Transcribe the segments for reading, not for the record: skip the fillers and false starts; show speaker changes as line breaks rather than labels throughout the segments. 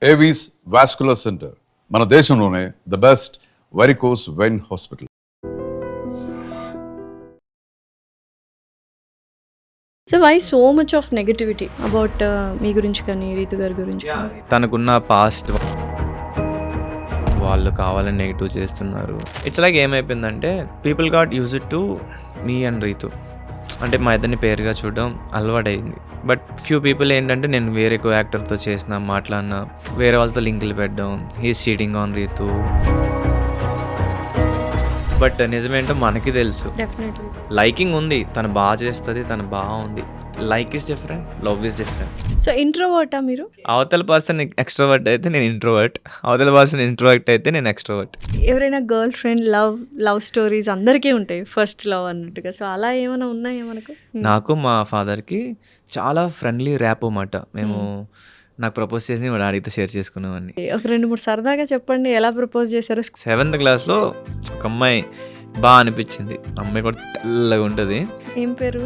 Avis vascular centre మన దేశంలోనే the best varicose vein hospital.
So why so much of negativity about me గురించి కానీ రీతు గారి గురించి కానీ?
తనకున్న పాస్ట్ వాళ్ళు కావాలని నెగిటివ్ చేస్తున్నారు. ఇట్స్ లైక్ ఏమైపోయిందంటే people got use it to me and Ritu, అంటే మా ఇద్దరిని పేరుగా చూడడం అలవాటైంది. బట్ ఫ్యూ పీపుల్ ఏంటంటే నేను వేరే కో యాక్టర్తో చేసిన మాట్లాడినా వేరే వాళ్ళతో లింకులు పెట్టడం, he's cheating on Rithu. But నిజమేంటో మనకి తెలుసు,
డెఫినెట్లీ
లైకింగ్ ఉంది, తను బాగా చేస్తుంది, తను బాగుంది. Like is different, love is different.
So ఇంట్రోవర్టా మీరు?
అవతల పర్సన్ ఎక్స్ట్రోవర్ట్ అయితే నేను ఇంట్రోవర్ట్, అవతల పర్సన్ ఇంట్రోవర్ట్ అయితే నేను ఎక్స్ట్రోవర్ట్.
ఎవరైనా గర్ల్ ఫ్రెండ్ లవ్ స్టోరీస్ అందరికీ ఉంటాయి, ఫస్ట్ లవ్ అన్నట్టుగా. సో అలా ఏమైనా ఉన్నాయా మనకు?
నాకు మా ఫాదర్కి చాలా ఫ్రెండ్లీ ర్యాప్ అన్నమాట. మేము నాకు ప్రపోజ్ చేసి మా డాడీతో షేర్ చేసుకున్నామని.
ఒక 2-3 సరదాగా చెప్పండి, ఎలా ప్రపోజ్ చేశారు?
7th క్లాస్లో ఒక అమ్మాయి బాగా అనిపించింది. అమ్మాయి కూడా తెల్లగా ఉంటుంది.
ఏం పేరు?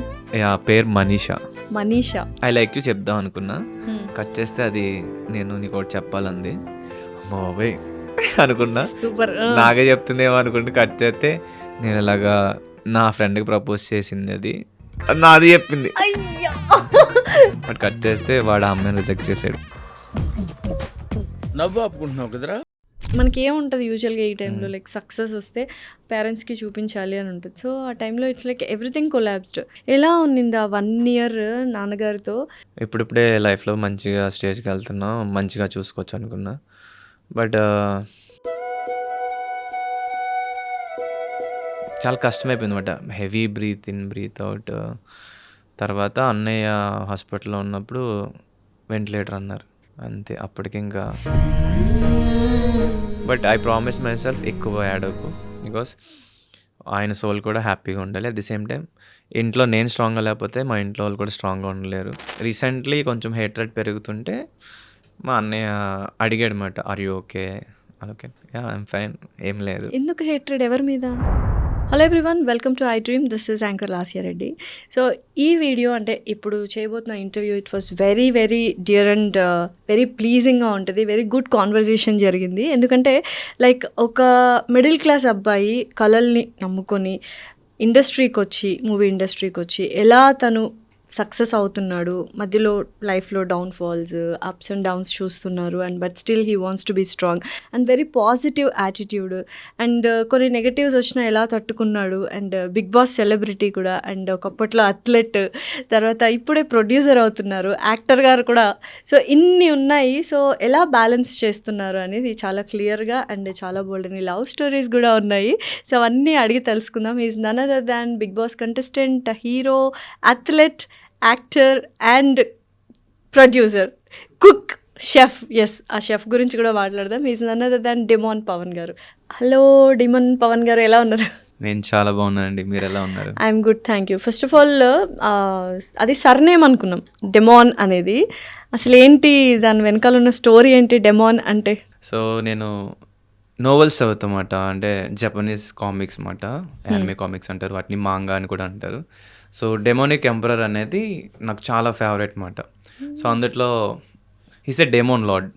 పేరు Manisha.
Manisha.
I like you చెప్దాం అనుకున్నా, కట్ చేస్తే అది నేను నీకు ఒకటి చెప్పాలంది. అమ్మ బాబాయ్ అనుకున్నా,
సూపర్.
నాకే చెప్తుందేమో అనుకుంటే కట్ చేస్తే నేను ఇలాగా నా ఫ్రెండ్కి ప్రపోజ్ చేసింది, అది నాది చెప్పింది. బట్ కట్ చేస్తే వాడు ఆ అమ్మాయిని రిజెక్ట్ చేసాడు.
నవ్వు ఆపుకుంటున్నావు కదరా.
మనకి ఏముంటుంది యూజువల్గా ఈ టైంలో, లైక్ సక్సెస్ వస్తే పేరెంట్స్కి చూపించాలి అని ఉంటుంది. సో ఆ టైంలో ఇట్స్ లైక్ ఎవ్రీథింగ్ కొలాబ్స్డ్. ఎలా ఉన్నింది ఆ 1 year నాన్నగారితో?
ఇప్పుడిప్పుడే లైఫ్లో మంచిగా స్టేజ్కి వెళ్తున్నా, మంచిగా చూసుకోవచ్చు అనుకున్నా. బట్ చాలా కష్టమైపోయింది అనమాట. Heavy breath in breath out. తర్వాత అన్నయ్య హాస్పిటల్లో ఉన్నప్పుడు వెంటిలేటర్ అన్నారు, అంతే. అప్పటికి ఇంకా but I promise myself ఎక్కువ యాడ్ అవ్వకు, బికాస్ ఆయన సోల్ కూడా హ్యాపీగా ఉండాలి. అట్ ది సేమ్ టైం ఇంట్లో నేను స్ట్రాంగ్గా లేకపోతే మా ఇంట్లో వాళ్ళు కూడా స్ట్రాంగ్గా ఉండలేరు. రీసెంట్లీ కొంచెం హేట్రెడ్ పెరుగుతుంటే మా అన్నయ్య అడిగాడు అనమాట, are you okay? Okay, yeah I'm fine, ఏం లేదు.
ఎందుకు హేట్రెడ్, ఎవరి మీద? Hello everyone, welcome to I dream. This is anchor Lasya Reddy. So ఈ వీడియో అంటే ఇప్పుడు చేయబోతున్న interview, it was very very dear and very ప్లీజింగ్గా ఉంటుంది. వెరీ గుడ్ కాన్వర్జేషన్ జరిగింది. ఎందుకంటే లైక్ ఒక మిడిల్ క్లాస్ అబ్బాయి కళల్ని నమ్ముకొని ఇండస్ట్రీకి వచ్చి, మూవీ ఇండస్ట్రీకి వచ్చి ఎలా తను సక్సెస్ అవుతున్నాడు, మధ్యలో లైఫ్లో డౌన్ఫాల్స్, అప్స్ అండ్ డౌన్స్ చూస్తున్నారు, and but still he wants to be strong and very positive attitude. And కొన్ని నెగటివ్స్ వచ్చినా ఎలా తట్టుకున్నాడు, అండ్ బిగ్ బాస్ సెలబ్రిటీ కూడా, అండ్ ఒకప్పట్లో అథ్లెట్, తర్వాత ఇప్పుడే ప్రొడ్యూసర్ అవుతున్నారు, యాక్టర్ గారు కూడా. సో ఇన్ని ఉన్నాయి. సో ఎలా బ్యాలెన్స్ చేస్తున్నారు అనేది చాలా క్లియర్గా అండ్ చాలా బోల్డ్ అని లవ్ స్టోరీస్ కూడా ఉన్నాయి. సో అవన్నీ అడిగి తెలుసుకుందాం. Is none other than Bigg Boss contestant, hero, athlete, actor and producer, cook, chef. Yes, ఆ షెఫ్ గురించి కూడా మాట్లాడదాం. Is none other than demon Pavan garu. Hello డిమాన్ Pavan గారు, ఎలా ఉన్నారు?
నేను చాలా బాగున్నానండి, మీరు ఎలా ఉన్నారు?
I'm good, thank you. First of all అది సర్నేమ్ అనుకున్నాం, డెమాన్ అనేది. అసలు ఏంటి దాని వెనకాల ఉన్న స్టోరీ ఏంటి, డెమాన్ అంటే?
సో నేను నోవెల్స్ చదువుతామాట, అంటే జపనీస్ కామిక్స్ మాట, యానిమే కామిక్స్ అంటారు, వాటిని మాంగా అని కూడా అంటారు. సో డెమోనిక్ ఎంపరర్ అనేది నాకు చాలా ఫేవరెట్ మాట. సో అందులో he's a demon lord.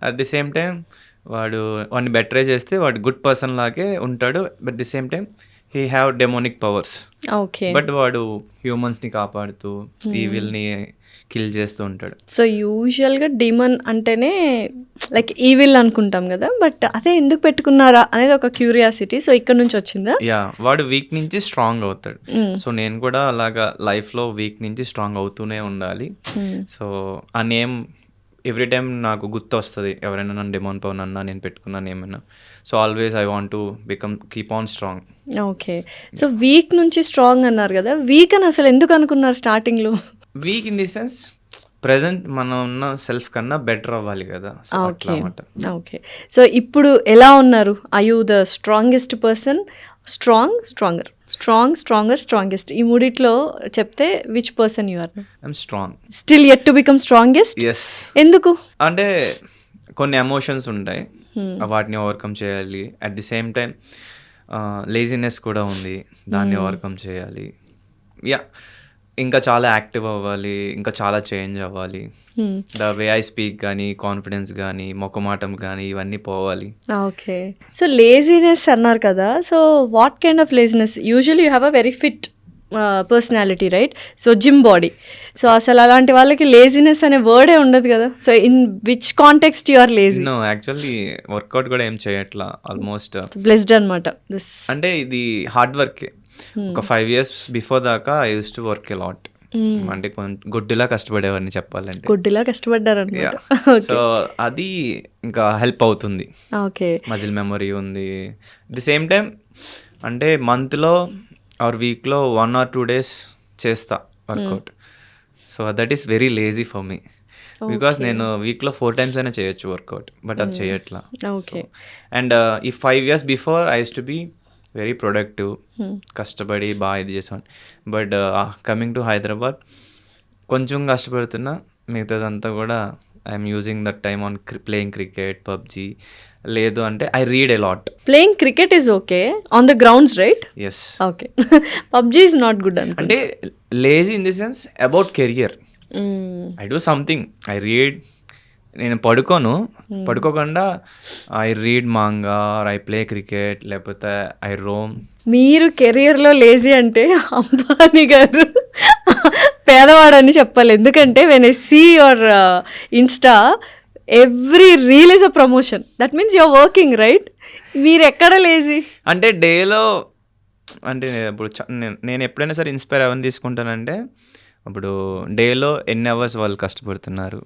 At the same time వాడిని బెట్రే చేస్తే వాడు గుడ్ పర్సన్ లాగే ఉంటాడు, but the same time he have demonic powers.
Okay.
But వాడు హ్యూమన్స్ని కాపాడుతూ ఈవిల్ని కిల్ చేస్తూ ఉంటాడు.
సో యూజువల్గా డిమన్ అంటేనే లైక్ ఈవిల్ అనుకుంటాం కదా, బట్ అదే ఎందుకు పెట్టుకున్నారా అనేది ఒక క్యూరియాసిటీ. సో ఇక్కడ నుంచి వచ్చిందా?
యా, వాడు వీక్ నుంచి స్ట్రాంగ్ అవుతాడు. సో నేను కూడా అలాగా లైఫ్లో వీక్ నుంచి స్ట్రాంగ్ అవుతూనే ఉండాలి. సో ఆ నేమ్ ఎవ్రీ టైమ్ నాకు గుర్తు వస్తుంది, ఎవరైనా నన్ను డెమోన్ పవన్ అన్నా, నేను పెట్టుకున్నాను ఏమైనా. So always I want to keep on strong.
Okay. So weak నుంచి స్ట్రాంగ్ అన్నారు కదా, వీక్ అని అసలు ఎందుకు అనుకున్నారు స్టార్టింగ్లో?
Week in the sense present మనం ఉన్న సెల్ఫ్ కన్నా బెటర్ అవ్వాలి కదా.
Okay okay. సో ఇప్పుడు ఎలా ఉన్నారు? I you the strongest person, stronger, strongest, ఈ మూడిట్లో చెప్తే which person you are?
I'm strong.
Still yet to become strongest?
Yes.
ఎందుకు
అంటే కొన్ని ఎమోషన్స్ ఉంటాయి, వాటిని ఓవర్కమ్ చేయాలి. At the same time laziness కూడా ఉంది, దాన్ని ఓవర్కమ్ చేయాలి. యా, ఇంకా చాలా యాక్టివ్ అవ్వాలి, ఇంకా చాలా చేంజ్ అవ్వాలి. ద వే ఐ స్పీక్ కానీ, కాన్ఫిడెన్స్ కానీ, మొక్కమాటం కానీ ఇవన్నీ పోవాలి.
ఓకే. సో లేజీనెస్ అన్నారు కదా, so what kind of laziness? Usually you have a very fit personality, right? So gym body. So అసలు అలాంటి వాళ్ళకి లేజినెస్ అనే వర్డే ఉండదు కదా. So in which context you are lazy?
No, actually workout కూడా ఏం చేయట్లా ఆల్మోస్ట్.
బ్లెస్డ్ అనమాట దిస్.
అంటే ఇది హార్డ్ వర్కే. ఒక 5 years బిఫోర్ దాకా I use to work a lot. అంటే గుడ్డిలా కష్టపడేవాడిని చెప్పాలంటే.
గుడ్డిలా కష్టపడ్డారు అనమాట.
సో అది ఇంకా హెల్ప్ అవుతుంది.
ఓకే.
మజిల్ మెమరీ ఉంది. ది సేమ్ టైం అంటే మంత్లో ఆర్ వీక్లో 1 or 2 days చేస్తా workout. So that is very lazy for me. Because నేను వీక్లో 4 times అయినా చేయొచ్చు వర్కౌట్, బట్ అది చేయట్లా.
ఓకే.
అండ్ ఈ 5 years before I use to be very productive, కష్టపడి బాగా ఇది చేసాను. బట్ కమింగ్ టు హైదరాబాద్ కొంచెం కష్టపడుతున్నా, మిగతాదంతా కూడా I'm using that time on playing cricket, PUBG. లేదు అంటే I read a lot.
Playing cricket is okay on the grounds, right?
Yes.
Okay. PUBG is not good
అంటే lazy in the sense about career. I do something, I read. నేను పడుకోకుండా I read manga, I play cricket, లేకపోతే I roam.
మీరు కెరియర్లో lazy అంటే అంబానీ గారు పేదవాడని చెప్పాలి. ఎందుకంటే when I see your insta, every reel is a promotion. That means your working, right? మీరు ఎక్కడ లేజీ?
అంటే డేలో అంటే ఇప్పుడు నేను ఎప్పుడైనా సరే ఇన్స్పైర్ అవ్వని తీసుకుంటానంటే, ఇప్పుడు డేలో ఎన్ని అవర్స్ వాళ్ళు కష్టపడుతున్నారు,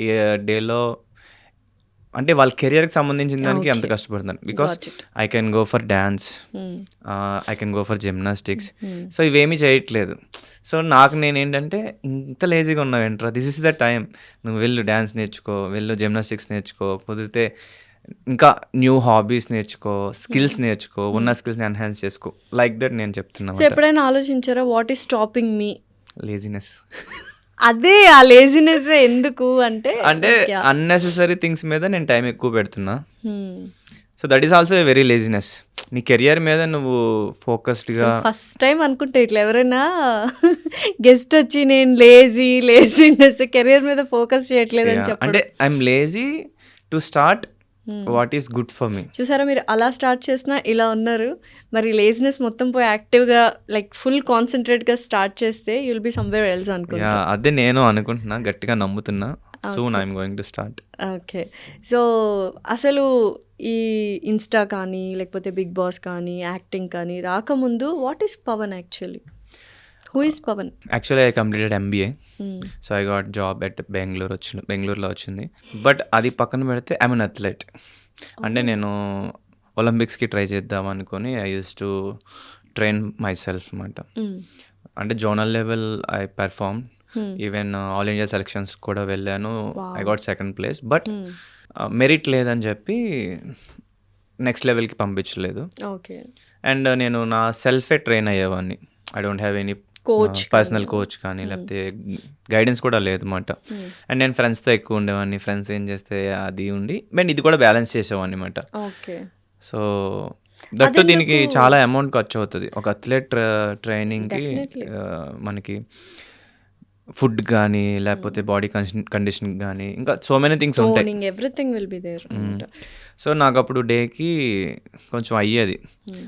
ఈ డేలో అంటే వాళ్ళ కెరియర్కి సంబంధించిన దానికి ఎంత కష్టపడుతున్నారు. Because I can go for dance, I can go for gymnastics. So ఇవేమీ చేయట్లేదు. సో నాకు నేనేంటంటే, ఇంత లేజీగా ఉన్నావు ఏంట్రా, దిస్ ఇస్ ద టైం, నువ్వు వెళ్ళు డ్యాన్స్ నేర్చుకో, వెళ్ళు జిమ్నాస్టిక్స్ నేర్చుకో, కుదిరితే ఇంకా న్యూ హాబీస్ నేర్చుకో, స్కిల్స్ నేర్చుకో, ఉన్న స్కిల్స్ని ఎన్హాన్స్ చేసుకో. లైక్ దట్ నేను చెప్తున్నాను.
సో ఎప్పుడైనా ఆలోచించారా what is stopping me?
Laziness.
అదే ఆ లేజినెస్ ఎందుకు అంటే
అన్నెసెసరీ థింగ్స్ మీద నేను టైం ఎక్కువ పెడుతున్నా. So that is also very laziness. నీ కెరియర్ మీద నువ్వు ఫోకస్డ్గా.
ఫస్ట్ టైం అనుకుంటే ఇట్లా ఎవరైనా గెస్ట్ వచ్చి నేను లేజినెస్ కెరియర్ మీద ఫోకస్ చేయట్లేదు అని చెప్పి,
అంటే I'm lazy to start what is good for me.
చూసారా, మీరు అలా స్టార్ట్ చేసినా ఇలా ఉన్నారు. మరి లేజినెస్ మొత్తం పోయి యాక్టివ్గా లైక్ ఫుల్ కాన్సన్ట్రేట్గా స్టార్ట్ చేస్తే యుల్ బి సమ్వేర్ ఎల్స్ అనుకుంటా.
అదే నేను అనుకుంటున్నా, గట్టిగా నమ్ముతున్నా. Soon I'm going to start.
Okay. So అసలు ఈ ఇన్స్టా కానీ లేకపోతే బిగ్ బాస్ కానీ యాక్టింగ్ కానీ రాకముందు what is Pavan actually? Who is Pavan?
Actually I completed MBA. So I got job at బెంగళూరులో వచ్చింది. బట్ అది పక్కన పెడితే ఐఎమ్ అన్ అథ్లెట్. అంటే నేను ఒలింపిక్స్కి ట్రై చేద్దాం అనుకొని I use to train myself అనమాట. అంటే zonal level I perform, even all India selections కూడా వెళ్ళాను. I got 2nd place. But merit లేదని చెప్పి నెక్స్ట్ లెవెల్కి పంపించలేదు.
ఓకే.
అండ్ నేను నా సెల్ఫే ట్రైన్ అయ్యేవాడిని. I don't have any personal coach కానీ లేకపోతే గైడెన్స్ కూడా లేదు అన్నమాట. అండ్ నేను ఫ్రెండ్స్తో ఎక్కువ ఉండేవాడిని. ఫ్రెండ్స్ ఏం చేస్తే అది ఉండి బట్ ఇది కూడా బ్యాలెన్స్ చేసేవాడిని అనమాట.
ఓకే.
సో దట్టు దీనికి చాలా అమౌంట్ ఖర్చు అవుతుంది. ఒక అథ్లెట్ ట్రైనింగ్కి మనకి ఫుడ్ కానీ లేకపోతే బాడీ కండిషన్ కానీ ఇంకా సో మెనీ థింగ్స్ ఉంటాయి.
Everything will be there.
So నాకు అప్పుడు డేకి కొంచెం అయ్యేది.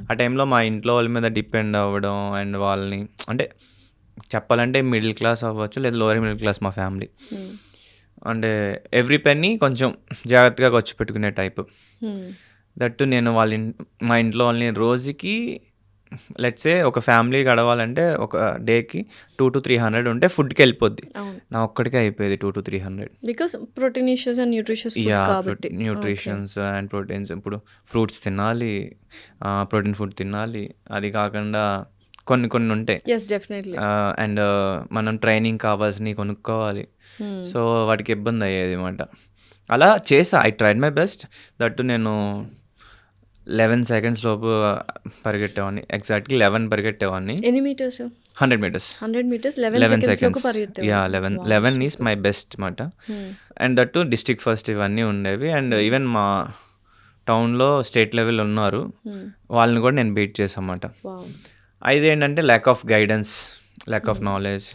ఆ టైంలో మా ఇంట్లో వాళ్ళ మీద డిపెండ్ అవ్వడం అండ్ వాళ్ళని అంటే చెప్పాలంటే మిడిల్ క్లాస్ అవ్వచ్చు లేదా లోవర్ మిడిల్ క్లాస్ మా ఫ్యామిలీ. అంటే ఎవ్రీ పెన్నీ కొంచెం జాగ్రత్తగా ఖర్చు పెట్టుకునే టైపు. దట్టు నేను మా ఇంట్లో వాళ్ళని రోజుకి లెట్సే ఒక ఫ్యామిలీ గడవాలంటే ఒక డేకి 200 to 300 ఉంటే ఫుడ్కి వెళ్ళిపోద్ది. నా ఒక్కడికే అయిపోయేది 200 to 300.
Because proteinaceous and nutritious కాబట్టి.
Nutritions and proteins. ఇప్పుడు ఫ్రూట్స్ తినాలి, ప్రోటీన్ ఫుడ్ తినాలి, అది కాకుండా కొన్ని ఉంటాయి. అండ్ మనం ట్రైనింగ్ కావాల్సినవి కొనుక్కోవాలి. సో వాటికి ఇబ్బంది అయ్యేది అనమాట. అలా చేసా. I tried my best. That నేను 11 seconds లోపు పరిగెట్టేవాడిని. ఎగ్జాక్ట్లీ 11 పరిగెట్టేవాడిని.
ఎన్ని metres?
100 meters.
100 meters 11 seconds.
Yeah 11 is my best మాట. అండ్ దట్టు డిస్ట్రిక్ట్ ఫస్ట్ ఇవన్నీ ఉండేవి. అండ్ ఈవెన్ మా టౌన్లో స్టేట్ లెవెల్ ఉన్నారు, వాళ్ళని కూడా నేను బీట్ చేసామాట. ఇదేంటంటే lack of guidance lack of knowledge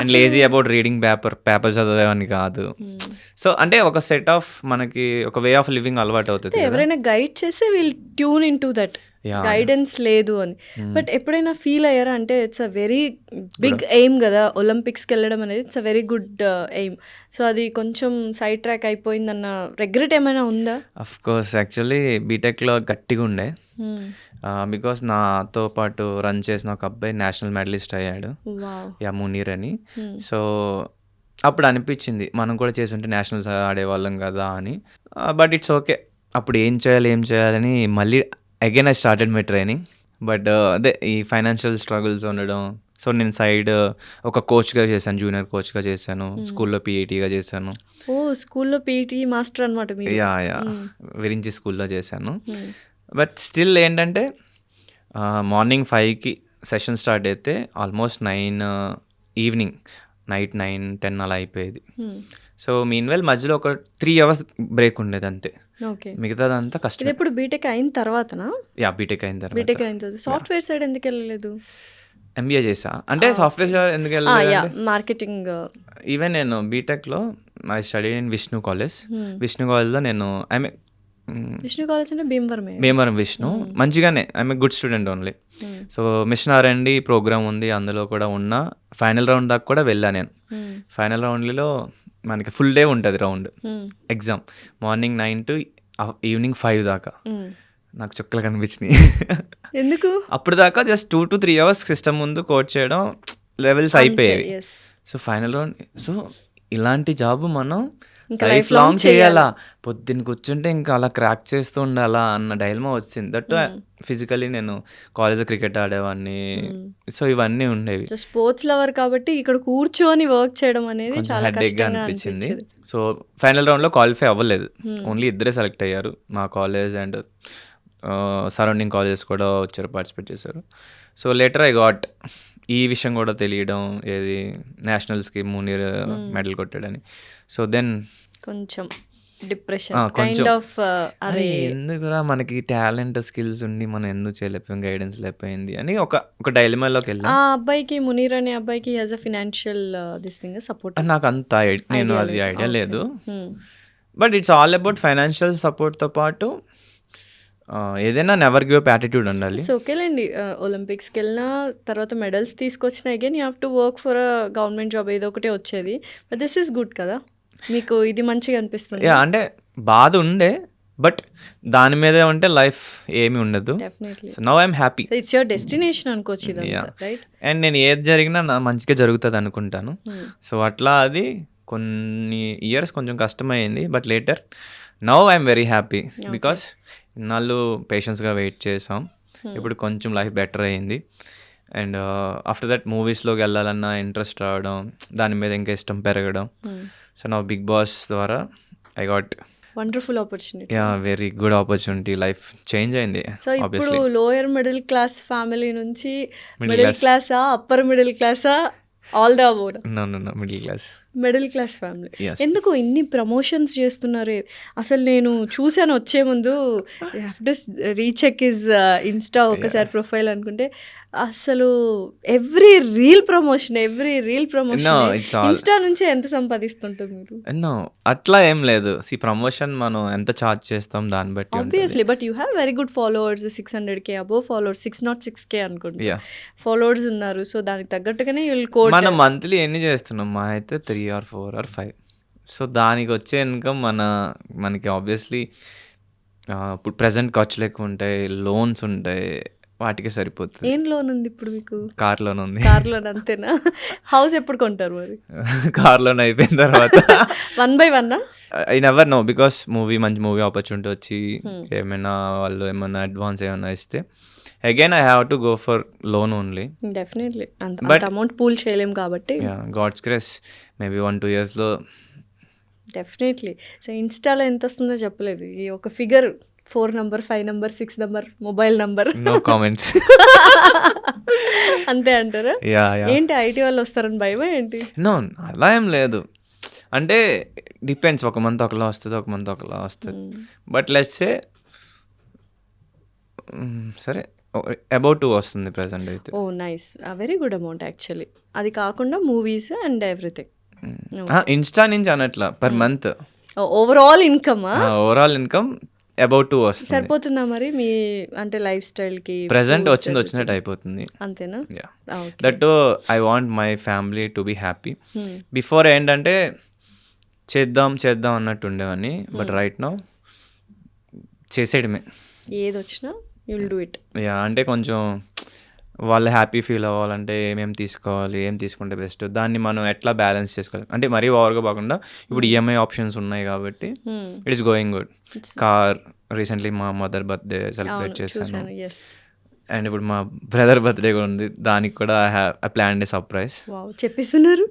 and lazy about reading paper చదివేవాడిని కాదు. సో అంటే ఒక సెట్ ఆఫ్ మనకి ఒక వే ఆఫ్ లివింగ్ అలవాటు అవుతుంది కదా.
ఎవరైనా గైడ్ చేస్తే will tune in to that,
Yeah.
Guidance లేదు అని. బట్ ఎప్పుడైనా ఫీల్ అయ్యారా అంటే it's a very big aim కదా ఒలింపిక్స్కి వెళ్ళడం అనేది, it's a very good aim. So అది కొంచెం సైడ్ ట్రాక్ అయిపోయిందన్న రిగ్రెట్ ఏమైనా ఉందా?
అఫ్ కోర్స్ యాక్చువల్లీ బీటెక్లో గట్టిగా ఉండే, బికాస్ నాతో పాటు రన్ చేసిన ఒక అబ్బాయి నేషనల్ మెడలిస్ట్ అయ్యాడు,
వావ్.
యా మునీర్ అని. సో అప్పుడు అనిపించింది మనం కూడా చేస్తుంటే నేషనల్స్ ఆడేవాళ్ళం కదా అని. But it's okay. అప్పుడు ఏం చేయాలని మళ్ళీ again I started my training. But అదే ఈ ఫైనాన్షియల్ స్ట్రగుల్స్ ఉండడం, సో నేను సైడ్ ఒక కోచ్గా చేశాను, జూనియర్ కోచ్గా చేశాను, స్కూల్లో పీఈటీగా చేశాను.
ఓ స్కూల్లో పీటీ మాస్టర్ అనమాట మీరు.
యా విరించి స్కూల్లో చేశాను. బట్ స్టిల్ ఏంటంటే మార్నింగ్ 5కి సెషన్ స్టార్ట్ అయితే ఆల్మోస్ట్ 9 ఈవినింగ్ నైట్ 9-10 అలా అయిపోయేది. సో మీన్వెల్ మధ్యలో ఒక 3 hours బ్రేక్ ఉండేది అంతే,
ఓకే.
మిగతాదంతా కష్టం.
ఇది ఎప్పుడు బీటెక్ అయిన తర్వాతనా?
యా బీటెక్ అయిన తర్వాత
బీటెక్ అయిన తర్వాత సాఫ్ట్వేర్ సైడ్ ఎందుకు వెళ్ళలేదు?
ఎంబీఏ చేసా. అంటే సాఫ్ట్వేర్ ఎందుకు వెళ్ళలేదు,
మార్కెటింగ్.
ఈవెన్ నేను బీటెక్లో ఐ స్టడీ ఇన్ విష్ణు కాలేజ్లో నేను ఐఎమ్
విష్ణు కాలేజ్ అంటే
భీమవరం విష్ణు, మంచిగానే I'm a good student only. So mission R&D programme ఉంది, అందులో కూడా ఉన్నా. ఫైనల్ రౌండ్ దాకా కూడా వెళ్ళా నేను. ఫైనల్ రౌండ్లో మనకి ఫుల్ డే ఉంటుంది round, exam morning 9 to evening 5 దాకా. నాకు చుక్కలు కనిపించినాయి.
ఎందుకు?
అప్పుడు దాకా జస్ట్ 2 to 3 hours సిస్టమ్ ముందు కోడ్ చేయడం, లెవెల్స్ అయిపోయేవి. సో ఫైనల్ రౌండ్, సో ఇలాంటి జాబ్ మనం లైఫ్ లాంగ్ చేయాలా, పొద్దున్న కూర్చుంటే ఇంకా అలా క్రాక్ చేస్తూ ఉండాలా అన్న డైలమా వచ్చింది. దట్ ఫిజికలీ నేను కాలేజ్లో క్రికెట్ ఆడేవాడిని, సో ఇవన్నీ ఉండేవి.
స్పోర్ట్స్ లవర్ కాబట్టి ఇక్కడ కూర్చొని వర్క్ చేయడం అనేది చాలా
హెడ్ఏక్గా అనిపించింది. సో ఫైనల్ రౌండ్లో క్వాలిఫై అవ్వలేదు, ఓన్లీ 2 సెలెక్ట్ అయ్యారు. మా కాలేజ్ అండ్ సరౌండింగ్ కాలేజెస్ కూడా వచ్చారు, పార్టిసిపేట్ చేశారు. సో లేటర్ ఐ గాట్ ఈ విషయం కూడా తెలియడం, ఏది నేషనల్స్కి మునీర్ మెడల్ కొట్టాడని. సో దెన్
కొంచెం డిప్రెషన్
కొంచెం
ఆఫ్
ఎందుకురా మనకి టాలెంట్ స్కిల్స్ ఉండి మనం ఎందుకు చేయలేకపోయాం, గైడెన్స్ లేకపోయింది అని ఒక డైలమాలోకి వెళ్ళాను.
ఆ అబ్బాయికి మునీర్ అనే అబ్బాయికి as a financial this thing support
నాకు అంత నేను అది ఐడియా లేదు. But it's all about financial సపోర్ట్తో పాటు ఏదైనా నెవర్ గివ్ అప్ యాటిట్యూడ్ ఉండాలి.
సో ఓకేలేండి, ఒలింపిక్స్కి వెళ్ళినా తర్వాత మెడల్స్ తీసుకొచ్చిన again you have to work for a government job, ఏదో ఒకటే వచ్చేది. బట్ దిస్ ఈస్ గుడ్ కదా, మీకు ఇది మంచిగా అనిపిస్తుంది.
అంటే బాధ ఉండే, బట్ దాని మీదే ఉంటే లైఫ్ ఏమి ఉండదు.
Definitely.
So now I'm happy.
It's your destination అనుకోవచ్చు ఇదంతా, రైట్?
అండ్ నేను ఏది జరిగినా నా మంచిగా జరుగుతుంది అనుకుంటాను. సో అట్లా అది కొన్ని ఇయర్స్ కొంచెం కష్టమైంది, but later now I'm very happy because ఇన్నాళ్ళు పేషెన్స్గా వెయిట్ చేసాం, ఇప్పుడు కొంచెం లైఫ్ బెటర్ అయ్యింది. అండ్ ఆఫ్టర్ దట్ మూవీస్లోకి వెళ్ళాలన్న ఇంట్రెస్ట్ రావడం, దాని మీద ఇంకా ఇష్టం పెరగడం. సో నా బిగ్ బాస్ ద్వారా I got
wonderful opportunity.
Very good opportunity, life change అయింది.
సో ఇప్పుడు లోయర్ మిడిల్ క్లాస్ ఫ్యామిలీ నుంచి మిడిల్ క్లాసా, అప్పర్ మిడిల్ క్లాసా, all the about? Middle class family. ఎందుకు ఇన్ని ప్రమోషన్స్ చేస్తున్నారే? అసలు నేను చూశాను వచ్చే ముందు, you have to recheck his Insta ఒకసారి ప్రొఫైల్ అనుకుంటే అసలు ఎవ్రీ రీల్ ప్రమోషన్ ఇన్స్టా నుంచి ఎంత సంపాదిస్తుంటారు మీరు?
అట్లా ఏం లేదు. ప్రమోషన్ మనం ఎంత చార్జ్ చేస్తాం దాన్ని బట్టి
obviously. But you have very good followers, 600K above followers, 606K అనుకుంటా ఫాలోవర్స్ ఉన్నారు. సో దానికి తగ్గట్టుగానే
మనం మంత్లీ ఎన్ని చేస్తున్నాం? మా అయితే 3 or 4 or 5. సో దానికి వచ్చే ఇన్కమ్ మనకి ఆబ్వియస్లీ ఇప్పుడు ప్రజెంట్ ఖర్చులు ఎక్కువ ఉంటాయి, లోన్స్ ఉంటాయి, వాటికి సరిపోతుంది.
ఏం లోన్ ఉంది ఇప్పుడు మీకు?
కార్ లోన్ ఉంది.
కార్ లోన్ అంతేనా? హౌస్ ఎప్పుడు కొంటారు మరి?
కార్ లోన్ అయిపోయిన తర్వాత
1 by 1
I never know, because మంచి మూవీ ఆపర్చునిటీ వచ్చి ఏమైనా వాళ్ళు ఏమైనా అడ్వాన్స్ ఏమైనా ఇస్తే again I have to go for loan only.
Definitely. అంత అమౌంట్ పూల్ చేయలేం కాబట్టి
గాడ్స్ గ్రేస్ మేబీ 1-2 yearsలో
డెఫినెట్లీ. సో ఇన్స్టాలో ఎంత వస్తుందో చెప్పలేదు, ఈ ఒక figure 4 number 5 number 6 number mobile number,
no comments.
అంతే అంటారా? ఏంటి ఐటీ వాళ్ళు వస్తారని భయమా ఏంటి?
నో, అలా ఏం లేదు. అంటే డిపెండ్స్, ఒక మంత్ ఒకలా వస్తుంది, ఒక మంత్ ఒకలా వస్తుంది. బట్ లెట్స్ సే సరే అబౌట్ 2 వస్తుంది ప్రెజెంట్ అయితే.
Oh nice, very good amount actually. అది కాకుండా మూవీస్ అండ్ ఎవ్రీథింగ్.
ఇన్స్టా నుంచి అనట్లా, per month
overall income
overall income about 2 వస్తుంది.
సరిపోతుందా మరి మీ అంటే లైఫ్ స్టైల్కి?
ప్రెజెంట్ వచ్చినట్టు అయిపోతుంది.
అంతేనా?
That I want my family to be happy. Before ఏంటంటే చేద్దాం అన్నట్టు ఉండేవాడిని, బట్ రైట్ నౌ చేసేయడమే.
ఏది వచ్చినా you will do it.
Yeah, అంటే కొంచెం వాళ్ళు హ్యాపీ ఫీల్ అవ్వాలంటే ఏమేమి తీసుకోవాలి, ఏం తీసుకుంటే బెస్ట్, దాన్ని మనం ఎట్లా బ్యాలెన్స్ చేసుకోవాలి. అంటే మరీ ఓవర్గా కాకుండా ఇప్పుడు ఈఎంఐ ఆప్షన్స్ ఉన్నాయి కాబట్టి it is going good. Car recently మా మదర్ బర్త్డే సెలబ్రేట్ చేశాను, అండ్ ఇప్పుడు మా బ్రదర్ బర్త్డే కూడా ఉంది, దానికి కూడా ఐ ప్లాన్ ఏ సర్ప్రైజ్.
చెప్పేస్తున్నారు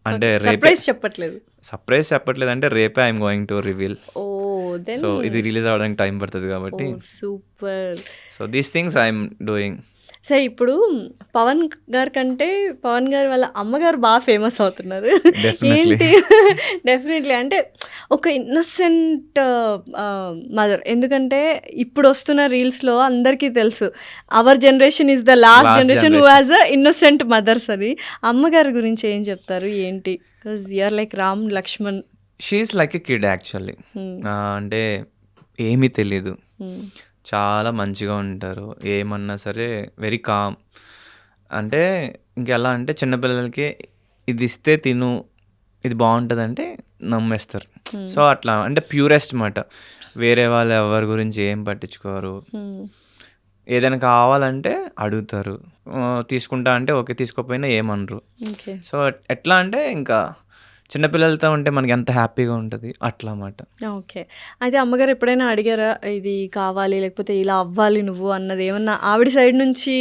అంటే
సర్ప్రైజ్ చెప్పట్లేదు.
సర్ప్రైజ్ చెప్పట్లేదు అంటే రేపే I'm going to reveal. So ఇది రిలీజ్ అవ్వడానికి టైం పడుతుంది కాబట్టి.
Super.
So these things I'm doing.
So ఇప్పుడు పవన్ గారి కంటే పవన్ గారి వాళ్ళ అమ్మగారు బాగా ఫేమస్ అవుతున్నారు. ఏంటి? డెఫినెట్లీ అంటే ఒక ఇన్నోసెంట్ మదర్. ఎందుకంటే ఇప్పుడు వస్తున్న రీల్స్లో అందరికీ తెలుసు our generation is the last generation who has a innocent mothers అని. అమ్మగారి గురించి ఏం చెప్తారు ఏంటి? Because you're like Ram Lakshman.
She's like a kid actually. అంటే ఏమీ తెలీదు, చాలా మంచిగా ఉంటారు, ఏమన్నా సరే వెరీ కామ్. అంటే ఇంకెలా అంటే చిన్నపిల్లలకి ఇది ఇస్తే తిను, ఇది బాగుంటుంది అంటే నమ్మేస్తారు. సో అట్లా అంటే ప్యూరెస్ట్ మాట. వేరే వాళ్ళు ఎవరి గురించి ఏం పట్టించుకోరు. ఏదైనా కావాలంటే అడుగుతారు, తీసుకుంటా అంటే ఓకే, తీసుకోకపోయినా ఏమనరు. సో ఎట్లా అంటే ఇంకా చిన్నపిల్లలతో ఉంటే మనకి ఎంత హ్యాపీగా ఉంటుంది అట్లా అన్నమాట.
ఓకే. అయితే అమ్మగారు ఎప్పుడైనా అడిగారా ఇది కావాలి లేకపోతే ఇలా అవ్వాలి నువ్వు అన్నది? ఏమన్నా ఆవిడ సైడ్ నుంచి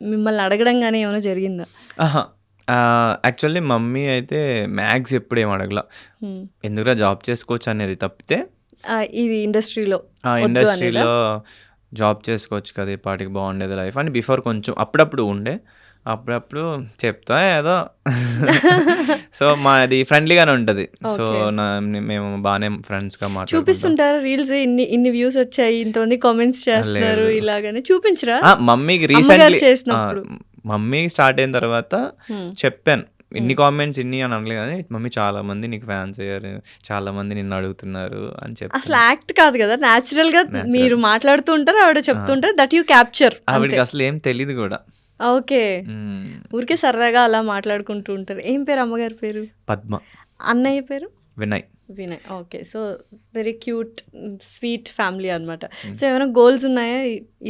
మిమ్మల్ని అడగడం కానీ ఏమైనా జరిగిందా?
యాక్చువల్లీ మమ్మీ అయితే మ్యాథ్స్ ఎప్పుడు ఏం అడగల, ఎందుకురా జాబ్ చేసుకోవచ్చు అనేది తప్పితే
ఇది ఇండస్ట్రీలో
జాబ్ చేసుకోవచ్చు కదా, ఈ పాటికి బాగుండేది లైఫ్ అని బిఫోర్ కొంచెం అప్పుడప్పుడు ఉండే. అప్పుడప్పుడు చెప్తా ఏదో. సో మాది ఫ్రెండ్లీగానే ఉంటుంది. సో మేము బాగానే ఫ్రెండ్స్గా
చూపిస్తుంటారు రీల్స్, ఇన్ని వ్యూస్ వచ్చాయి, ఇంతమంది కామెంట్స్ చేస్తున్నారు ఇలాగని చూపించరా?
మమ్మీకి రీసెంట్లీ చేసినప్పుడు మమ్మీ స్టార్ట్ అయిన తర్వాత చెప్పాను, ఇన్ని కామెంట్స్ ఇన్ని అని అనలేదు కానీ మమ్మీ చాలా మంది నీకు ఫ్యాన్స్ అయ్యారు, చాలా మంది నిన్ను అడుగుతున్నారు అని చెప్పి.
అసలు యాక్ట్ కాదు కదా, న్యాచురల్ గా మీరు మాట్లాడుతూ ఉంటారు, ఆవిడ చెప్తుంటారు, దట్ యూ క్యాప్చర్.
ఆవిడకి అసలు ఏం తెలియదు కూడా.
ఓకే. ఊరికే సరదాగా అలా మాట్లాడుకుంటూ ఉంటారు. ఏం పేరు అమ్మగారి పేరు?
పద్మ.
అన్నయ్య పేరు?
Vinay.
Okay. So very cute sweet family అనమాట. సో ఏమైనా గోల్స్ ఉన్నాయా,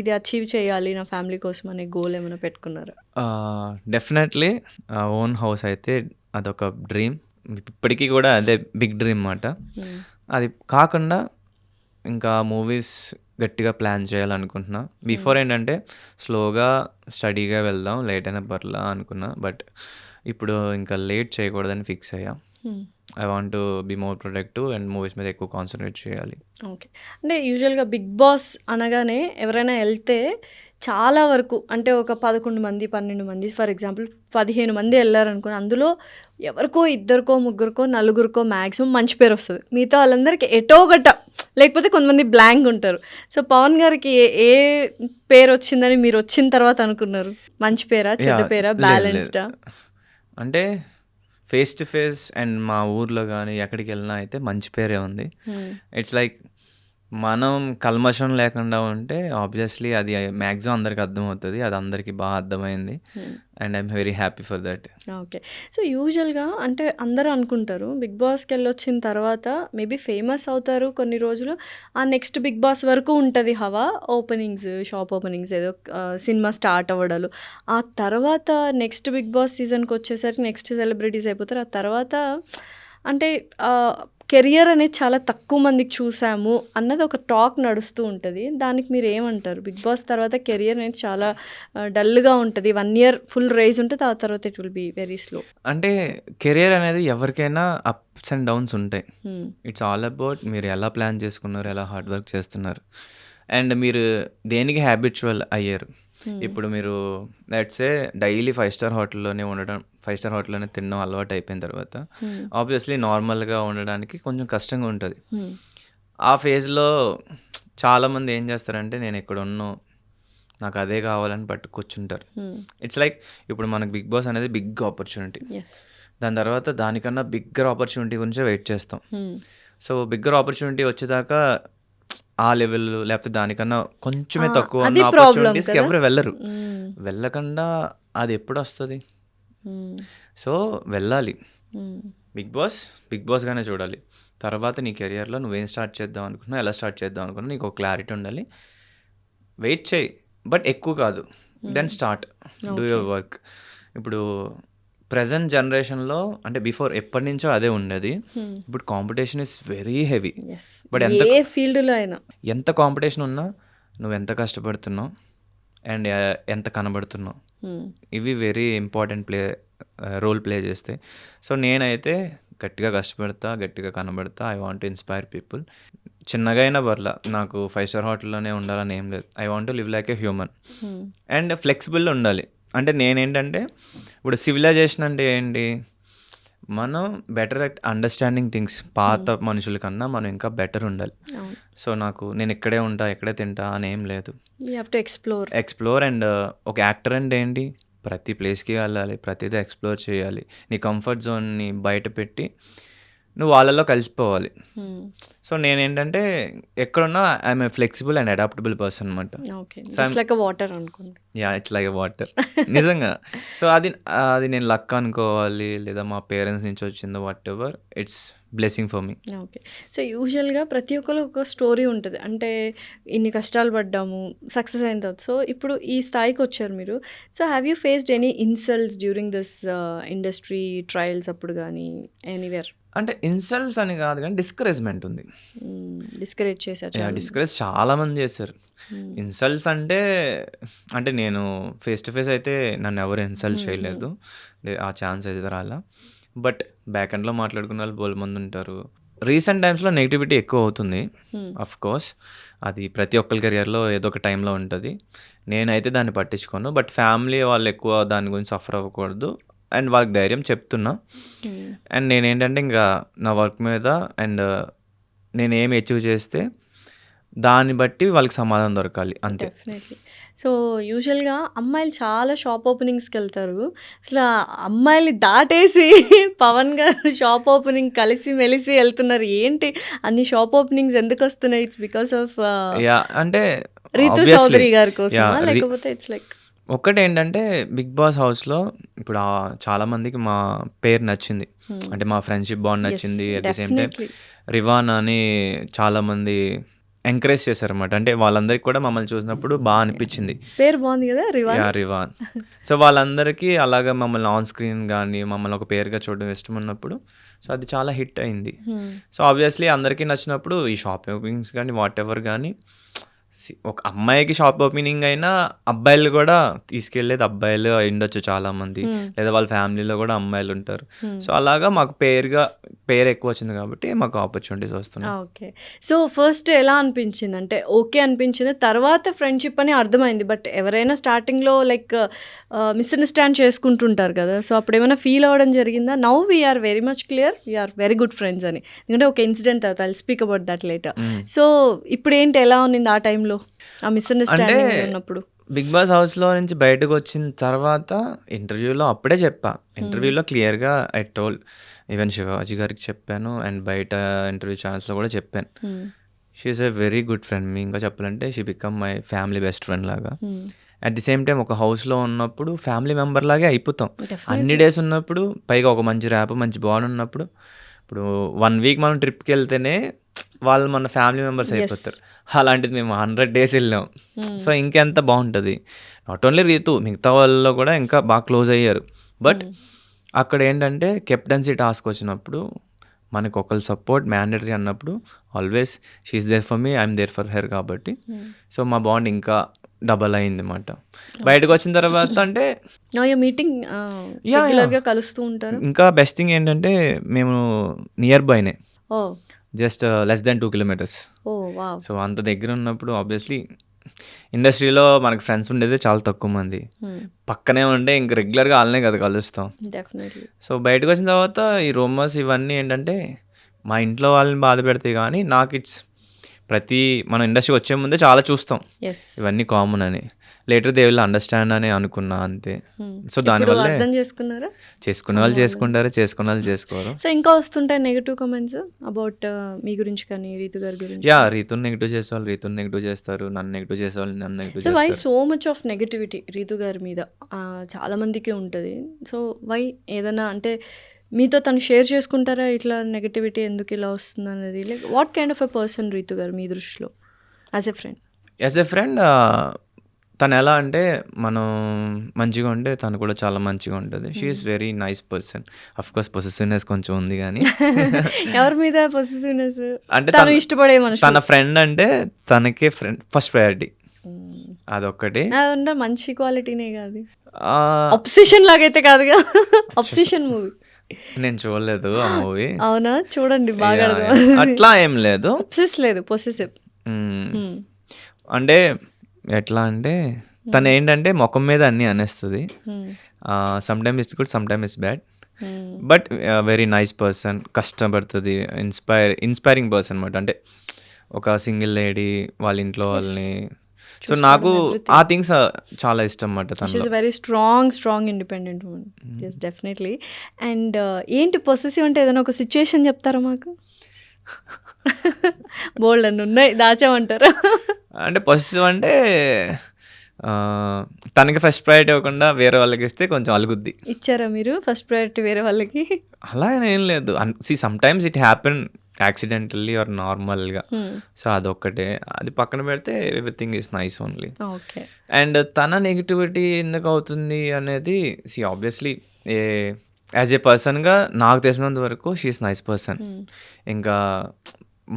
ఇది అచీవ్ చేయాలి నా ఫ్యామిలీ కోసం అనే గోల్ ఏమైనా పెట్టుకున్నారా?
డెఫినెట్లీ ఓన్ హౌస్ అయితే అదొక డ్రీమ్, ఇప్పటికీ కూడా అదే బిగ్ డ్రీమ్ అన్నమాట. అది కాకుండా ఇంకా మూవీస్ గట్టిగా ప్లాన్ చేయాలనుకుంటున్నా. బిఫోర్ ఏంటంటే స్లోగా స్టడీగా వెళ్దాం, లేట్ అయినా పర్లా అనుకున్నా, బట్ ఇప్పుడు ఇంకా లేట్ చేయకూడదని ఫిక్స్ అయ్యా. I want to be more productive and movies మీద ఎక్కువ కాన్సన్ట్రేట్ చేయాలి.
ఓకే. అంటే యూజువల్గా బిగ్ బాస్ అనగానే ఎవరైనా వెళ్తే చాలా వరకు అంటే ఒక 11 మంది 12 మంది ఫర్ ఎగ్జాంపుల్ 15 మంది వెళ్ళారనుకుని అందులో ఎవరికో ఇద్దరికో ముగ్గురికో నలుగురికో మ్యాక్సిమం మంచి పేరు వస్తుంది. మిగతా వాళ్ళందరికీ ఎటో గట్ట లేకపోతే కొంతమంది బ్లాంక్ ఉంటారు. సో పవన్ గారికి ఏ పేరు వచ్చిందని మీరు వచ్చిన తర్వాత అనుకున్నారు? మంచి పేరా, చెడ్డ పేరా, బ్యాలెన్స్డా?
అంటే ఫేస్ టు ఫేస్ అండ్ మా ఊర్లో కానీ ఎక్కడికి వెళ్ళినా అయితే మంచి పేరే ఉంది. ఇట్స్ లైక్ మనం కల్మషం లేకుండా ఉంటే ఆబ్వియస్లీ అది మ్యాక్సిమం అందరికి అర్థమవుతుంది. అది అందరికీ బాగా అర్థమైంది and I'm very happy for that.
Okay. So యూజువల్గా అంటే అందరూ అనుకుంటారు బిగ్ బాస్కి వెళ్ళొచ్చిన తర్వాత మేబీ ఫేమస్ అవుతారు కొన్ని రోజులు, ఆ నెక్స్ట్ బిగ్ బాస్ వరకు ఉంటుంది హవా, ఓపెనింగ్స్, షాప్ ఓపెనింగ్స్, ఏదో సినిమా స్టార్ట్ అవ్వడాలు. ఆ తర్వాత నెక్స్ట్ బిగ్ బాస్ సీజన్కి వచ్చేసరికి నెక్స్ట్ సెలబ్రిటీస్ అయిపోతారు. ఆ తర్వాత అంటే కెరియర్ అనేది చాలా తక్కువ మందికి చూసాము అన్నది ఒక టాక్ నడుస్తూ ఉంటుంది. దానికి మీరు ఏమంటారు? బిగ్ బాస్ తర్వాత కెరియర్ అనేది చాలా డల్గా ఉంటుంది, 1 year ఫుల్ రైజ్ ఉంటుంది, ఆ తర్వాత it will be very slow.
అంటే కెరియర్ అనేది ఎవరికైనా అప్స్ అండ్ డౌన్స్ ఉంటాయి. ఇట్స్ ఆల్ అబౌట్ మీరు ఎలా ప్లాన్ చేసుకున్నారు, ఎలా హార్డ్ వర్క్ చేస్తున్నారు అండ్ మీరు దేనికి హ్యాబిచువల్ అయ్యారు. ఇప్పుడు మీరు లెట్స్ సే డైలీ 5-star హోటల్లోనే ఉండడం, 5-star హోటల్లోనే తినడం అలవాటు అయిపోయిన తర్వాత ఆబ్వియస్లీ నార్మల్గా ఉండడానికి కొంచెం కష్టంగా ఉంటుంది. ఆ ఫేజ్లో చాలామంది ఏం చేస్తారంటే నేను ఇక్కడ ఉన్నాను, నాకు అదే కావాలని పట్టు కూర్చుంటారు. ఇట్స్ లైక్ ఇప్పుడు మనకు బిగ్ బాస్ అనేది బిగ్ ఆపర్చునిటీ.
ఎస్.
దాని తర్వాత దానికన్నా బిగ్గర్ ఆపర్చునిటీ గురించే వెయిట్ చేస్తాం. సో బిగ్గర్ ఆపర్చునిటీ వచ్చేదాకా ఆ లెవెల్ లేకపోతే దానికన్నా కొంచెమే తక్కువ
అది
ఉన్న
problem
ఆపర్చునిటీస్కి
కదా.
ఎవరు వెళ్ళరు. వెళ్ళకుండా అది ఎప్పుడు వస్తుంది? సో వెళ్ళాలి. బిగ్ బాస్గానే చూడాలి. తర్వాత నీ కెరియర్లో నువ్వేం స్టార్ట్ చేద్దాం అనుకున్నా, ఎలా స్టార్ట్ చేద్దాం అనుకున్నా నీకు ఒక క్లారిటీ ఉండాలి. వెయిట్ చేయి, బట్ ఎక్కువ కాదు. Then start do your work. ఇప్పుడు ప్రజెంట్ జనరేషన్లో అంటే బిఫోర్ ఎప్పటి నుంచో అదే ఉండేది. ఇప్పుడు competition is very heavy.
Yes.
But ఎంత
ఏ ఫీల్డ్లో అయినా.
ఎంత కాంపిటీషన్ ఉన్నా నువ్వు ఎంత కష్టపడుతున్నావు అండ్ ఎంత కనబడుతున్నావు, ఇవి వెరీ ఇంపార్టెంట్ రోల్ ప్లే చేస్తాయి. సో నేనైతే గట్టిగా కష్టపడతా, గట్టిగా కనబడతా. I want to inspire people. చిన్నగా అయినా పర్లా, నాకు 5 స్టార్ హోటల్లోనే ఉండాలని ఏం లేదు. I want to live like a human and flexible ఉండాలి. అంటే నేనేంటంటే ఇప్పుడు సివిలైజేషన్ అంటే ఏంటి, మనం బెటర్ అట్ అండర్స్టాండింగ్ థింగ్స్. పాత మనుషుల కన్నా మనం ఇంకా బెటర్ ఉండాలి. సో నేను ఇక్కడే ఉంటా, ఇక్కడే తింటా అని ఏం లేదు.
You have to
explore and ఒక యాక్టర్ అంటే ఏంటి, ప్రతి ప్లేస్కి వెళ్ళాలి, ప్రతిదీ ఎక్స్ప్లోర్ చేయాలి. నీ కంఫర్ట్ జోన్ని బయట పెట్టి నువ్వు వాళ్ళలో కలిసిపోవాలి. సో నేనేంటంటే ఎక్కడున్నా I'm a flexible and adaptable person అనమాట.
ఓకే, జస్ట్ లైక్ వాటర్ అనుకోండి.
Yeah, it's like water. నిజంగా. సో అది నేను లక్ అనుకోవాలి, లేదా మా పేరెంట్స్ నుంచి వచ్చిందో what ever, it's blessing for me.
Okay. So యూజువల్గా ప్రతి ఒక్కరు ఒక స్టోరీ ఉంటుంది. అంటే ఇన్ని కష్టాలు పడ్డాము, సక్సెస్ అయిన తర్వాత. సో ఇప్పుడు ఈ స్థాయికి వచ్చారు మీరు. So have you faced any insults during this industry trials అప్పుడు కానీ ఎనీవేర్?
అంటే ఇన్సల్ట్స్ అని కాదు కానీ డిస్కరేజ్మెంట్ ఉంది.
డిస్కరేజ్ చేశారు.
డిస్కరేజ్ చాలా మంది చేశారు. ఇన్సల్ట్స్ అంటే నేను ఫేస్ టు ఫేస్ అయితే నన్ను ఎవరు ఇన్సల్ట్ చేయలేదు, ఆ ఛాన్స్ అయితే రాలా. బట్ బ్యాక్ ఎండ్లో మాట్లాడుకున్న వాళ్ళు బోల్ మంది ఉంటారు. రీసెంట్ టైమ్స్లో నెగిటివిటీ ఎక్కువ అవుతుంది. అఫ్ కోర్స్ అది ప్రతి ఒక్కరి కెరియర్లో ఏదో ఒక టైంలో ఉంటుంది. నేనైతే దాన్ని పట్టించుకోను. బట్ ఫ్యామిలీ వాళ్ళు ఎక్కువ దాని గురించి సఫర్ అవ్వకూడదు అండ్ వాళ్ళకి ధైర్యం చెప్తున్నా. అండ్ నేనేంటంటే ఇంకా నా వర్క్ మీద అండ్ నేను ఏమి అచీవ్ చేస్తే దాన్ని బట్టి వాళ్ళకి సమాధానం దొరకాలి, అంతే.
డెఫినెట్లీ. సో యూజువల్గా అమ్మాయిలు చాలా షాప్ ఓపెనింగ్స్కి వెళ్తారు. అసలు అమ్మాయిలు దాటేసి పవన్ గారు షాప్ ఓపెనింగ్ కలిసి మెలిసి వెళ్తున్నారు. ఏంటి అన్ని షాప్ ఓపెనింగ్స్ ఎందుకు వస్తున్నాయి? ఇట్స్ బికాస్ ఆఫ్
అంటే
రితు చౌదరి గారి కోసం, లేకపోతే ఇట్స్ లైక్
ఒక్కటి ఏంటంటే బిగ్ బాస్ హౌస్లో ఇప్పుడు చాలామందికి మా పేరు నచ్చింది, అంటే మా ఫ్రెండ్షిప్ బాండ్ నచ్చింది. అట్ ది సేమ్ టైం రివాన్ అని చాలామంది ఎంకరేజ్ చేశారు అనమాట. అంటే వాళ్ళందరికీ కూడా మమ్మల్ని చూసినప్పుడు బాగా అనిపించింది.
పేరు బాగుంది కదా,
రివాన్. సో వాళ్ళందరికీ అలాగా మమ్మల్ని ఆన్ స్క్రీన్ కానీ మమ్మల్ని ఒక పేరుగా చూడడం ఇష్టం ఉన్నప్పుడు సో అది చాలా హిట్ అయింది. సో ఆబ్వియస్లీ అందరికీ నచ్చినప్పుడు ఈ షాప్ ఓపెనింగ్స్ కానీ వాట్ ఎవర్ కానీ, ఒక అమ్మాయికి షాప్ ఓపెనింగ్ అయినా అబ్బాయిలు కూడా తీసుకెళ్ళేది అబ్బాయిలు ఉండొచ్చు చాలామంది, లేదా వాళ్ళ ఫ్యామిలీలో కూడా అమ్మాయిలు ఉంటారు. సో అలాగా మాకు పేరు ఎక్కువ వచ్చింది కాబట్టి మాకు ఆపర్చునిటీస్ వస్తున్నాయి.
ఓకే. సో ఫస్ట్ ఎలా అనిపించింది? అంటే ఓకే అనిపించింది, తర్వాత ఫ్రెండ్షిప్ అని అర్థమైంది. బట్ ఎవరైనా స్టార్టింగ్లో లైక్ మిస్అండర్స్టాండ్ చేసుకుంటుంటారు కదా, సో అప్పుడు ఏమైనా ఫీల్ అవ్వడం జరిగిందా? Now we're very much clear, we're very good friends అని. ఎందుకంటే ఒక ఇన్సిడెంట్ తర్వాత I speak about that later. So ఇప్పుడు ఏంటి, ఎలా ఉన్నింది ఆ టైంలో ఆ మిస్అండర్స్టాండింగ్ ఉన్నప్పుడు?
బిగ్ బాస్ హౌస్లో నుంచి బయటకు వచ్చిన తర్వాత ఇంటర్వ్యూలో అప్పుడే చెప్పా. ఇంటర్వ్యూలో క్లియర్గా ఐ టోల్డ్, ఈవెన్ శివాజీ గారికి చెప్పాను అండ్ బయట ఇంటర్వ్యూ ఛానల్స్లో కూడా చెప్పాను. She is a very good friend. మీ ఇంకా చెప్పాలంటే she become my family best friend లాగా. అట్ ది సేమ్ టైం ఒక హౌస్లో ఉన్నప్పుడు ఫ్యామిలీ మెంబర్ లాగే అయిపోతాం. అన్ని డేస్ ఉన్నప్పుడు, పైగా ఒక మంచి ర్యాప్ మంచి బాండ్ ఉన్నప్పుడు, ఇప్పుడు 1 వీక్ మనం ట్రిప్కి వెళ్తేనే వాళ్ళు మన ఫ్యామిలీ మెంబర్స్ అయిపోతారు. అలాంటిది మేము 100 డేస్ వెళ్ళాం. సో ఇంకెంత బాగుంటుంది. నాట్ ఓన్లీ రీతు, మిగతా వాళ్ళలో కూడా ఇంకా బాగా క్లోజ్ అయ్యారు. బట్ అక్కడ ఏంటంటే కెప్టెన్సీ టాస్క్ వచ్చినప్పుడు మనకు ఒకరి సపోర్ట్ మ్యాండేటరీ అన్నప్పుడు always she's there for me, I'm there for her. కాబట్టి సో మా బాండ్ ఇంకా డబల్ అయింది అన్నమాట. బయటకు వచ్చిన తర్వాత అంటే
మీటింగ్ రెగ్యులర్గా కలుస్తూ ఉంటారు.
ఇంకా బెస్ట్ థింగ్ ఏంటంటే మేము నియర్ బైనే, just less than 2 kilometers. So అంత దగ్గర ఉన్నప్పుడు ఆబ్వియస్లీ ఇండస్ట్రీలో మనకి ఫ్రెండ్స్ ఉండేది చాలా తక్కువ మంది. పక్కనే ఉంటే ఇంక రెగ్యులర్గా వాళ్ళనే కదా కలుస్తాం. సో బయటకు వచ్చిన తర్వాత ఈ రూమర్స్ ఇవన్నీ ఏంటంటే మా ఇంట్లో వాళ్ళని బాధ పెడతాయి, కానీ నాకు ఇట్స్ మనం ఇండస్ట్రీకి వచ్చే ముందే చాలా చూస్తాం
ఎస్
ఇవన్నీ కామన్ అని. లేటర్ దే విల్ అండర్స్టాండ్ అని అనుకున్నా అంతే. సో దానివల్ల
అర్థం చేసుకున్నారా?
చేసుకునే వాళ్ళు చేసుకుంటారు, చేసుకునే వాళ్ళు చేసుకోరు.
సో ఇంకా వస్తుంటాయి నెగిటివ్ కామెంట్స్ అబౌట్ మీ గురించి కానీ రీతు గారి గురించి.
యా, రీతుని నెగిటివ్ చేసేవాళ్ళు రీతుని నెగిటివ్ చేస్తారు, నన్ను నెగిటివ్ చేసేవాళ్ళు నన్ను నెగిటివ్
సో వై
చేస్తారు.
So much of negativity Ritu గారి మీద చాలా మందికి ఉంటుంది. సో వై ఏదైనా అంటే మీతో తను షేర్ చేసుకుంటారా ఇట్లా నెగటివిటీ ఎందుకు ఇలా వస్తుంది అనేది? Like what kind of a person Ritu గారు మీ దృష్టిలో as a friend?
As a friend తను ఎలా అంటే మనం మంచిగా ఉంటే తను కూడా చాలా మంచిగా ఉంటుంది. She is very nice person. Of course possessiveness కొంచెం ఉంది కానీ
ఎవరి మీద పొసెసివ్నెస్?
అంటే
తను ఇష్టపడే మనిషి,
తన ఫ్రెండ్ అంటే తనకే ఫ్రెండ్ ఫస్ట్ ప్రయారిటీ, అదొక్కటి.
అదంటే మంచి క్వాలిటీనే కాదు, అబ్సెషన్ లాగైతే కాదుగా. అబ్సెషన్ మూవీ
నేను చూడలేదు ఆ మూవీ.
అవునా? చూడండి బాగా
అట్లా ఏం లేదు,
అబ్సెస్ లేదు, పొసెసివ్.
అంటే ఎట్లా అంటే తను ఏంటంటే ముఖం మీద అన్నీ అనేస్తుంది. Some time it's good, some time it's bad, but very nice person. కష్టపడుతుంది, ఇన్స్పైరింగ్ పర్సన్ అనమాట. అంటే ఒక సింగిల్ లేడీ వాళ్ళ ఇంట్లో వాళ్ళని, సో నాకు ఆ థింగ్స్ చాలా ఇష్టం అన్నమాట తనలో.
She's very strong independent woman. Yes definitely. And ఏంటి పొసెసివ్ అంటే ఏదైనా ఒక సిచ్యుయేషన్ చెప్తారా మాకు? బోల్డ్ అని ఉన్నాయి, దాచామంటారా?
అంటే పొసెసివ్ అంటే తనకి ఫస్ట్ ప్రయారిటీ ఇవ్వకుండా వేరే వాళ్ళకి ఇస్తే కొంచెం అలుగుద్ది.
ఇచ్చారా మీరు ఫస్ట్ ప్రయారిటీ వేరే వాళ్ళకి?
అలా ఏం లేదు. Sometimes it happen accidentally or నార్మల్గా. సో అదొక్కటే, అది పక్కన పెడితే everything is nice only.
Okay.
And తన నెగిటివిటీ ఎందుకు అవుతుంది అనేది ఆబ్వియస్లీ యాజ్ ఏ పర్సన్గా నాకు తెలిసినంత వరకు షీఈస్ నైస్ పర్సన్. ఇంకా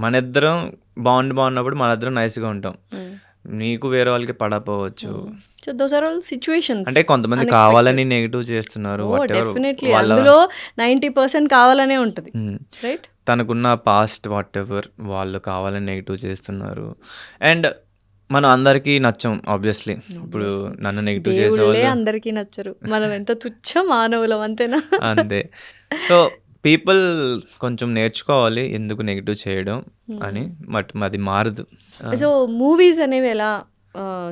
మన ఇద్దరం బాగున్నప్పుడు మన ఇద్దరం నైస్గా ఉంటాం. నీకు వేరే వాళ్ళకి పడపోవచ్చు.
So those are all situations.
అంటే కొంతమంది కావాలని నెగిటివ్ చేస్తున్నారు.
డెఫినెట్లీ అందులో 90% కావాలనే ఉంటుంది, రైట్?
తనకున్న పాస్ట్ వాట్ ఎవర్ వాళ్ళు కావాలని నెగిటివ్ చేస్తున్నారు. అండ్ మనం అందరికీ నచ్చం ఆబ్వియస్లీ. ఇప్పుడు నన్ను నెగిటివ్ చేసేవాళ్ళు
అందరికీ నచ్చరు, మనం ఎంత తుచ్చ మానవులం, అంతేనా?
అంతే. సో పీపుల్ కొంచెం నేర్చుకోవాలి ఎందుకు నెగిటివ్ చేయడం అని, బట్ అది మారదు.
సో మూవీస్ అనేవి ఎలా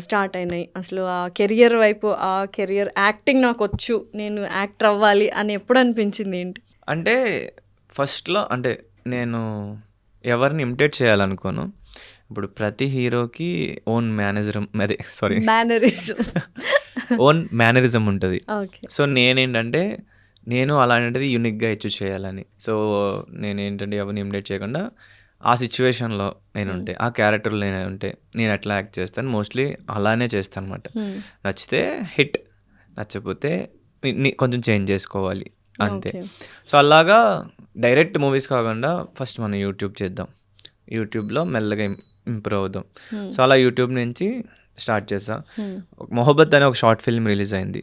స్టార్ట్ అయినాయి అసలు? ఆ కెరియర్ వైపు, ఆ కెరియర్ యాక్టింగ్ నాకు వచ్చు, నేను యాక్టర్ అవ్వాలి అని ఎప్పుడు అనిపించింది? ఏంటి
అంటే ఫస్ట్లో అంటే నేను ఎవరిని ఇమిటేట్ చేయాలనుకోను. ఇప్పుడు ప్రతి హీరోకి ఓన్ ఓన్ మేనరిజం ఉంటుంది. సో నేనేంటంటే నేను అలాంటిది యూనిక్గా ఇచ్చి చేయాలని. సో నేనేంటంటే ఎవరిని ఇమిటేట్ చేయకుండా ఆ సిచ్యువేషన్లో నేను ఉంటే, ఆ క్యారెక్టర్లో నేను ఉంటే నేను ఎట్లా యాక్ట్ చేస్తాను, మోస్ట్లీ అలానే చేస్తాను అనమాట. నచ్చితే హిట్, నచ్చకపోతే కొంచెం చేంజ్ చేసుకోవాలి అంతే. సో అలాగా డైరెక్ట్ మూవీస్ కాకుండా ఫస్ట్ మనం యూట్యూబ్ చేద్దాం, యూట్యూబ్లో మెల్లగా ఇంప్రూవ్ అవుదాం. సో అలా యూట్యూబ్ నుంచి స్టార్ట్ చేసా. మొహబ్బత్ అనే ఒక షార్ట్ ఫిల్మ్ రిలీజ్ అయింది.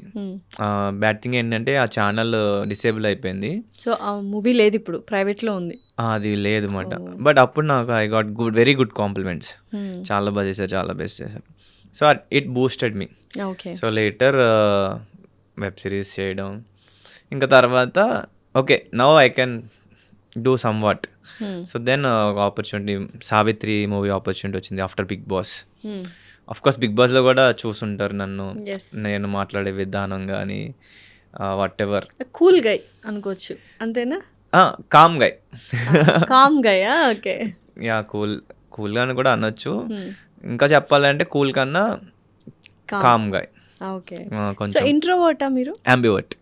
బ్యాడ్ థింగ్ ఏంటంటే ఆ ఛానల్ డిసేబుల్ అయిపోయింది.
సో ఆ మూవీ లేదు ఇప్పుడు, ప్రైవేట్లో ఉంది.
అది లేదు అన్నమాట. బట్ అప్పుడు నాకు I got very good compliments. చాలా బాగా చేశారు, చాలా బెస్ట్ చేశారు. So it boosted me. So later web series చేయడం, ఇంకా తర్వాత okay now I can do somewhat. So then ఒక ఆపర్చునిటీ, సావిత్రి మూవీ ఆపర్చునిటీ వచ్చింది after Bigg Boss. Of course Bigg బాస్లో కూడా చూసుంటారు నన్ను, నేను మాట్లాడే విధానం కానీ వాట్ ఎవర్.
కూల్ గై అనుకోవచ్చు, అంతేనా?
కామ్ గై.
కామ్ గై, ఓకే.
యా, కూల్గా అని కూడా అనొచ్చు. ఇంకా చెప్పాలంటే కూల్ కన్నా కామ్ గై.
ఓకే. కొంచెం ఇంట్రోవర్టా మీరు?
అంబివర్ట్.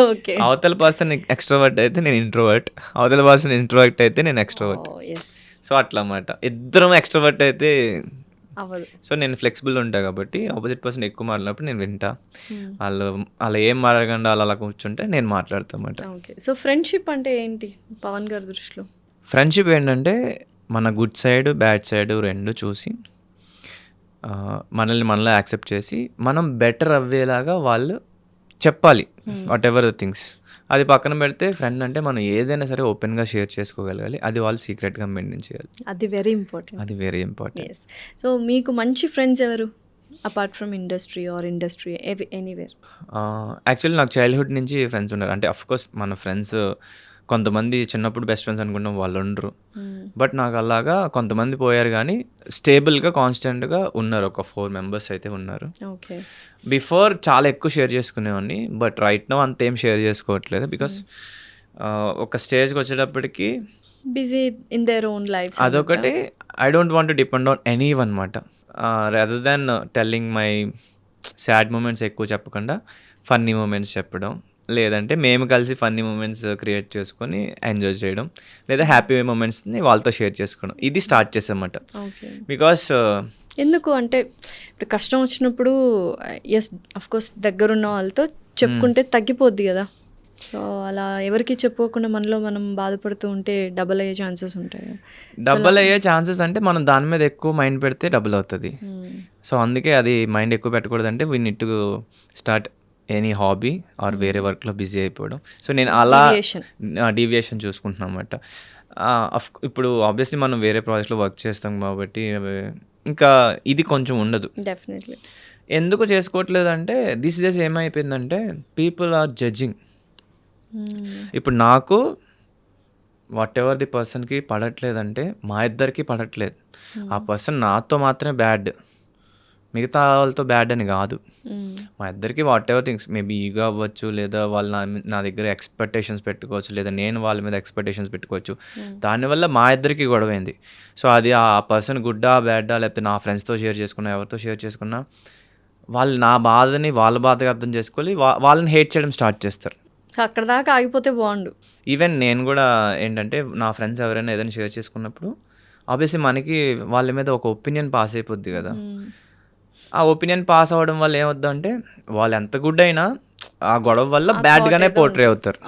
ఓకే.
అవతల పర్సన్ ఎక్స్ట్రోవర్ట్ అయితే నేను ఇంట్రోవర్ట్, అవతల పర్సన్ ఇంట్రోవర్ట్ అయితే నేను ఎక్స్ట్రోవర్ట్. సో అట్లా అన్నమాట, ఇద్దరం ఎక్స్ట్రోవర్ట్ అయితే
అవ్వదు.
సో నేను ఫ్లెక్సిబుల్ ఉంటా కాబట్టి ఆపోజిట్ పర్సన్ ఎక్కువ మాట్లాడినప్పుడు నేను వింటా. వాళ్ళు అలా ఏం మాట్లాడకుండా అలా కూర్చుంటే నేను మాట్లాడతా అన్నమాట.
ఓకే. సో ఫ్రెండ్షిప్ అంటే ఏంటి పవన్ గారి దృష్టిలో?
ఫ్రెండ్షిప్ ఏంటంటే మన గుడ్ సైడ్ బ్యాడ్ సైడ్ రెండు చూసి మనలో యాక్సెప్ట్ చేసి మనం బెటర్ అవ్వేలాగా వాళ్ళు చెప్పాలి వాట్ ఎవర్ ద థింగ్స్. అది పక్కన పెడితే ఫ్రెండ్ అంటే మనం ఏదైనా సరే ఓపెన్గా షేర్ చేసుకోగలగాలి, అది వాళ్ళు సీక్రెట్గా మెయింటైన్ చేయాలి.
అది వెరీ ఇంపార్టెంట్.
అది వెరీ ఇంపార్టెంట్.
సో మీకు మంచి ఫ్రెండ్స్ ఎవరు apart from industry or industry anywhere?
Actually నాకు చైల్డ్హుడ్ నుంచి ఫ్రెండ్స్ ఉన్నారు. అంటే అఫ్కోర్స్ మన ఫ్రెండ్స్ కొంతమంది చిన్నప్పుడు బెస్ట్ ఫ్రెండ్స్ అనుకుంటాం, వాళ్ళు ఉండరు. బట్ నాకు అలాగా కొంతమంది పోయారు కానీ స్టేబుల్గా కాన్స్టెంట్గా ఉన్నారు. ఒక 4 మెంబర్స్ అయితే ఉన్నారు.
ఓకే.
బిఫోర్ చాలా ఎక్కువ షేర్ చేసుకునేవాడిని, బట్ రైట్ నో అంతేం షేర్ చేసుకోవట్లేదు. బికాస్ ఒక స్టేజ్కి వచ్చేటప్పటికి
busy in their own life.
అదొకటి, I don't want to depend on anyone మాట. Rather than telling my sad moments ఎక్కువ చెప్పకుండా ఫన్నీ మూమెంట్స్ చెప్పడం, లేదంటే మేము కలిసి ఫన్నీ మూమెంట్స్ క్రియేట్ చేసుకొని ఎంజాయ్ చేయడం, లేదా హ్యాపీ మూమెంట్స్ని వాళ్ళతో షేర్ చేసుకోవడం, ఇది స్టార్ట్ చేసామన్నమాట.
ఓకే.
బికాస్
ఎందుకు అంటే ఇప్పుడు కష్టం వచ్చినప్పుడు ఎస్ అఫ్కోర్స్ దగ్గరున్న వాళ్ళతో చెప్పుకుంటే తగ్గిపోద్ది కదా. సో అలా ఎవరికి చెప్పుకోకుండా మనలో మనం బాధపడుతూ ఉంటే డబల్ అయ్యే ఛాన్సెస్ ఉంటాయి.
డబల్ అయ్యే ఛాన్సెస్ అంటే మనం దాని మీద ఎక్కువ మైండ్ పెడితే డబుల్ అవుతుంది. సో అందుకే అది మైండ్ ఎక్కువ పెట్టకూడదంటే we need to start any hobby or వేరే వర్క్లో బిజీ అయిపోవడం. సో నేను అలా డీవియేషన్ చూసుకుంటున్నాను అన్నమాట. ఇప్పుడు ఆబ్వియస్లీ మనం వేరే ప్రాజెక్ట్లో వర్క్ చేస్తాం కాబట్టి ఇంకా ఇది కొంచెం ఉండదు.
డెఫినెట్లీ.
ఎందుకు చేసుకోవట్లేదు అంటే దిస్ డేస్ ఏమైపోయిందంటే పీపుల్ ఆర్ జడ్జింగ్. ఇప్పుడు నాకు వాట్ ఎవర్ ది పర్సన్కి పడట్లేదంటే మా ఇద్దరికి పడట్లేదు. ఆ పర్సన్ నాతో మాత్రమే బ్యాడ్, మిగతా వాళ్ళతో బ్యాడ్ అని కాదు. మా ఇద్దరికి what ever things maybe ego అవ్వచ్చు, లేదా వాళ్ళు నా దగ్గర ఎక్స్పెక్టేషన్స్ పెట్టుకోవచ్చు, లేదా నేను వాళ్ళ మీద ఎక్స్పెక్టేషన్స్ పెట్టుకోవచ్చు. దానివల్ల మా ఇద్దరికి గొడవైంది. సో అది ఆ పర్సన్ గుడ్డా బ్యాడా, లేకపోతే నా ఫ్రెండ్స్తో షేర్ చేసుకున్నా, ఎవరితో షేర్ చేసుకున్నా వాళ్ళు నా బాధని వాళ్ళ బాధగా అర్థం చేసుకొని వాళ్ళని హేట్ చేయడం స్టార్ట్ చేస్తారు.
సో అక్కడ దాకా ఆగిపోతే బాగుండు.
ఈవెన్ నేను కూడా ఏంటంటే నా ఫ్రెండ్స్ ఎవరైనా ఏదైనా షేర్ చేసుకున్నప్పుడు ఆబ్వియస్లీ మనకి వాళ్ళ మీద ఒక ఒపీనియన్ పాస్ అయిపోద్ది కదా. ఆ ఒపీనియన్ పాస్ అవ్వడం వల్ల ఏమవుద్దంటే వాళ్ళు ఎంత గుడ్ అయినా ఆ గొడవ వల్ల బ్యాడ్గానే పోర్ట్రే అవుతారు.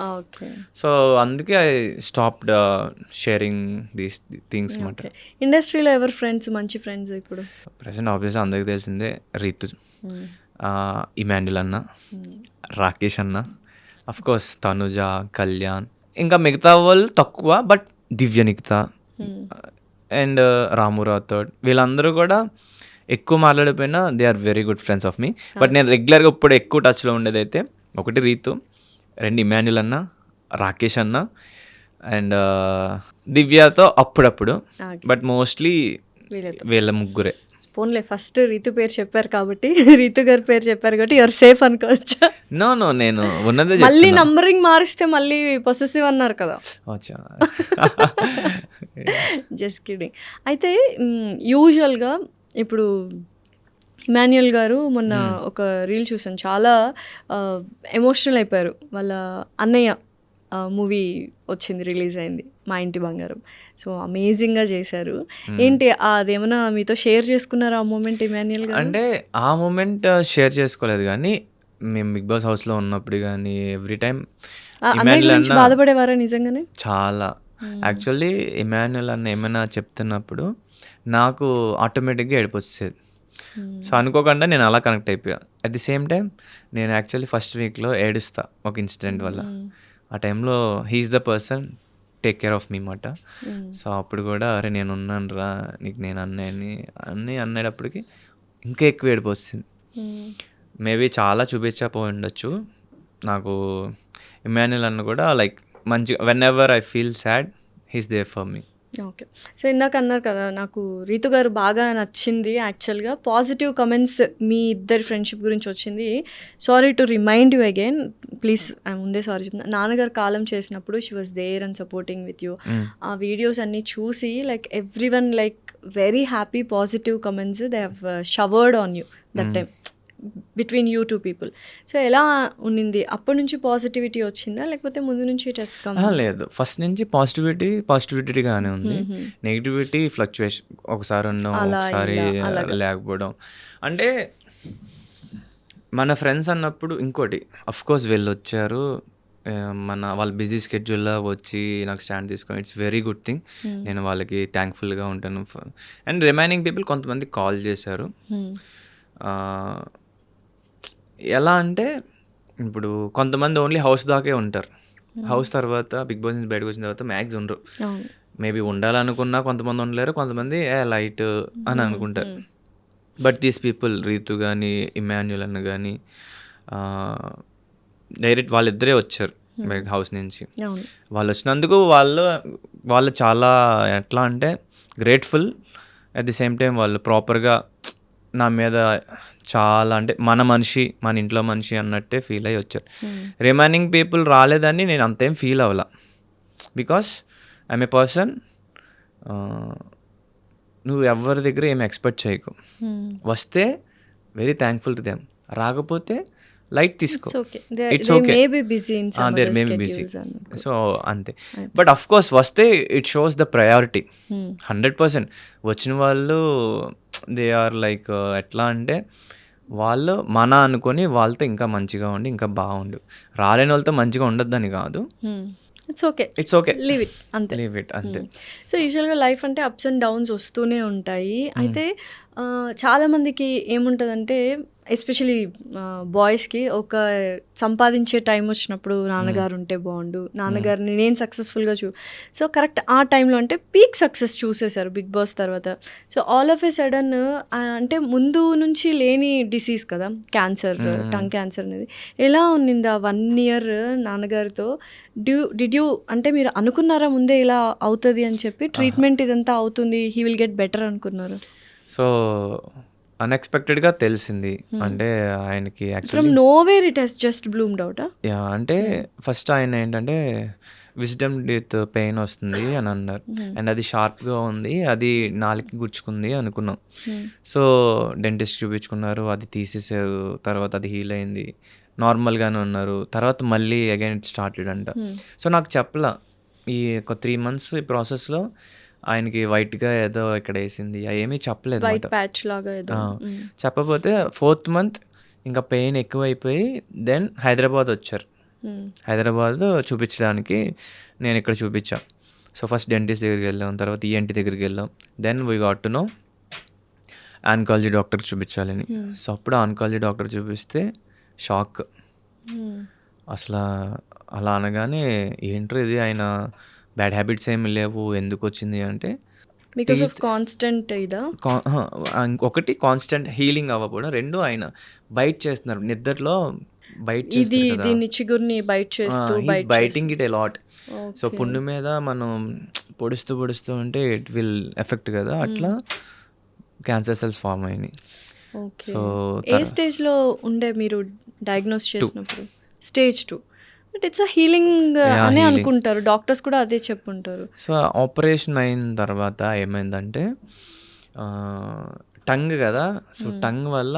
సో అందుకే I stopped sharing these things అన్నమాట.
ఇండస్ట్రీలో ఎవరు ఫ్రెండ్స్, మంచి ఫ్రెండ్స్ ఇప్పుడు
ప్రెసెంట్ ఆబ్వియస్లీ అందరికీ తెలిసిందే రీతు, ఇమాన్యుల్ అన్న, రాకేష్ అన్న, అఫ్ కోర్స్ తనుజ, కళ్యాణ్, ఇంకా మిగతా వాళ్ళు తక్కువ, బట్ దివ్యనిక్త అండ్ రాము రాథోడ్, వీళ్ళందరూ కూడా ఎక్కువ మాట్లాడిపోయినా they are very good friends of me. But నేను రెగ్యులర్గా ఇప్పుడు ఎక్కువ టచ్లో ఉండేది అయితే 1 రీతు, 2 ఇమాన్యుల్ అన్న, రాకేష్ అన్న అండ్ దివ్యతో అప్పుడప్పుడు, బట్ మోస్ట్లీ వీళ్ళ ముగ్గురే.
పోన్లే ఫస్ట్ రీతు పేరు చెప్పారు కాబట్టి, రీతు గారి పేరు చెప్పారు కాబట్టి యువర్ సేఫ్ అనుకోవచ్చు.
నో నేను ఉన్నదే
మళ్ళీ నంబరింగ్ మారిస్తే మళ్ళీ పొసెసివ్ అన్నారు కదా. Just kidding. అయితే యూజువల్గా ఇప్పుడు ఇమాన్యుల్ గారు మొన్న ఒక రీల్ చూసాను, చాలా ఎమోషనల్ అయిపోయారు. వాళ్ళ అన్నయ్య మూవీ వచ్చింది, రిలీజ్ అయింది, మా ఇంటి బంగారం. సో అమేజింగ్గా చేశారు. ఏంటి అదేమన్నా మీతో షేర్ చేసుకున్నారా ఆ మూమెంట్ ఇమాన్యుల్ గారు?
అంటే ఆ మూమెంట్ షేర్ చేసుకోలేదు, కానీ మేము బిగ్ బాస్ హౌస్లో ఉన్నప్పుడు కానీ ఎవ్రీ టైం
బాధపడేవారా నిజంగానే?
చాలా. యాక్చువల్లీ ఇమాన్యుల్ అన్న ఏమైనా చెప్తున్నప్పుడు నాకు ఆటోమేటిక్గా ఏడుపు వచ్చేది. సో అనుకోకుండా నేను అలా కనెక్ట్ అయిపోయా. అట్ ది సేమ్ టైం నేను యాక్చువల్లీ ఫస్ట్ వీక్లో ఏడుస్తా ఒక ఇన్సిడెంట్ వల్ల. ఆ టైంలో he's the person take care of me మాట. సో అప్పుడు కూడా అరే నేను ఉన్నాను రా నీకు, నేను అన్నీ అనేటప్పటికి ఇంకా ఎక్కువ ఏడుపు వస్తుంది. మేబీ చాలా చూపించకపోయి ఉండొచ్చు నాకు. ఇమాన్యుల్ అన్న కూడా లైక్ మంచిగా whenever I feel sad he's there for me.
Okay. So ఇందాక అన్నారు కదా నాకు రీతు గారు బాగా నచ్చింది. యాక్చువల్గా పాజిటివ్ కమెంట్స్ మీ ఇద్దరి ఫ్రెండ్షిప్ గురించి వచ్చింది. Sorry to remind you again, please ముందే సారీ చెప్తున్నా. నాన్నగారు కాలం చేసినప్పుడు she was there and supporting with you. ఆ వీడియోస్ అన్నీ చూసి like every one like very happy positive comments they have showered on you that time between you 2 people. So ఎలా ఉన్నింది? అప్పటి నుంచి పాజిటివిటీ వచ్చిందా లేకపోతే ముందు నుంచి టెస్ట్?
లేదు, ఫస్ట్ నుంచి పాజిటివిటీగానే ఉంది. నెగిటివిటీ ఫ్లక్చువేషన్, ఒకసారి ఉన్నాం ఒకసారి లేకపోవడం. అంటే మన ఫ్రెండ్స్ అన్నప్పుడు ఇంకోటి అఫ్కోర్స్ వీళ్ళు వచ్చారు, వాళ్ళ బిజీ స్కెడ్యూల్లో వచ్చి నాకు స్టాండ్ తీసుకొని ఇట్స్ వెరీ గుడ్ థింగ్. నేను వాళ్ళకి థ్యాంక్ఫుల్గా ఉంటాను. అండ్ రిమైనింగ్ పీపుల్ కొంతమంది కాల్ చేశారు. ఎలా అంటే ఇప్పుడు కొంతమంది ఓన్లీ హౌస్ దాకే ఉంటారు. హౌస్ తర్వాత బిగ్ బాస్ నుంచి బయటకు వచ్చిన తర్వాత మ్యాక్స్ ఉండరు. మేబీ ఉండాలనుకున్నా కొంతమంది ఉండలేరు, కొంతమంది లైట్ అని అనుకుంటారు. బట్ దీస్ పీపుల్ రీతు కానీ ఇమాన్యుల్ అన్న కానీ డైరెక్ట్ వాళ్ళిద్దరే వచ్చారు. లైక్ హౌస్ నుంచి.
అవును.
వాళ్ళు వచ్చినందుకు వాళ్ళు చాలా ఎట్లా అంటే grateful. At the same time వాళ్ళు ప్రాపర్గా నా మీద చాలా అంటే మన ఇంట్లో మనిషి అన్నట్టే ఫీల్ అయ్యి వచ్చారు. రిమైనింగ్ పీపుల్ రాలేదని నేను అంతేం ఫీల్ అవ్వాల, బికాస్ ఐఎమ్ ఏ పర్సన్. నువ్వు ఎవరి దగ్గర ఏం ఎక్స్పెక్ట్ చేయకు. వస్తే వెరీ థ్యాంక్ఫుల్ టు దెమ్, రాకపోతే లైట్ తీసుకో. It's okay, they're may be busy. So అంతే. బట్ అఫ్ కోర్స్ వస్తే ఇట్ షోస్ ద ప్రయారిటీ 100%. వచ్చిన వాళ్ళు దే ఆర్ లైక్ ఎట్లా అంటే వాళ్ళు మన అనుకొని వాళ్ళతో ఇంకా మంచిగా ఉండి ఇంకా బాగుండు. రాలేని వాళ్ళతో మంచిగా ఉండొద్దని కాదు,
it's okay,
it's okay,
leave it అంతే.
లీవ్ ఇట్ అంతే.
సో యూజువల్గా లైఫ్ అంటే అప్స్ అండ్ డౌన్స్ వస్తూనే ఉంటాయి. అయితే చాలామందికి ఏముంటుందంటే ఎస్పెషలీ బాయ్స్కి ఒక సంపాదించే టైం వచ్చినప్పుడు నాన్నగారు ఉంటే బాగుండు, నాన్నగారిని నేను సక్సెస్ఫుల్గా సో కరెక్ట్ ఆ టైంలో అంటే పీక్ సక్సెస్ చూసేశారు బిగ్ బాస్ తర్వాత. So all of A sudden అంటే ముందు నుంచి లేని డిసీజ్ కదా క్యాన్సర్, టంగ్ క్యాన్సర్ అనేది. ఎలా ఉన్నింది ఆ 1 year నాన్నగారితో? డిడ్ యూ అంటే మీరు అనుకున్నారా ముందే ఇలా అవుతుంది అని చెప్పి, ట్రీట్మెంట్ ఇదంతా అవుతుంది, హీ విల్ గెట్ బెటర్ అనుకున్నారు?
సో అన్ఎక్స్పెక్టెడ్గా తెలిసింది. అంటే ఆయనకి
from
actually
nowhere it has just bloomed out.
Yeah, అంటే ఫస్ట్ ఆయన ఏంటంటే విజ్డమ్ డెత్ పెయిన్ వస్తుంది అని అన్నారు. అండ్ అది షార్ప్గా ఉంది, అది నాలుగుకి గుచ్చుకుంది అనుకున్నాం. సో డెంటిస్ట్ చూపించుకున్నారు, అది తీసేసారు. తర్వాత అది హీల్ అయింది, నార్మల్గానే ఉన్నారు. తర్వాత మళ్ళీ అగైన్ ఇట్ స్టార్టెడ్ అంట. సో నాకు చెప్పలా ఈ ఒక 3 months ఈ ప్రాసెస్లో ఆయనకి వైట్గా ఏదో ఇక్కడ వేసింది, ఏమీ చెప్పలేదు
వైట్
అనమాట.
ప్యాచ్ లాగా ఏదో.
చెప్పకపోతే 4th month ఇంకా పెయిన్ ఎక్కువైపోయి దెన్ హైదరాబాద్ వచ్చారు. హైదరాబాద్ చూపించడానికి నేను ఇక్కడ చూపించా. సో ఫస్ట్ డెంటిస్ట్ దగ్గరికి వెళ్ళాం, తర్వాత ఈఎన్టీ దగ్గరికి వెళ్ళాం. Then we got to know oncology డాక్టర్కి చూపించాలని. సో అప్పుడు ఆన్కాలజీ డాక్టర్ చూపిస్తే షాక్. అసలు అలా అనగానే ఏంట్రా ఇది, ఆయన బ్యాడ్ హ్యాబిట్స్ ఏమి లేవు, ఎందుకు వచ్చింది అంటే
బికాస్ ఆఫ్ కాన్స్టెంట్ ఇదా?
ఒకటి కాన్స్టెంట్ హీలింగ్ అవ్వకపోవడం, 2 ఆయన బైట్ చేస్తున్నారు నిద్రలో. బైట్
ఇది దీన్ని చిగుర్ని బైట్ చేస్తూ
biting it a lot. So పుండు మీద మనం పొడుస్తూ ఉంటే ఇట్ విల్ ఎఫెక్ట్ కదా, అట్లా క్యాన్సర్ సెల్స్ ఫామ్ అయినాయి. సో
ఏ స్టేజ్లో ఉండే మీరు డయాగ్నోస్ చేసినప్పుడు? Stage 2. But it's a healing అనే అనుకుంటారు డాక్టర్స్ కూడా, అదే చెప్పుంటారు.
సో ఆపరేషన్ అయిన తర్వాత ఏమైందంటే టంగ్ కదా, సో టంగ్ వల్ల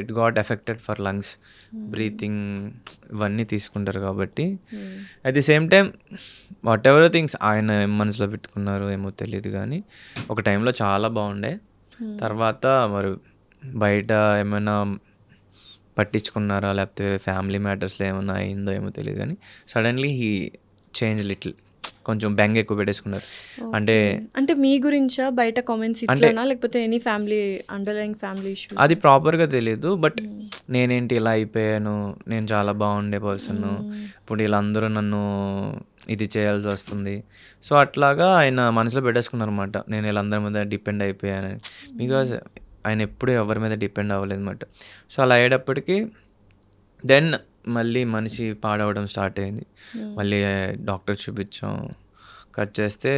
it got affected for lungs, breathing ఇవన్నీ తీసుకుంటారు కాబట్టి. At the same time what ever things ఆయన మనసులో పెట్టుకున్నారో ఏమో తెలియదు, కానీ ఒక టైంలో చాలా బాగుండే. తర్వాత మరి బయట ఏమైనా పట్టించుకున్నారా, లేకపోతే ఫ్యామిలీ మ్యాటర్స్లో ఏమైనా అయిందో ఏమో తెలియదు, కానీ సడన్లీ హీ చేంజ్ లిటిల్, కొంచెం బెంగ ఎక్కువ పెట్టేసుకున్నారు.
అంటే మీ గురించా బయట కామెంట్స్ ఇట్లానా, లేకపోతే any family underlying family issues?
అది ప్రాపర్గా తెలియదు, బట్ నేనేంటి ఇలా అయిపోయాను, నేను చాలా బాగుండే పర్సన్, ఇప్పుడు వీళ్ళందరూ నన్ను ఇది చేయాల్సి వస్తుంది. సో అట్లాగా ఆయన మనసులో పెట్టేసుకున్నారు అనమాట, నేను వీళ్ళందరి మీద డిపెండ్ అయిపోయాను. బికాజ్ ఆయన ఎప్పుడూ ఎవరి మీద డిపెండ్ అవ్వలేదు అనమాట. సో అలా అయ్యేటప్పటికి దెన్ మళ్ళీ మనిషి పాడవడం స్టార్ట్ అయింది. మళ్ళీ డాక్టర్ చూపించాం, కట్ చేస్తే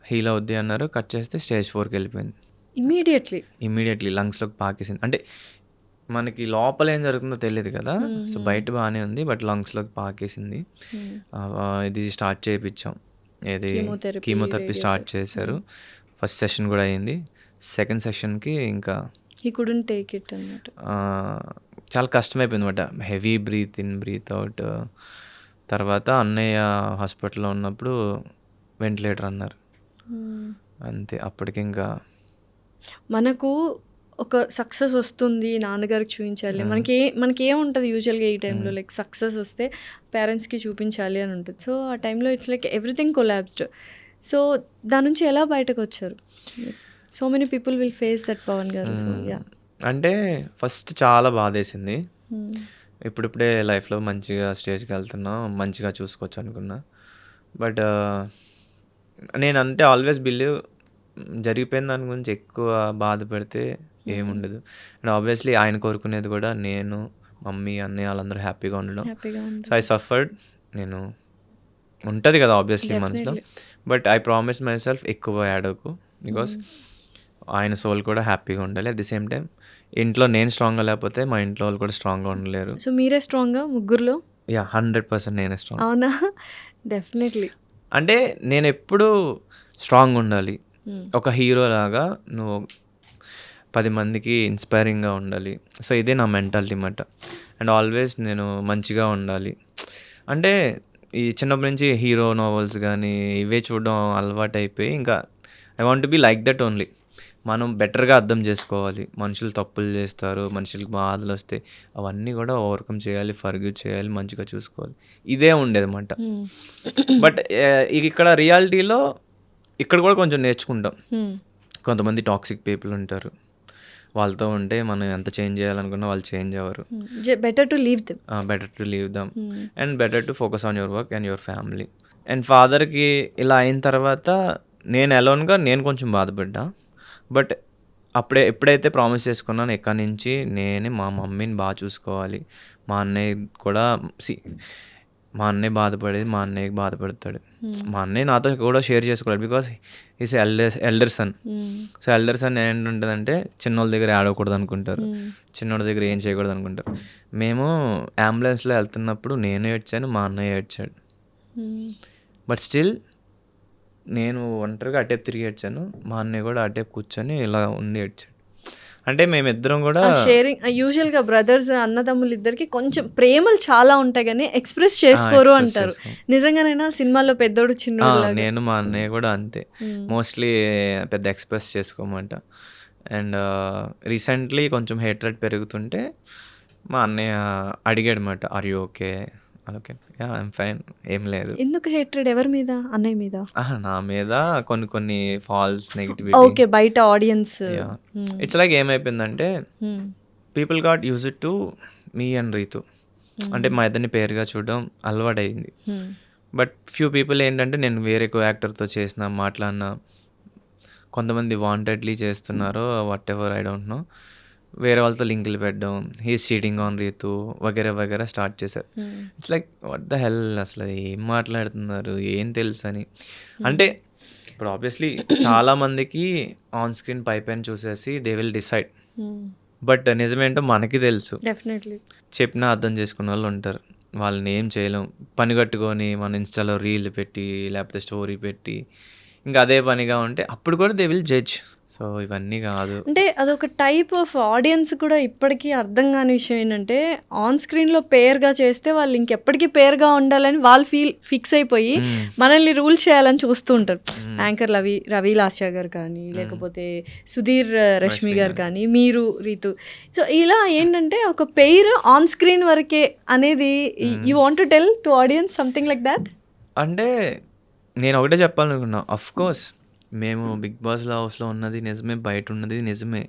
హీల్ అవుద్ది అన్నారు. కట్ చేస్తే Stage 4కి వెళ్ళిపోయింది ఇమీడియట్లీ లంగ్స్లోకి పాకేసింది. అంటే మనకి లోపల ఏం జరుగుతుందో తెలియదు కదా, సో బయట బాగానే ఉంది, బట్ లంగ్స్లోకి పాకేసింది. ఇది స్టార్ట్ చేయించాం, ఏది కీమోథెరపీ స్టార్ట్ చేశారు. ఫస్ట్ సెషన్ కూడా అయింది. సెకండ్ సెషన్కి ఇంకా
he couldn't take it అన్నట్టు
చాలా కష్టమైపోయింది అనమాట. Heavy breath in breath out. తర్వాత అన్నయ్య హాస్పిటల్లో ఉన్నప్పుడు వెంటిలేటర్ అన్నారు, అంతే. అప్పటికి ఇంకా
మనకు ఒక సక్సెస్ వస్తుంది, నాన్నగారికి చూపించాలి, మనకి ఏముంటుంది యూజువల్గా ఈ టైంలో, లైక్ సక్సెస్ వస్తే పేరెంట్స్కి చూపించాలి అని ఉంటుంది. సో ఆ టైంలో it's like everything collapsed. So దాని నుంచి ఎలా బయటకు వచ్చారు? So many people will face that, Pavan garu. So yeah,
అంటే ఫస్ట్ చాలా బాధేసింది. ఇప్పుడిప్పుడే లైఫ్లో మంచిగా స్టేజ్కి వెళ్తున్నా, మంచిగా చూసుకోవచ్చు అనుకున్నా. బట్ నేను అంటే ఆల్వేస్ బిలీవ్ జరిగిపోయిన దాని గురించి ఎక్కువ బాధ పెడితే ఏముండదు. అండ్ ఆబ్వియస్లీ ఆయన కోరుకునేది కూడా నేను, మమ్మీ, అన్నయ్య వాళ్ళందరూ హ్యాపీగా ఉండడం. So I suffered. నేను ఉంటుంది కదా ఆబ్వియస్లీ మనసులో, but I promise myself ఎక్కువ యాడ్ అవ్వకు, బికాస్ ఆయన సోల్ కూడా హ్యాపీగా ఉండాలి. అట్ ది సేమ్ టైం ఇంట్లో నేను స్ట్రాంగ్గా లేకపోతే మా ఇంట్లో వాళ్ళు కూడా స్ట్రాంగ్గా ఉండలేరు.
సో మీరే స్ట్రాంగ్గా ముగ్గురులో?
యా 100% నేనే స్ట్రాంగ్.
అవునా? డెఫినెట్లీ.
అంటే నేను ఎప్పుడు స్ట్రాంగ్ ఉండాలి, ఒక హీరో లాగా నువ్వు 10 మందికి ఇన్స్పైరింగ్గా ఉండాలి. సో ఇదే నా మెంటాలిటీ మాట. అండ్ ఆల్వేస్ నేను మంచిగా ఉండాలి. అంటే ఈ చిన్నప్పటి నుంచి హీరో నావెల్స్ కానీ ఇవే చూడడం అలవాటు అయిపోయి ఇంకా I want to be like that only. మనం బెటర్గా అర్థం చేసుకోవాలి. మనుషులు తప్పులు చేస్తారు, మనుషులకు బాధలు వస్తాయి, అవన్నీ కూడా ఓవర్కమ్ చేయాలి, ఫర్గివ్ చేయాలి, మంచిగా చూసుకోవాలి. ఇదే ఉండేది అన్నమాట. బట్ ఇక్కడ రియాలిటీలో ఇక్కడ కూడా కొంచెం నేర్చుకుంటాం. కొంతమంది టాక్సిక్ పీపుల్ ఉంటారు, వాళ్ళతో ఉంటే మనం ఎంత చేంజ్ చేయాలనుకున్నా వాళ్ళు చేంజ్ అవ్వరు.
Better to leave them.
Better to leave them and better to focus on your work and your family. And ఫాదర్కి ఇలా అయిన తర్వాత నేను అలోన్గా నేను కొంచెం బాధపడ్డా. బట్ ఎప్పుడైతే ప్రామిస్ చేసుకున్నాను ఎక్కడి నుంచి నేనే మా మమ్మీని బాగా చూసుకోవాలి, మా అన్నయ్య కూడా మా అన్నయ్య బాధపడేది మా అన్నయ్యకి బాధపడతాడు, మా అన్నయ్య నాతో కూడా షేర్ చేసుకోవాలి, because is elder son. So elder son ఏంటంటుందంటే చిన్నోళ్ళ దగ్గర ఆడకూడదు అనుకుంటారు, చిన్నోడి దగ్గర ఏం చేయకూడదు అనుకుంటారు. మేము అంబులెన్స్లో వెళ్తున్నప్పుడు నేను ఏడ్చాను, మా అన్నయ్య ఏడ్చాడు. బట్ స్టిల్ నేను ఒంటరిగా అటేపు తిరిగి ఏడ్చాను, మా అన్నయ్య కూడా అటేపు కూర్చొని ఇలా ఉండి ఏడ్చాడు. అంటే మేమిద్దరం కూడా
షేరింగ్. యూజువల్గా బ్రదర్స్ అన్నదమ్ములు ఇద్దరికి కొంచెం ప్రేమలు చాలా ఉంటాయి కానీ ఎక్స్ప్రెస్ చేసుకోరు అంటారు. నిజంగానైనా సినిమాలో పెద్దోడు చిన్నోడు?
నేను మా అన్నయ్య కూడా అంతే, మోస్ట్లీ పెద్ద ఎక్స్ప్రెస్ చేసుకోమంట. అండ్ రీసెంట్లీ కొంచెం హేట్రెడ్ పెరుగుతుంటే మా అన్నయ్య అడిగాడు అనమాట, are you okay? Okay, yeah I'm fine, ఏం లేదు.
ఎందుకు హేట్రెడ్? ఎవరి మీద? అన్నయ్య మీద?
నా మీద కొన్ని ఫాల్స్ నెగిటివిటీ.
ఓకే, బయట ఆడియన్స్.
ఇట్స్ లైక్ ఏమైపోయిందంటే people got use it to me and Ritu, అంటే మా ఇద్దరిని పేరుగా చూడడం అలవాటైంది. బట్ ఫ్యూ పీపుల్ ఏంటంటే నేను వేరే కో యాక్టర్తో చేసిన మాట్లాడినా, కొంతమంది వాంటెడ్లీ చేస్తున్నారు, whatever I don't know, వేరే వాళ్ళతో లింకులు పెట్టడం, హీస్ చీటింగ్ ఆన్ రీతు వగేరా వగేరా స్టార్ట్ చేశారు. It's like what the hell, అసలు ఏం మాట్లాడుతున్నారు, ఏం తెలుసు అని. అంటే ఇప్పుడు ఆబ్వియస్లీ చాలామందికి ఆన్ స్క్రీన్ పైన చూసేసి దే విల్ డిసైడ్, బట్ నిజమేంటో మనకి తెలుసు.
డెఫినెట్లీ
చెప్పినా అర్థం చేసుకున్న వాళ్ళు ఉంటారు, వాళ్ళని ఏం చేయలేం. పని కట్టుకొని మన ఇన్స్టాలో రీల్ పెట్టి లేకపోతే స్టోరీ పెట్టి ఇంకా అదే పనిగా ఉంటే అప్పుడు కూడా దే విల్ జడ్జ్. సో ఇవన్నీ కాదు.
అంటే అదొక టైప్ ఆఫ్ ఆడియన్స్ కూడా ఇప్పటికీ అర్థం కాని విషయం ఏంటంటే ఆన్ స్క్రీన్లో పేర్గా చేస్తే వాళ్ళు ఇంకెప్పటికీ పేర్గా ఉండాలని వాళ్ళు ఫిక్స్ అయిపోయి మనల్ని రూల్ చేయాలని చూస్తూ ఉంటారు. యాంకర్ రవి లాస్యా గారు కానీ, లేకపోతే సుధీర్ రష్మి గారు కానీ, మీరు రీతు. సో ఇలా ఏంటంటే ఒక పేరు ఆన్ స్క్రీన్ వరకే అనేది you want to tell to audience something like that?
అంటే నేను ఒకటే చెప్పాలనుకున్నా, అఫ్ కోర్స్ మేము బిగ్ బాస్ హౌస్లో ఉన్నది నిజమే, బయట ఉన్నది నిజమే,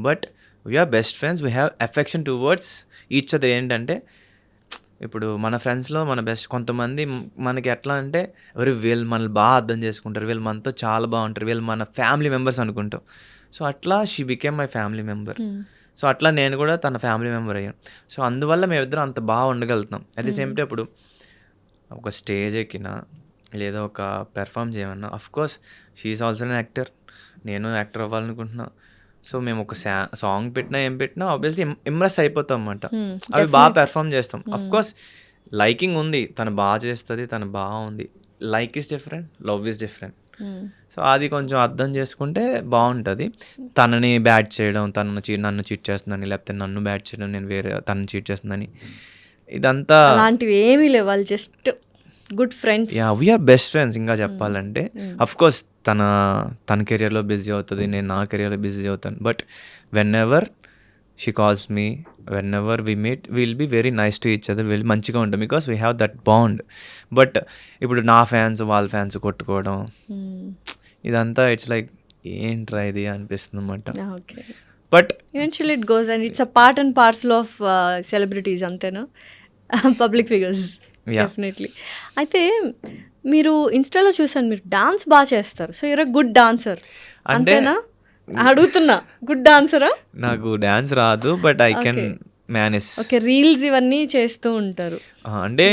but we're best friends, we have affection towards each other. ఏంటంటే ఇప్పుడు మన ఫ్రెండ్స్లో మన బెస్ట్ కొంతమంది మనకి ఎట్లా అంటే వీళ్ళు మనల్ని బాగా అర్థం చేసుకుంటారు, వీళ్ళు మనతో చాలా బాగుంటారు, వీళ్ళు మన ఫ్యామిలీ మెంబర్స్ అనుకుంటాం. సో అట్లా she became my family member. So అట్లా నేను కూడా తన ఫ్యామిలీ మెంబర్ అయ్యాను. సో అందువల్ల మేమిద్దరం అంత బాగా ఉండగలుగుతాం. అట్ ది సేమ్ టైం ఇప్పుడు ఒక స్టేజ్ ఎక్కినా లేదా ఒక పెర్ఫామ్ చేయమన్నా, of course she is also an actor, నేను యాక్టర్ అవ్వాలనుకుంటున్నా. సో మేము ఒక సాంగ్ పెట్టినా ఏం పెట్టినా ఆబ్వియస్లీ ఇంప్రెస్ అయిపోతాం అన్నమాట. అవి బాగా పెర్ఫామ్ చేస్తాం. అఫ్ కోర్స్ లైకింగ్ ఉంది, తను బాగా చేస్తుంది, తను బాగుంది, like is different, love is different. So అది కొంచెం అర్థం చేసుకుంటే బాగుంటుంది. తనని బ్యాట్ చేయడం, నన్ను చీట్ చేస్తుందని, లేకపోతే నన్ను బ్యాట్ చేయడం, నేను వేరే తనని చీట్ చేస్తుందని, ఇదంతా
అలాంటివి ఏమీ లేవు. వాళ్ళు just good friends.
Yeah we're best friends. ఇంకా చెప్పాలంటే అఫ్ కోర్స్ తన కెరియర్లో బిజీ అవుతుంది, నేను నా కెరియర్లో బిజీ అవుతాను. But whenever she calls me, whenever we meet, will be very nice to each other, very మంచిగా ఉంటాం, because we have that bond. But ఇప్పుడు నా ఫ్యాన్స్ వాళ్ళ ఫ్యాన్స్ కొట్టుకోవడం ఇదంతా ఇట్స్ లైక్ ఏంట్రా ఇది అనిపిస్తుంది అన్నమాట. But
eventually it goes and it's a part and parcel of celebrities, అంతేనా? Public figures. డెఫినెట్లీ. అయితే మీరు ఇన్స్టాలో చూసాను, మీరు డాన్స్ బాగా చేస్తారు. So you're a good dancer, అంతేనా? అడుగుతున్నా, గుడ్ డాన్సరా?
నాకు డాన్స్ రాదు, but I can manage.
Okay. Reels ఇవన్నీ చేస్తూ ఉంటారు.
అంటే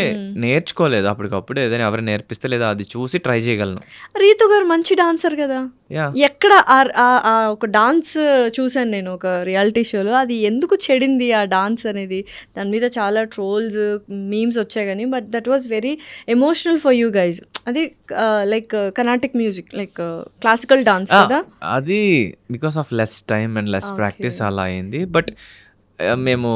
నేర్చుకోలేదు అప్పటికప్పుడు, ఏదైనా ఎవరైనా నేర్పిస్తే లేదా అది చూసి ట్రై చేయగలను.
రీతు గారు మంచి డాన్సర్ కదా!
యా
ఎక్కడ ఒక డాన్స్ చూసాను నేను ఒక రియాలిటీ షోలో. అది ఎందుకు చెడింది ఆ డాన్స్ అనేది? దాని మీద చాలా ట్రోల్స్, మీమ్స్ వచ్చాయి కానీ but that was very emotional for you guys. అది like Carnatic music, like classical dance కదా?
అది because of less time and less practice అలా అయింది. బట్ మేము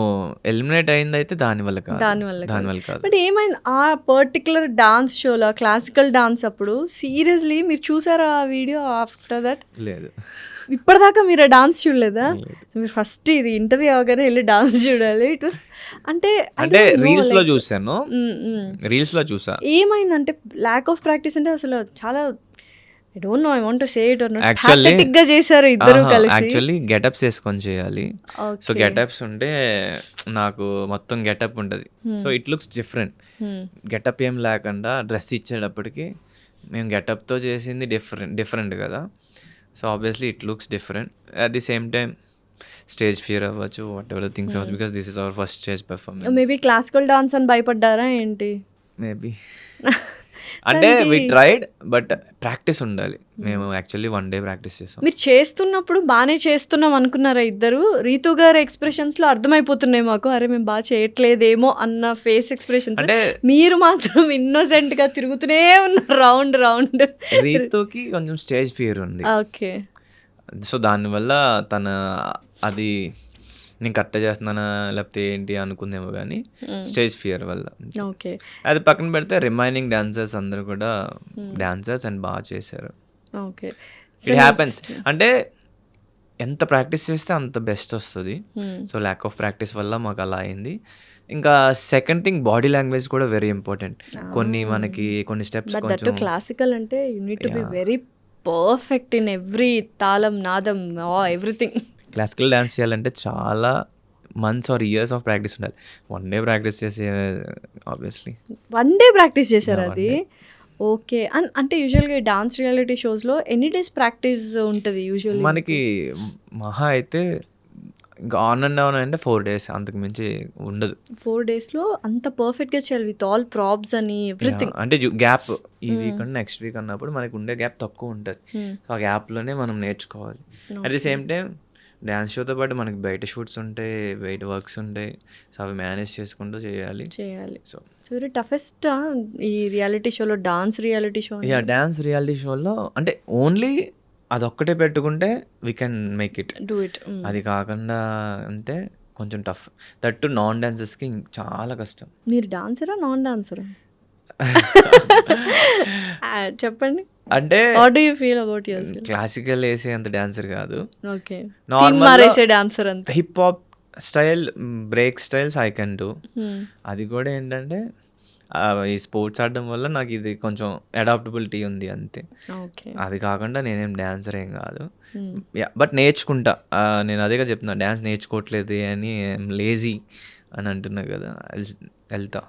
ఎలిమినేట్ అయింది అయితే దానివల్ల కాదు.
దానివల్ల కాదు. బట్ ఏమైంది ఆ పర్టికులర్ డాన్స్ షోలో, క్లాసికల్ డాన్స్ అప్పుడు సీరియస్లీ మీరు చూసారా ఆ వీడియో ఆఫ్టర్ దట్?
లేదు,
ఇప్పటిదాకా మీరు ఆ డాన్స్ చూడలేదా? మీరు ఫస్ట్ ఇది ఇంటర్వ్యూ అవగానే వెళ్ళి డాన్స్ చూడాలి. ఇట్ వాస్ అంటే
రీల్స్ లో చూసాను, రీల్స్ లో చూసా.
ఏమైందంటే ల్యాక్ ఆఫ్ ప్రాక్టీస్ అంటే అసలు చాలా I don't no, I want to say it or not,
Actually-
pathetic గా చేశారు ఇద్దరు కలిసి.
యాక్చువల్లీ గెటప్స్ వేసుకొని చేయాలి. So
Okay.
గెటప్స్ ఉంటే నాకు మొత్తం గెటప్ ఉంటుంది. So it looks different. Getup ఏం లేకుండా డ్రెస్ ఇచ్చేటప్పటికి మేము గెటప్తో చేసింది డిఫరెంట్ కదా. So obviously it looks different. At the same time stage fear అవ్వచ్చు, వాట్ ఎవర్ థింగ్స్ అవ్వచ్చు, because this is our first stage performance.
Maybe classical dance అని భయపడ్డారా ఏంటి?
Maybe అంటే వి ట్రైడ్, బట్ ప్రాక్టీస్ ఉండాలి. మేము యాక్చువల్లీ 1 day ప్రాక్టీస్ చేసాం.
మీరు చేస్తున్నప్పుడు బాగానే చేస్తున్నాం అనుకున్నారా ఇద్దరు? రీతు గారి ఎక్స్ప్రెషన్స్ లో అర్థమైపోతున్నాయి మాకు, అరే మేము బాగా చేయట్లేదేమో అన్న ఫేస్ ఎక్స్ప్రెషన్స్.
అంటే
మీరు మాత్రం ఇన్నోసెంట్ గా తిరుగుతూనే ఉన్నారు రౌండ్ రౌండ్.
రీతుకి కొంచెం స్టేజ్ ఫియర్ ఉంది.
ఓకే.
సో దానివల్ల తన అది నేను కరెక్ట్ చేస్తున్నానా లేకపోతే ఏంటి అనుకుందేమో కానీ స్టేజ్ ఫియర్ వల్ల.
ఓకే.
అది పక్కన పెడితే రిమైనింగ్ డాన్సర్స్ అందరూ కూడా డాన్సర్స్ అండ్ బాగా చేశారు.
ఓకే.
It happens. అంటే ఎంత ప్రాక్టీస్ చేస్తే అంత బెస్ట్ వస్తుంది. సో ల్యాక్ ఆఫ్ ప్రాక్టీస్ వల్ల మాకు అలా అయింది. ఇంకా సెకండ్ థింగ్ బాడీ లాంగ్వేజ్ కూడా వెరీ ఇంపార్టెంట్. కొన్ని స్టెప్స్
బట్ దట్
కొంచెం
క్లాసికల్ అంటే you need to be very perfect in every తాళం, నాదం, ఎవ్రీథింగ్.
క్లాసికల్ డాన్స్ చేయాలంటే చాలా months or years of practice ఉండాలి. 1 day ప్రాక్టీస్ చేసి ఆబ్వియస్లీ
1 day ప్రాక్టీస్ చేశారు
Yeah, 1
అది? ఓకే. అంటే యూజువల్గా డాన్స్ రియాలిటీ షోస్లో ఎన్ని డేస్ ప్రాక్టీస్ ఉంటుంది యూజువల్లీ?
మనకి మహా అయితే ఇంకా ఆన్ అండ్ ఆన్ అంటే 4 days, అంతకు మించి ఉండదు.
4 daysలో అంత పర్ఫెక్ట్గా చేయాలి విత్ ఆల్ ప్రాప్స్ అని ఎవ్రీథింగ్.
అంటే గ్యాప్ ఈ వీక్ అండ్ నెక్స్ట్ వీక్ అన్నప్పుడు మనకు ఉండే గ్యాప్ తక్కువ ఉంటుంది. సో ఆ గ్యాప్లోనే మనం నేర్చుకోవాలి. At the same time dance షోతో పాటు మనకి బయట షూట్స్ ఉంటాయి, బయట వర్క్స్ ఉంటాయి. సో అవి మేనేజ్ చేసుకుంటూ చేయాలి. సో
వెరీ టఫెస్ట్ ఈ రియాలిటీ షోలో, dance reality show.
Yeah, dance reality షోలో అంటే ఓన్లీ అదొక్కటే పెట్టుకుంటే we can make it.
Do it.
అది కాకుండా అంటే కొంచెం టఫ్. దట్టు నాన్ డాన్సర్స్కి చాలా కష్టం.
మీరు డాన్సరా నాన్ డాన్సరా? చెప్పండి.
అంటే
what do you feel about your self?
Classical వేసే అంత డాన్సర్ కాదు.
ఓకే.
Normal
మారేసే డాన్సర్ అంతే.
Hip hop style, break styles I can do. అది కూడా ఏంటంటే ఈ స్పోర్ట్స్ ఆడడం వల్ల నాకు ఇది కొంచెం అడాప్టబిలిటీ ఉంది అంతే.
ఓకే.
అది కాకుండా నేనేం డాన్సర్ ఏం కాదు. బట్ నేర్చుకుంటా. నేను అదేగా చెప్తున్నా, డాన్స్ నేర్చుకోవట్లేదు అని లేజీ అని అంటున్నా కదా, వెళ్తా.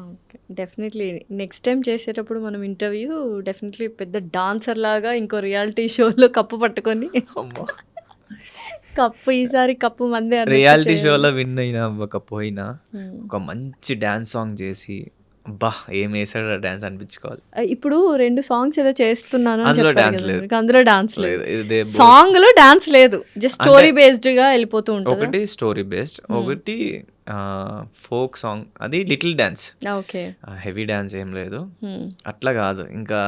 ఓకే. డెఫినెట్లీ నెక్స్ట్ టైం చేసేటప్పుడు మనం ఇంటర్వ్యూ డెఫినెట్లీ పెద్ద డాన్సర్ లాగా ఇంకో రియాలిటీ షోలో కప్పు పట్టుకొని కప్పు ఈసారి కప్పు మందే
రియాలిటీ షోలో విన్ అయినా అవ్వకపోయినా ఒక మంచి డాన్స్ సాంగ్ చేసి బా ఏం వేసాడు డాన్స్ అనిపించుకోవాలి.
ఇప్పుడు 2 సాంగ్స్ ఏదో చేస్తున్నాను అని
అందులో
చెప్పారు
డాన్స్
కదా
లేదు.
మీకు. అందులో డాన్స్ లేదు.
ఇదే
సాంగ్ లో డాన్స్ లేదు, జస్ట్ స్టోరీ బేస్డ్ గా వెళ్ళిపోతూ ఉంటుంది.
ఒకటి స్టోరీ బేస్డ్, ఒకటి ఫోక్ సాంగ్, అది little dance,
okay.
Heavy dance ఏం లేదు. అట్లా కాదు, ఇంకా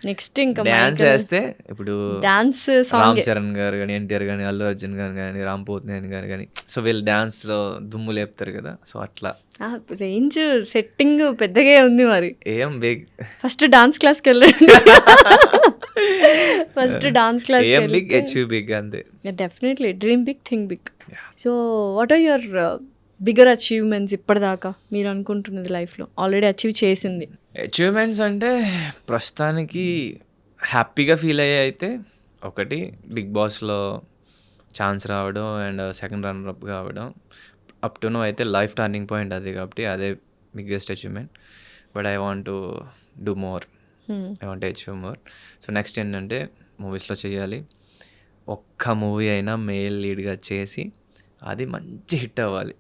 నెక్స్ట్ ఇంకా
డాన్స్ వేస్తే ఇప్పుడు
డాన్స్
రామ్
సాంగ్.
చరణ్ గారు కానీ, ఎన్టీఆర్ కానీ, అల్లు అర్జున్ గారు కానీ, రామ్ పోతినేని గారు కానీ, సో వీళ్ళు డాన్స్ లో దుమ్ము లేపుతారు కదా. సో అట్లా
రేంజ్ సెట్టింగ్ పెద్దగా ఉంది మరి.
ఏం బిగ్,
ఫస్ట్ డాన్స్ క్లాస్కి వెళ్ళండి. ఫస్ట్ డాన్స్ క్లాస్
ఏం బిగ్, అచీవ్ బిగ్ అంతే.
Definitely dream big, think big. So what are your bigger achievements ఇప్పటిదాకా మీరు అనుకుంటున్నది లైఫ్లో ఆల్రెడీ అచీవ్ చేసింది?
అచీవ్మెంట్స్ అంటే ప్రస్తుతానికి హ్యాపీగా ఫీల్ అయ్యే అయితే ఒకటి బిగ్ బాస్లో ఛాన్స్ రావడం అండ్ సెకండ్ రన్నర్ అప్ కావడం. అప్ టు నో అయితే లైఫ్ టర్నింగ్ పాయింట్ అది, కాబట్టి అదే biggest achievement. But I want to do more, I want achieve more. So next ఏంటంటే మూవీస్లో చేయాలి. ఒక్క మూవీ అయినా మేల్ లీడ్గా చేసి అది మంచి హిట్ అవ్వాలి.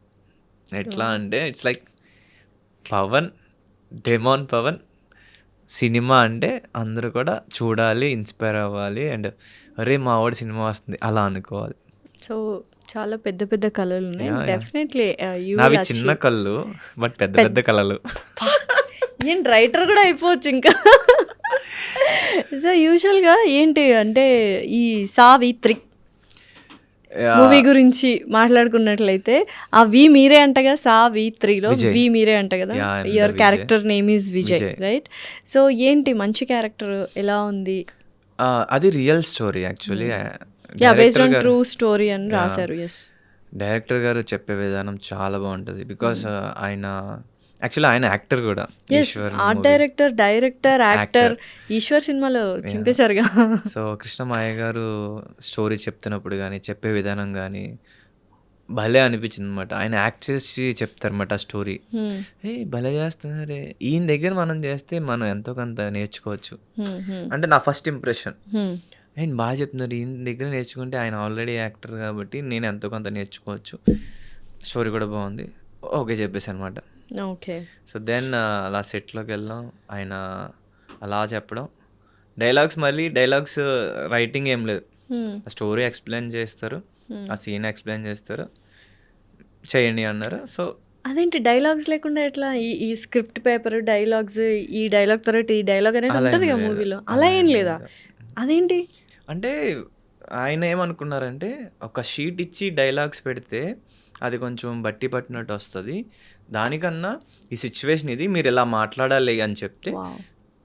ఎట్లా అంటే it's like Pavan, demon Pavan సినిమా అంటే అందరూ కూడా చూడాలి, ఇన్స్పైర్ అవ్వాలి అండ్ అరే మా వాడి సినిమా వస్తుంది అలా అనుకోవాలి.
సో చాలా పెద్ద పెద్ద కళలు ఉన్నాయి.
Yeah, yeah.
డెఫినెట్లీ
నావి చిన్న కళ్ళు బట్ పెద్ద పెద్ద కళలు.
ఏం రైటర్ కూడా అయిపోవచ్చు ఇంకా. సో యూజువల్గా ఏంటి అంటే ఈ సావిత్రి మూవీ గురించి మాట్లాడుకున్నట్లయితే ఆ వి మీరే అంట కదా, సావిత్రిలో
విజయ్.
వి మీరే అంట కదా,
Yeah, I'm the
your
Vijay.
Character name is Vijay,
Vijay.
Right? So ఏంటి మంచి క్యారెక్టర్ ఎలా ఉంది?
అది real story actually.
Yeah, based on true story అని రాశారు. ఎస్,
డైరెక్టర్ గారు చెప్పే విధానం చాలా బాగుంటుంది బికాస్ ఆయన యాక్చువల్లీ ఆయన యాక్టర్ కూడా.
Yes, art director, actor. Eshwar సినిమాలో చింపేశారుగా.
సో కృష్ణమాయ గారు స్టోరీ చెప్తున్నప్పుడు కానీ చెప్పే విధానం కానీ భలే అనిపించింది అనమాట. ఆయన యాక్ట్ చేసి చెప్తారన్నమాట ఆ స్టోరీ. భలే చేస్తున్నారే, ఈయన దగ్గర మనం చేస్తే మనం ఎంతో కొంత నేర్చుకోవచ్చు అంటే నా ఫస్ట్ ఇంప్రెషన్. ఆయన బాగా చెప్తున్నారు, ఈయన దగ్గర నేర్చుకుంటే ఆయన ఆల్రెడీ యాక్టర్ కాబట్టి నేను ఎంతో కొంత నేర్చుకోవచ్చు. స్టోరీ కూడా బాగుంది, ఓకే చెప్పేసి అనమాట.
ఓకే.
సో దెన్ అలా సెట్లోకి వెళ్ళాం, ఆయన అలా చెప్పడం, డైలాగ్స్ రైటింగ్ ఏం లేదు, ఆ స్టోరీ ఎక్స్ప్లెయిన్ చేస్తారు, ఆ సీన్ ఎక్స్ప్లెయిన్ చేస్తారు, చేయండి అన్నారు. సో
అదేంటి డైలాగ్స్ లేకుండా ఎట్లా? ఈ స్క్రిప్ట్ పేపర్ డైలాగ్స్, ఈ డైలాగ్ తర్వాత ఈ డైలాగ్ అనేది
అలా
ఉంటుంది
ఏం
కదా
లేదు.
మూవీలో, అలా ఏం లేదా? అదేంటి?
అంటే ఆయన ఏమనుకున్నారంటే ఒక షీట్ ఇచ్చి డైలాగ్స్ పెడితే అది కొంచెం బట్టి పట్టినట్టు వస్తుంది, దానికన్నా ఈ సిచ్యువేషన్ ఇది మీరు ఇలా మాట్లాడాలి అని చెప్తే
వావ్.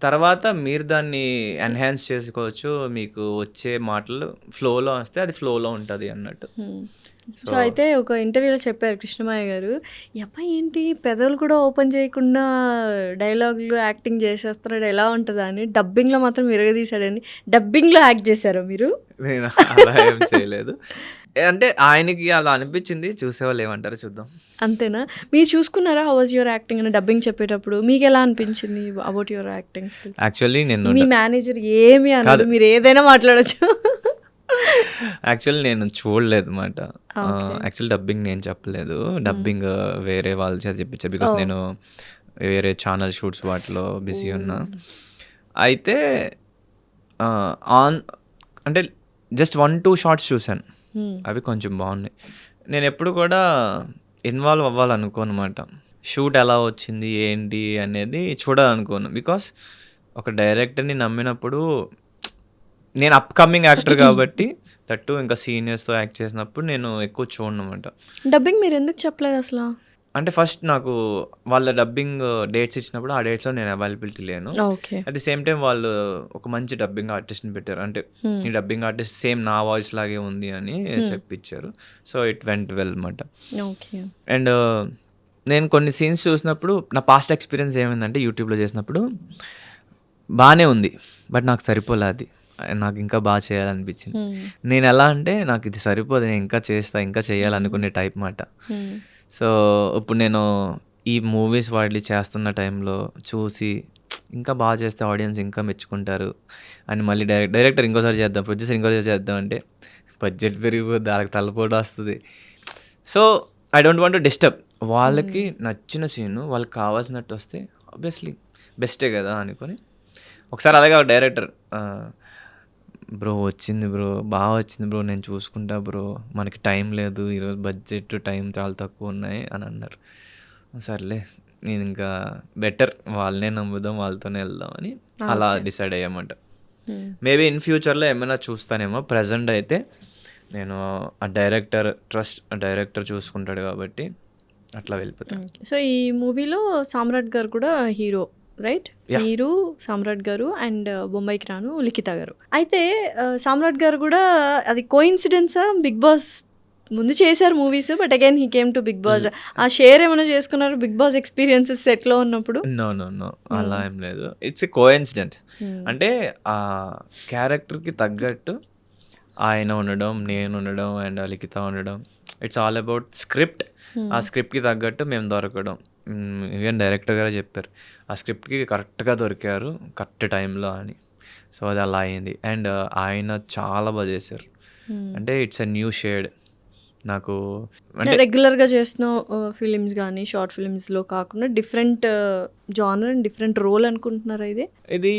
తర్వాత మీరు దాన్ని ఎన్హాన్స్ చేసుకోవచ్చు, మీకు వచ్చే మాటలు ఫ్లోలో వస్తే అది ఫ్లోలో ఉంటుంది అన్నట్టు.
సో అయితే ఒక ఇంటర్వ్యూలో చెప్పారు కృష్ణమాయ గారు, ఈ అబ్బాయి ఏంటి పెదవులు కూడా ఓపెన్ చేయకుండా డైలాగులు యాక్టింగ్ చేసేస్తున్నాడు, ఎలా ఉంటుందా అని. డబ్బింగ్లో మాత్రం విరగదీశాడని. డబ్బింగ్లో యాక్ట్ చేశారు మీరు?
నేను అలా ఏం చేయలేదు, అంటే ఆయనకి అలా అనిపించింది, చూసేవాళ్ళు ఏమంటారో చూద్దాం.
అంతేనా? మీరు చూసుకున్నారా హౌ వాజ్ యువర్ యాక్టింగ్ అని? డబ్బింగ్ చెప్పేటప్పుడు మీకు ఎలా అనిపించింది about your acting skills?
Actually నేను
మీ మేనేజర్ ఏమి అన్నాడు? మీరు ఏదైనా మాట్లాడచ్చు.
యాక్చువల్లీ నేను చూడలేదు అనమాట. యాక్చువల్లీ డబ్బింగ్ నేను చెప్పలేదు, డబ్బింగ్ వేరే వాళ్ళ చేత చెప్పించారు బికాస్ నేను వేరే ఛానల్ షూట్స్ వాటిలో బిజీ ఉన్నా. అయితే అంటే జస్ట్ 1-2 షార్ట్స్ చూశాను, అవి కొంచెం బాగున్నాయి. నేను ఎప్పుడు కూడా ఇన్వాల్వ్ అవ్వాలనుకోనమాట, షూట్ ఎలా వచ్చింది ఏంటి అనేది చూడాలనుకోను. బికాస్ ఒక డైరెక్టర్ని నమ్మినప్పుడు, నేను అప్కమింగ్ యాక్టర్ కాబట్టి తట్టు ఇంకా సీనియర్స్తో యాక్ట్ చేసినప్పుడు నేను ఎక్కువ చూడను అనమాట.
డబ్బింగ్ మీరు ఎందుకు చెప్పలేదు అసలు?
అంటే ఫస్ట్ నాకు వాళ్ళ డబ్బింగ్ డేట్స్ ఇచ్చినప్పుడు ఆ డేట్స్లో నేను అవైలబిలిటీ లేను.
Okay.
At the same time వాళ్ళు ఒక మంచి డబ్బింగ్ ఆర్టిస్ట్ని పెట్టారు, అంటే ఈ డబ్బింగ్ ఆర్టిస్ట్ సేమ్ నా వాయిస్ లాగే ఉంది అని చెప్పించారు. సో ఇట్ వెంట్ వెల్ అనమాట.
ఓకే.
అండ్ నేను కొన్ని సీన్స్ చూసినప్పుడు నా పాస్ట్ ఎక్స్పీరియన్స్ ఏమైందంటే యూట్యూబ్లో చేసినప్పుడు బాగానే ఉంది బట్ నాకు సరిపోలే, అది నాకు ఇంకా బాగా చేయాలనిపించింది. నేను ఎలా అంటే నాకు ఇది సరిపోదు, నేను ఇంకా చేస్తా, ఇంకా చేయాలనుకునే టైప్ మాట. సో ఇప్పుడు నేను ఈ మూవీస్ వాటి చేస్తున్న టైంలో చూసి ఇంకా బాగా చేస్తే ఆడియన్స్ ఇంకా మెచ్చుకుంటారు అని మళ్ళీ డైరెక్టర్ ఇంకోసారి చేద్దాం, ప్రొడ్యూసర్ ఇంకోసారి చేద్దాం అంటే బడ్జెట్ పెరిగిపోద్ది, వాళ్ళకి తలపోటు వస్తుంది. So I don't want to disturb. వాళ్ళకి నచ్చిన సీను వాళ్ళకి కావాల్సినట్టు వస్తే ఆబ్వియస్లీ బెస్టే కదా అనుకొని ఒకసారి అలాగే ఒక డైరెక్టర్, బ్రో వచ్చింది బ్రో, బాగా వచ్చింది బ్రో, నేను చూసుకుంటా బ్రో, మనకి టైం లేదు ఈరోజు, బడ్జెట్ టైం చాలా తక్కువ ఉన్నాయి అని అన్నారు. సర్లే నేను ఇంకా బెటర్ వాళ్ళనే నమ్ముదాం, వాళ్ళతోనే వెళ్దాం అని అలా డిసైడ్ అయ్యామంట. మేబీ ఇన్ ఫ్యూచర్లో ఏమైనా చూస్తానేమో, ప్రజెంట్ అయితే నేను ఆ డైరెక్టర్ చూసుకుంటాడు కాబట్టి అట్లా వెళ్ళిపోతాను.
సో ఈ మూవీలో సామ్రాట్ గారు కూడా హీరో, రైట్? మీరు, సామ్రాట్ గారు అండ్ బొంబాయికి రాను లిఖిత గారు. అయితే సామ్రాట్ గారు కూడా అది కోఇన్సిడెన్సా? బిగ్ బాస్ ముందు చేశారు movies, but again he came to Bigg Boss. ఆ షేర్ ఏమైనా చేసుకున్నారు బిగ్ బాస్ ఎక్స్పీరియన్సెస్ సెట్లో ఉన్నప్పుడు?
నో అలా ఏం లేదు, ఇట్స్ ఎ కోఇన్సిడెంట్. అంటే ఆ క్యారెక్టర్కి తగ్గట్టు ఆయన ఉండడం, నేను ఉండడం అండ్ లిఖిత ఉండడం, ఇట్స్ ఆల్ అబౌట్ స్క్రిప్ట్. ఆ స్క్రిప్ట్కి తగ్గట్టు మేము దొరకడం. ఈవెన్ డైరెక్టర్ గారే చెప్పారు ఆ స్క్రిప్ట్కి కరెక్ట్గా దొరికారు కరెక్ట్ టైంలో అని. సో అది అలా అయింది. అండ్ ఆయన చాలా బాగా చేశారు, అంటే ఇట్స్ ఎ న్యూ షేడ్. నాకు అంటే
రెగ్యులర్గా చేస్తున్న ఫిలిమ్స్ కానీ షార్ట్ ఫిలిమ్స్లో కాకుండా different genre and different role అనుకుంటున్నారా ఇది?
ఇది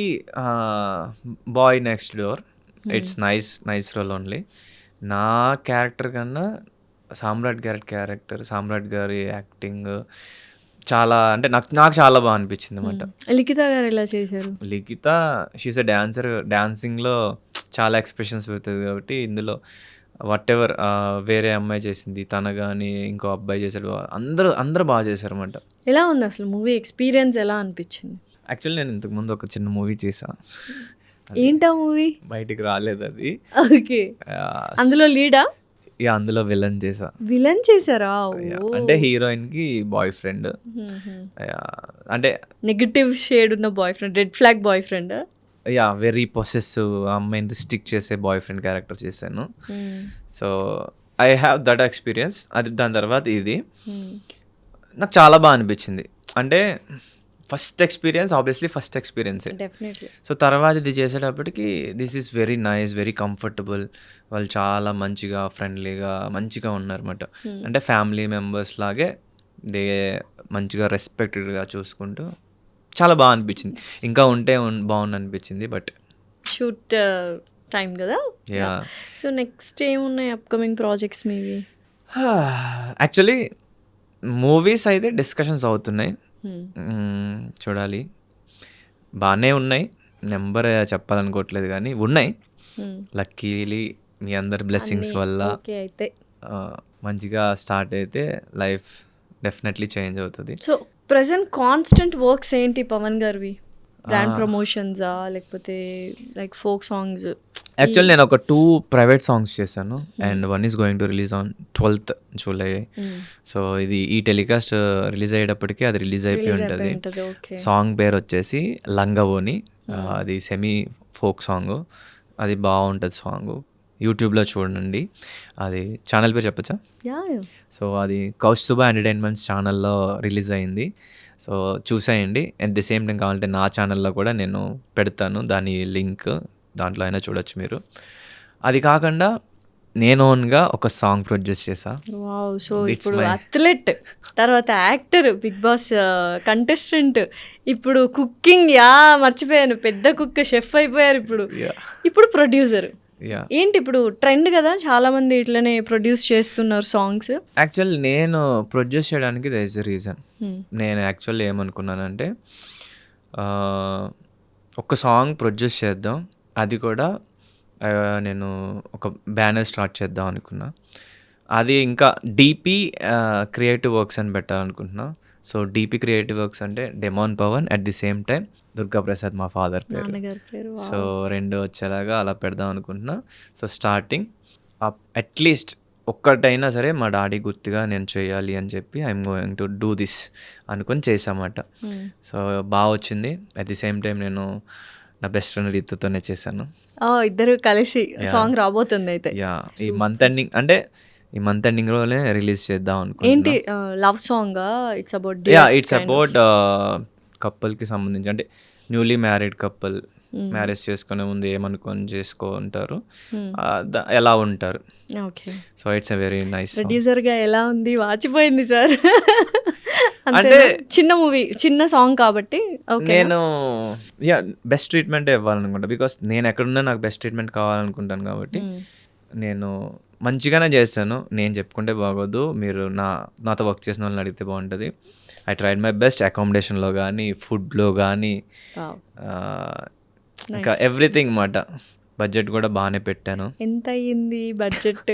boy next door. It's nice role only. నా క్యారెక్టర్ కన్నా సామ్రాట్ గారి యాక్టింగ్ చాలా అంటే నాకు చాలా బాగా అనిపించింది అనమాట.
లిఖిత గారు ఎలా చేశారు?
లిఖిత షీస్ ఎ డాన్సర్. డాన్సింగ్లో చాలా ఎక్స్ప్రెషన్స్ పెడుతుంది కాబట్టి ఇందులో వాట్ ఎవర్ వేరే అమ్మాయి చేసింది, తన కానీ ఇంకో అబ్బాయి చేశాడు, అందరూ బాగా చేశారు అనమాట.
ఎలా ఉంది అసలు మూవీ ఎక్స్పీరియన్స్ ఎలా అనిపించింది?
యాక్చువల్లీ నేను ఇంతకుముందు ఒక చిన్న మూవీ చేశాను.
ఏంటా మూవీ?
బయటికి రాలేదు అది.
ఓకే, అందులో లీడా?
అందులో విలన్ చేసా.
విలన్ చేశారా?
అంటే హీరోయిన్ కి బాయ్ ఫ్రెండ్, అంటే
నెగటివ్ షేడ్ ఉన్న boy friend, red flag boy friend.
Very possessive, అమ్మాయిని రిస్ట్రిక్ట్ చేసే బాయ్ ఫ్రెండ్ క్యారెక్టర్ చేశాను. So I have that experience. అది దాని తర్వాత ఇది నాకు చాలా బాగా అనిపించింది. అంటే ఫస్ట్ ఎక్స్పీరియన్స్.
డెఫినెట్లీ.
సో తర్వాత ఇది చేసేటప్పటికి this is very nice, very comfortable. వాళ్ళు చాలా మంచిగా ఫ్రెండ్లీగా మంచిగా ఉన్నారన్నమాట. అంటే ఫ్యామిలీ మెంబర్స్ లాగే దే మంచిగా రెస్పెక్టెడ్గా చూసుకుంటూ చాలా బాగా అనిపించింది. ఇంకా ఉంటే బాగుంది అనిపించింది. బట్
షూట్ టైం కదా. సో నెక్స్ట్ ఏమున్నాయి అప్కమింగ్ ప్రాజెక్ట్స్ మీవి?
యాక్చువల్లీ మూవీస్ అయితే డిస్కషన్స్ అవుతున్నాయి. చూడాలి, బాగానే ఉన్నాయి. నెంబర్ చెప్పాలనుకోవట్లేదు కానీ ఉన్నాయి. లక్కీలీ మీ అందరి బ్లెస్సింగ్స్ వల్ల
అయితే
మంచిగా స్టార్ట్ అయితే లైఫ్ డెఫినెట్లీ చేంజ్ అవుతుంది.
సో ప్రెసెంట్ కాన్స్టెంట్ వర్క్స్ ఏంటి పవన్ గారివి? బ్రాండ్ ప్రమోషన్సా లేకపోతే లైక్ ఫోక్ సాంగ్స్?
యాక్చువల్లీ నేను ఒక 2 ప్రైవేట్ సాంగ్స్ చేశాను and one is going to release on 12th July. So ఇది ఈ టెలికాస్ట్ రిలీజ్ అయ్యేటప్పటికి అది రిలీజ్ అయిపోయి ఉంటుంది. సాంగ్ పేరు వచ్చేసి లంగవోని. అది సెమీ ఫోక్ సాంగ్. అది బాగుంటుంది సాంగ్. యూట్యూబ్లో చూడండి. అది ఛానల్ పేరు చెప్పచ్చా? సో అది కౌస్తుభ ఎంటర్టైన్మెంట్స్ ఛానల్లో రిలీజ్ అయింది. సో చూసేయండి. అట్ ది సేమ్ టైం కావాలంటే నా ఛానల్లో కూడా నేను పెడతాను దాని లింక్, దాంట్లో అయినా చూడొచ్చు మీరు. అది కాకుండా నేను ఓన్గా ఒక సాంగ్ ప్రొడ్యూస్ చేశా.
వావ్. సో ఇప్పుడు అథ్లెట్, తర్వాత యాక్టర్, బిగ్ బాస్ కంటెస్టెంట్, ఇప్పుడు కుకింగ్, మర్చిపోయాను, పెద్ద కుక్, షెఫ్ అయిపోయారు ఇప్పుడు ప్రొడ్యూసర్. ఏంటి ఇప్పుడు ట్రెండ్ కదా, చాలా మంది ఇట్లనే ప్రొడ్యూస్ చేస్తున్నారు సాంగ్స్.
యాక్చువల్ నేను ప్రొడ్యూస్ చేయడానికి దర్ ఇస్ ఎ రీజన్. నేను యాక్చువల్లీ ఏమనుకున్నానంటే ఒక సాంగ్ ప్రొడ్యూస్ చేద్దాం, అది కూడా నేను ఒక బ్యానర్ స్టార్ట్ చేద్దాం అనుకున్నా. అది ఇంకా డీపీ క్రియేటివ్ వర్క్స్ అని పెట్టాలనుకుంటున్నా. సో డీపీ క్రియేటివ్ వర్క్స్ అంటే demon Pavan, at the same time Durga Prasad మా ఫాదర్ పేరు. సో 2 వచ్చేలాగా అలా పెడదాం అనుకుంటున్నా. సో స్టార్టింగ్ అట్లీస్ట్ ఒక్కటైనా సరే మా డాడీ గుర్తుగా నేను చేయాలి అని చెప్పి I'm going to do this అనుకొని చేసామాట. సో బాగా వచ్చింది. అట్ ది సేమ్ టైం నేను నా బెస్ట్ ఫ్రెండ్ రీతుతోనే చేశాను.
ఇద్దరు కలిసి సాంగ్ రాబోతుంది అయితే.
ఈ మంత్ ఎండింగ్, అంటే ఈ మంత్ ఎండింగ్లోనే రిలీజ్ చేద్దాం అనుకుంటున్నా.
ఏంటి లవ్ సాంగ్? ఇట్స్
అబౌట్ కపుల్కి సంబంధించి, అంటే న్యూలీ మ్యారీడ్ కపుల్ మ్యారేజ్ చేసుకునే ముందు ఏమనుకొని చేసుకుంటారు, ఎలా ఉంటారు. So it's a very nice.
ప్రొడ్యూసర్గా ఎలా ఉంది? వాచిపోయింది సార్. అంటే చిన్న మూవీ, చిన్న సాంగ్ కాబట్టి
నేను బెస్ట్ ట్రీట్మెంట్ ఇవ్వాలనుకుంటా. బికాస్ నేను ఎక్కడున్నా నాకు బెస్ట్ ట్రీట్మెంట్ కావాలనుకుంటాను కాబట్టి నేను మంచిగానే చేశాను. నేను చెప్పుకుంటే బాగోదు, మీరు నాతో వర్క్ చేసిన వాళ్ళని అడిగితే బాగుంటుంది. I tried my best. అకామిడేషన్లో కానీ, ఫుడ్లో కానీ, ఇంకా ఎవ్రీథింగ్ మాట. బడ్జెట్ కూడా బాగానే పెట్టాను.
ఎంత అయ్యింది బడ్జెట్?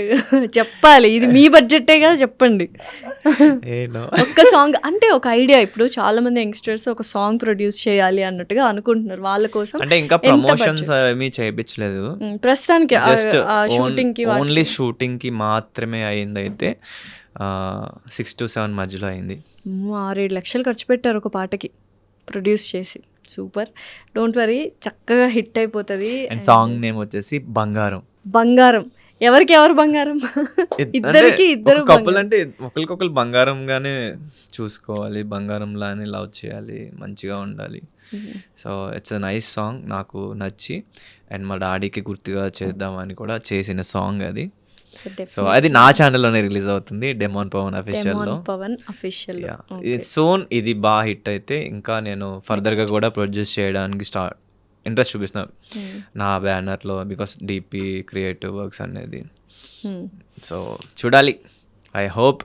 చెప్పాలి, ఇది మీ బడ్జెటే కదా, చెప్పండి. ఒక్క సాంగ్ అంటే ఒక ఐడియా. ఇప్పుడు చాలా మంది యంగ్స్టర్స్ ఒక సాంగ్ ప్రొడ్యూస్ చేయాలి అన్నట్టుగా అనుకుంటున్నారు. వాళ్ళ కోసం
అంటే ఇంకా ప్రమోషన్స్ ఏమీ చేయించలేదు
ప్రస్తుతానికి.
జస్ట్
షూటింగ్
ఓన్లీ షూటింగ్ కి మాత్రమే అయింది. అయితే 6 to 7 మధ్యలో అయింది.
6-7 లక్షలు ఖర్చు పెట్టారు ఒక పాటకి ప్రొడ్యూస్ చేసి. సూపర్, డోంట్ వరీ, చక్కగా హిట్ అయిపోతుంది.
అండ్ సాంగ్ నేమ్ వచ్చేసి బంగారం.
బంగారం ఎవరికి ఎవరు బంగారం? ఇద్దరికి ఇద్దరు
కపుల్ అంటే ఒకరికొకరు బంగారంగానే చూసుకోవాలి, బంగారంలానే లవ్ చేయాలి, మంచిగా ఉండాలి. So it's a nice song, నాకు నచ్చి. అండ్ మా డాడీకి గుర్తుగా చేద్దామని కూడా చేసిన సాంగ్ అది. సో అది నా ఛానల్లోనే రిలీజ్ అవుతుంది, డెమోన్ పవన్ అఫీషియల్లో.
పవన్ అఫీషియల్.
సోన్ ఇది బాగా హిట్ అయితే ఇంకా నేను ఫర్దర్గా కూడా ప్రొడ్యూస్ చేయడానికి ఇంట్రెస్ట్ చూపిస్తున్నాను నా బ్యానర్లో, బికాస్ డిపి క్రియేటివ్ వర్క్స్ అనేది. సో చూడాలి, ఐ హోప్.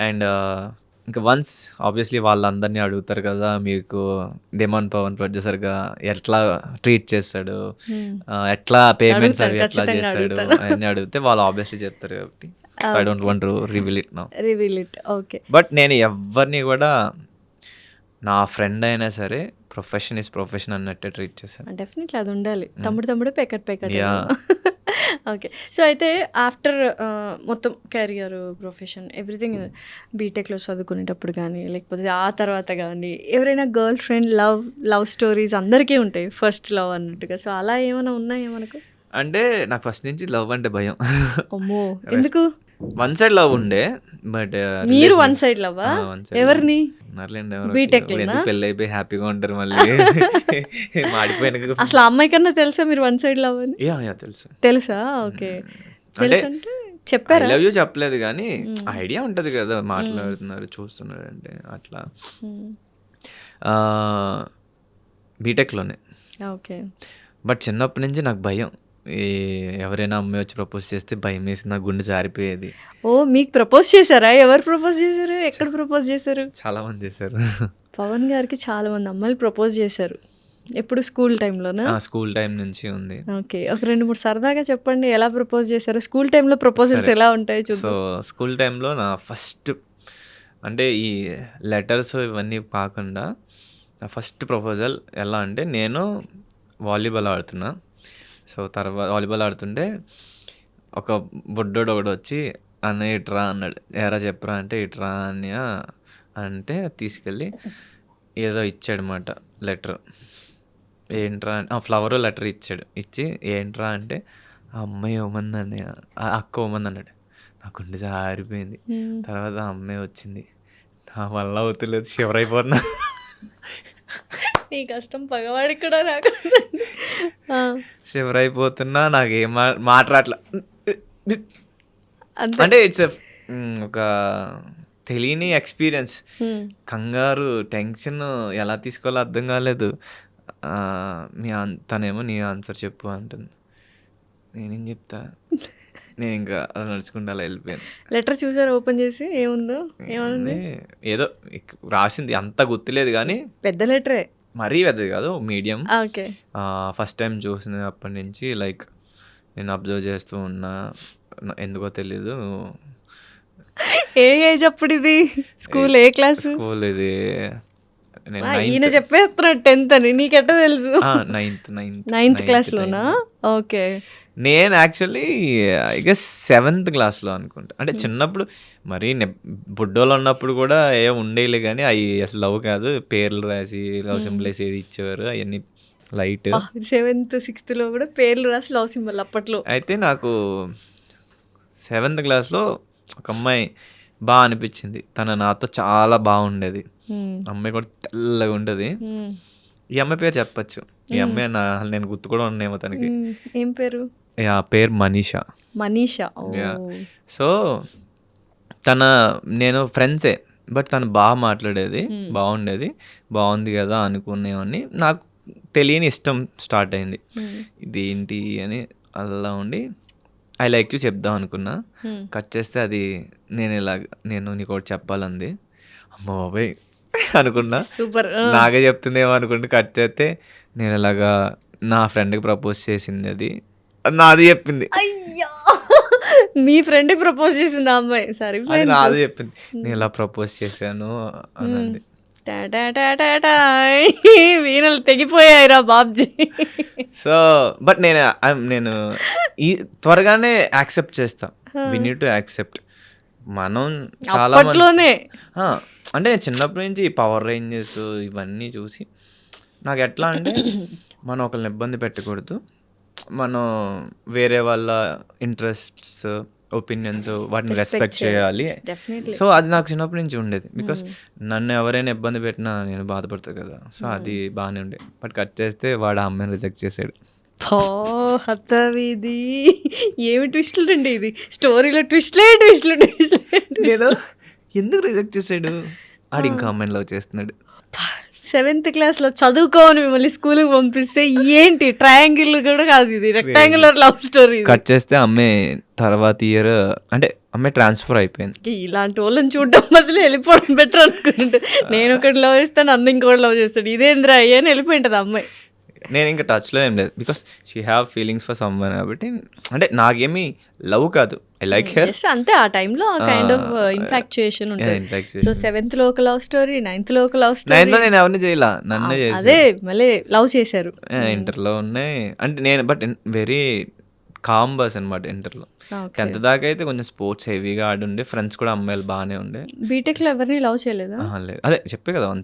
అండ్ ఇంకా వన్స్ ఆబ్వియస్లీ వాళ్ళందరినీ అడుగుతారు కదా, మీకు డెమోన్ పవన్ ప్రొడ్యూసర్గా ఎట్లా ట్రీట్ చేస్తాడు, ఎట్లా పేమెంట్స్ అవి ఎట్లా చేస్తాడు అని అడిగితే వాళ్ళు ఆబ్వియస్లీ చెప్తారు కాబట్టి so I don't want to reveal it now.
Okay.
But నేను ఎవరిని కూడా నా ఫ్రెండ్ అయినా సరే ప్రొఫెషన్ ఇస్ ప్రొఫెషన్ అన్నట్టే ట్రీట్ చేశాను.
డెఫినెట్లీ అది ఉండాలి. తమ్ముడు పెకట్. ఓకే. సో అయితే ఆఫ్టర్ మొత్తం కెరియర్, ప్రొఫెషన్, ఎవ్రీథింగ్ బీటెక్లో చదువుకునేటప్పుడు కానీ లేకపోతే ఆ తర్వాత కానీ ఎవరైనా గర్ల్ ఫ్రెండ్ లవ్ స్టోరీస్ అందరికీ ఉంటాయి, ఫస్ట్ లవ్ అన్నట్టుగా. సో అలా ఏమైనా ఉన్నాయా మనకు?
అంటే నాకు ఫస్ట్ నుంచి లవ్ అంటే భయం.
అమ్మో, ఎందుకు?
వన్ సైడ్ లవ్ ఉండే, బట్
మీరు వన్ సైడ్ లవ్ ఎవరిని? బీటెక్
పెళ్ళి అయిపోయి హ్యాపీగా ఉంటారు మళ్ళీ మాడిపోయిన.
అసలు అమ్మాయి కన్నా తెలుసా మీరు వన్ సైడ్ లవ్ అని? తెలుసా? ఓకే. అంటే చెప్పారా?
లవ్ యూ చెప్పలేదు కానీ ఐడియా ఉంటది కదా, మాట్లాడుతున్నారు చూస్తున్నారు అంటే అట్లా. బీటెక్లోనే.
ఓకే.
బట్ చిన్నప్పటి నుంచి నాకు భయం, ఎవరైనా అమ్మాయి వచ్చి ప్రపోజ్ చేస్తే భయం వేసి నా గుండె జారిపోయేది.
ఓ, మీకు ప్రపోజ్ చేశారా? ఎవరు ప్రపోజ్ చేశారు? ఎక్కడ ప్రపోజ్ చేశారు?
చాలా మంది చేశారు.
పవన్ గారికి చాలా మంది అమ్మాయిలు ప్రపోజ్ చేశారు. ఎప్పుడు స్కూల్ టైంలోనా?
స్కూల్ టైం నుంచి ఉంది.
ఓకే. ఒక 2-3 సరదాగా చెప్పండి, ఎలా ప్రపోజ్ చేశారు? స్కూల్ టైంలో ప్రపోజల్స్ ఎలా ఉంటాయి చూద్దాం.
సో స్కూల్ టైంలో నా ఫస్ట్, అంటే ఈ లెటర్స్ ఇవన్నీ కాకుండా నా ఫస్ట్ ప్రపోజల్ ఎలా అంటే, నేను వాలీబాల్ ఆడుతున్నా. సో తర్వాత వాలీబాల్ ఆడుతుంటే ఒక బొడ్డోడు ఒకడు వచ్చి అన్నయ్య ఇట్రా అన్నాడు. ఎరా చెప్పరా అంటే ఇట్రా అన్నయ్య అంటే తీసుకెళ్ళి ఏదో ఇచ్చాడనమాట లెటర్. ఏంట్రా ఫ్లవర్ లెటర్ ఇచ్చాడు. ఇచ్చి ఏంట్రా అంటే ఆ అమ్మాయి ఇవ్వమంది అన్నయ్య, అక్క ఇవ్వమంది అన్నాడు. నాకు గుండె జారిపోయింది. తర్వాత ఆ అమ్మాయి వచ్చింది, నా వల్ల అవుతలేదు, షివర్ అయిపోతున్నా.
నీ కష్టం పగవాడికి కూడా రాకుండా
షివర్ అయిపోతున్నా, నాకు ఏం మాట్లాడట్లా. అంటే ఇట్స్ ఒక తెలియని ఎక్స్పీరియన్స్. కంగారు, టెన్షన్, ఎలా తీసుకోవాలో అర్థం కాలేదు. తనేమో నీ ఆన్సర్ చెప్పు అంటుంది. నేనేం చెప్తా, నేను ఇంకా అలా నడుచుకుంటూ అలా వెళ్ళిపోయాను.
లెటర్ చూసారు ఓపెన్ చేసి? ఏముందో? ఏమన్నా
ఏదో రాసింది, అంత గుర్తులేదు కానీ
పెద్ద లెటరే,
మరీ పెద్దది కాదు, మీడియం.
ఓకే.
ఫస్ట్ టైం చూసినప్పటి నుంచి లైక్ నేను అబ్జర్వ్ చేస్తూ ఉన్నా, ఎందుకో తెలీదు.
ఏ ఏజ్ అప్పుడు ఇది? స్కూల్ ఏ క్లాస్?
స్కూల్ ఇది
ఈయన చెప్పేస్తున్నాడు 10th అని, నీకెట్టా తెలుసు? నైన్త్ క్లాస్లోనా? ఓకే.
నేను యాక్చువల్లీ ఐ గెస్ 7th క్లాస్లో అనుకుంటా. అంటే చిన్నప్పుడు మరీ బుడ్డోళ్ళు ఉన్నప్పుడు కూడా ఉండేలే కానీ అవి అసలు లవ్ కాదు, పేర్లు రాసి లవ్ సింబల్ వేసి ఏది ఇచ్చేవారు, అవన్నీ లైట్.
7th 6th కూడా పేర్లు రాసి లవ్ సింబల్ అప్పట్లో.
అయితే నాకు 7th క్లాస్లో ఒక అమ్మాయి బాగా అనిపించింది. తన నాతో చాలా బాగుండేది. అమ్మాయి కూడా తెల్లగా ఉండేది. ఈ అమ్మాయి పేరు చెప్పచ్చు. ఈ అమ్మాయి నేను గుర్తు కూడా ఉన్నాయేమో తనకి.
ఏం పేరు?
పేరు మనీషా. సో నేను ఫ్రెండ్సే, బట్ తను బాగా మాట్లాడేది, బాగుండేది, బాగుంది కదా అనుకునేవాడిని. నాకు తెలియని ఇష్టం స్టార్ట్ అయింది. ఇదేంటి అని అలా ఉండి ఐ లైక్ యూ చెప్దాం అనుకున్నా. కట్ చేస్తే అది నేను నీకు ఒకటి చెప్పాలంది. అమ్మ బాబాయ్ అనుకున్నా,
సూపర్,
నాకే చెప్తుందేమో అనుకుంటే కట్ చేస్తే నేను ఇలాగా నా ఫ్రెండ్కి ప్రపోజ్ చేసింది, అది నాది చెప్పింది.
అయ్యా, మీ ఫ్రెండ్ ప్రపోజ్ చేసింది ఆ అమ్మాయి? సరే,
నాది చెప్పింది, నేను ఇలా ప్రపోజ్ చేశాను అనంది.
వీణలు తెగిపోయాయిరా బాబ్జీ.
సో బట్ నేను ఈ త్వరగానే యాక్సెప్ట్ చేస్తా. We need to accept. మనం చాలా అంటే నేను చిన్నప్పటి నుంచి పవర్ రేంజెస్ ఇవన్నీ చూసి నాకు ఎట్లా అంటే, మనం ఒకరిని ఇబ్బంది పెట్టకూడదు, మనం వేరే వాళ్ళ ఇంట్రెస్ట్స్, ఒపీనియన్స్ వాటిని రెస్పెక్ట్ చేయాలి. సో అది నాకు చిన్నప్పటి నుంచి ఉండేది. బికాస్ నన్ను ఎవరైనా ఇబ్బంది పెట్టినా నేను బాధపడతాను కదా. సో అది బాగానే ఉండేది. బట్ కట్ చేస్తే వాడు ఆ అమ్మాయిని రిజెక్ట్ చేసాడు.
హతవిధి ఏమి ట్విస్టులు అండి ఇది, స్టోరీలో ట్విస్ట్లే
నేను ఎందుకు రిజెక్ట్ చేసాడు, ఆడు ఇంకా అమ్మాయిని లవ్ చేస్తున్నాడు.
7th క్లాస్లో చదువుకోని మిమ్మల్ని స్కూల్కి పంపిస్తే ఏంటి ట్రయాంగిల్ కూడా కాదు, ఇది రెక్టాంగులర్ లవ్ స్టోరీ.
కట్ చేస్తే అమ్మాయి తర్వాత ఇయర్ అంటే అమ్మాయి ట్రాన్స్ఫర్ అయిపోయింది.
ఇలాంటి వాళ్ళని చూడడం బదులు వెళ్ళిపోవడం బెటర్ అనుకుంటే, నేను ఒకటి లవ్ చేస్తాను నన్ను ఇంకోటి లవ్ చేస్తాడు ఇదేంద్రా అయ్యని వెళ్ళిపోయింటుంది అమ్మాయి.
నేను ఇంకా టచ్లో ఏం లేదు, because she have feelings for someone కాబట్టి. అంటే నాకేమీ లవ్ కాదు, ఐ లైక్ హెర్
జస్ట్ అంతే, ఆ టైంలో కైండ్ ఆఫ్ ఇన్ఫాక్చుయేషన్ ఉంటుంది. సో 7th లో ఒక లవ్ స్టోరీ, 9th లో ఒక లవ్ స్టోరీ.
9th లో నేను ఎవరిని చేయాల, నన్నే చేసి
అదే మళ్ళీ లవ్ చేశారు.
ఇంటర్లో ఉన్నాయి అంటే నేను బట్ వెరీ కామ్ బస్ అనమాట ఇంటర్లో. 10th దాకా అయితే కొంచెం స్పోర్ట్స్ హెవీగా ఆడుండే, ఫ్రెండ్స్ కూడా అమ్మాయిలు బాగానే ఉండే.
బీటెక్ లో ఎవరిని లవ్ చేయలేదా?
లేదు, అదే చెప్పే కదా వన్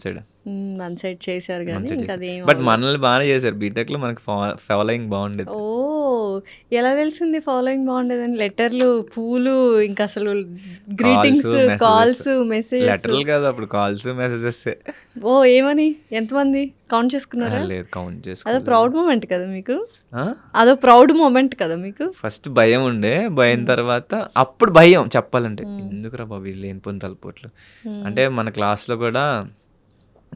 సైడ్
చేశారు కానీ ఇంకా అదేం.
బట్ మనల్ని బాగానే చేశారు బీటెక్ లో, మనకి ఫాలోయింగ్ బాగుండేది.
ఓ ఎలా తెలిసింది ఫాలోయింగ్ బాగుండేదని? లెటర్లు, పూలు, ఇంకా అసలు గ్రీటింగ్స్, కాల్స్, మెసేజ్.
లెటర్లు కాదు అప్పుడు, కాల్స్ మెసేజెస్.
ఓ ఏమని, ఎంతమంది కౌంట్ చేసుకున్నారా?
లేదు కౌంట్ చేసుకో.
అదో ప్రౌడ్ మూమెంట్ కదా మీకు, అదో ప్రౌడ్ మూమెంట్ కదా మీకు.
ఫస్ట్ భయం ఉండే, భయం తర్వాత అప్పుడు భయం చెప్పాలంటే, ఎందుకురా బాబు లేని పొంది తలపోట్లు అంటే. మన క్లాస్లో కూడా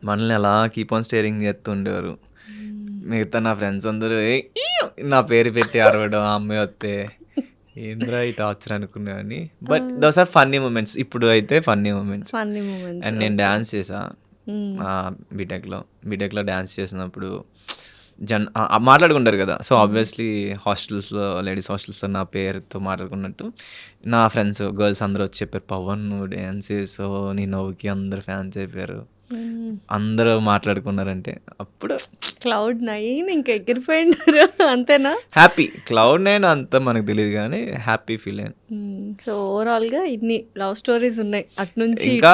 మనల్ని అలా కీప్ ఆన్ స్టేరింగ్ చేస్తూ ఉండేవారు. మిగతా నా ఫ్రెండ్స్ అందరూ నా పేరు పెట్టి అరవడం, ఆ అమ్మాయి వస్తే ఏంద్రా ఈ టార్చర్ అనుకునేవని. But those are funny moments. ఇప్పుడు అయితే ఫన్నీ మూమెంట్స్. అండ్ నేను డ్యాన్స్ చేసా బీటెక్లో డ్యాన్స్ చేసినప్పుడు మాట్లాడుకుంటారు కదా. సో ఆబ్వియస్లీ హాస్టల్స్లో, లేడీస్ హాస్టల్స్లో నా పేరుతో మాట్లాడుకున్నట్టు నా ఫ్రెండ్స్ గర్ల్స్ అందరూ వచ్చి చెప్పారు, పవన్ నువ్వు డ్యాన్స్ చేసావు, నీ నవ్వుకి అందరు ఫ్యాన్స్ అయిపోయారు, అందరూ మాట్లాడుకున్నారంటే అప్పుడు
Cloud9 ఇంకా ఎగిరిపోయినారు అంతేనా?
హ్యాపీ. Cloud9 అంతా మనకు తెలియదు కానీ హ్యాపీ ఫీల్ అయ్యాను.
సో ఓవరాల్గా ఇన్ని లవ్ స్టోరీస్ ఉన్నాయి అటు నుంచి.
ఇంకా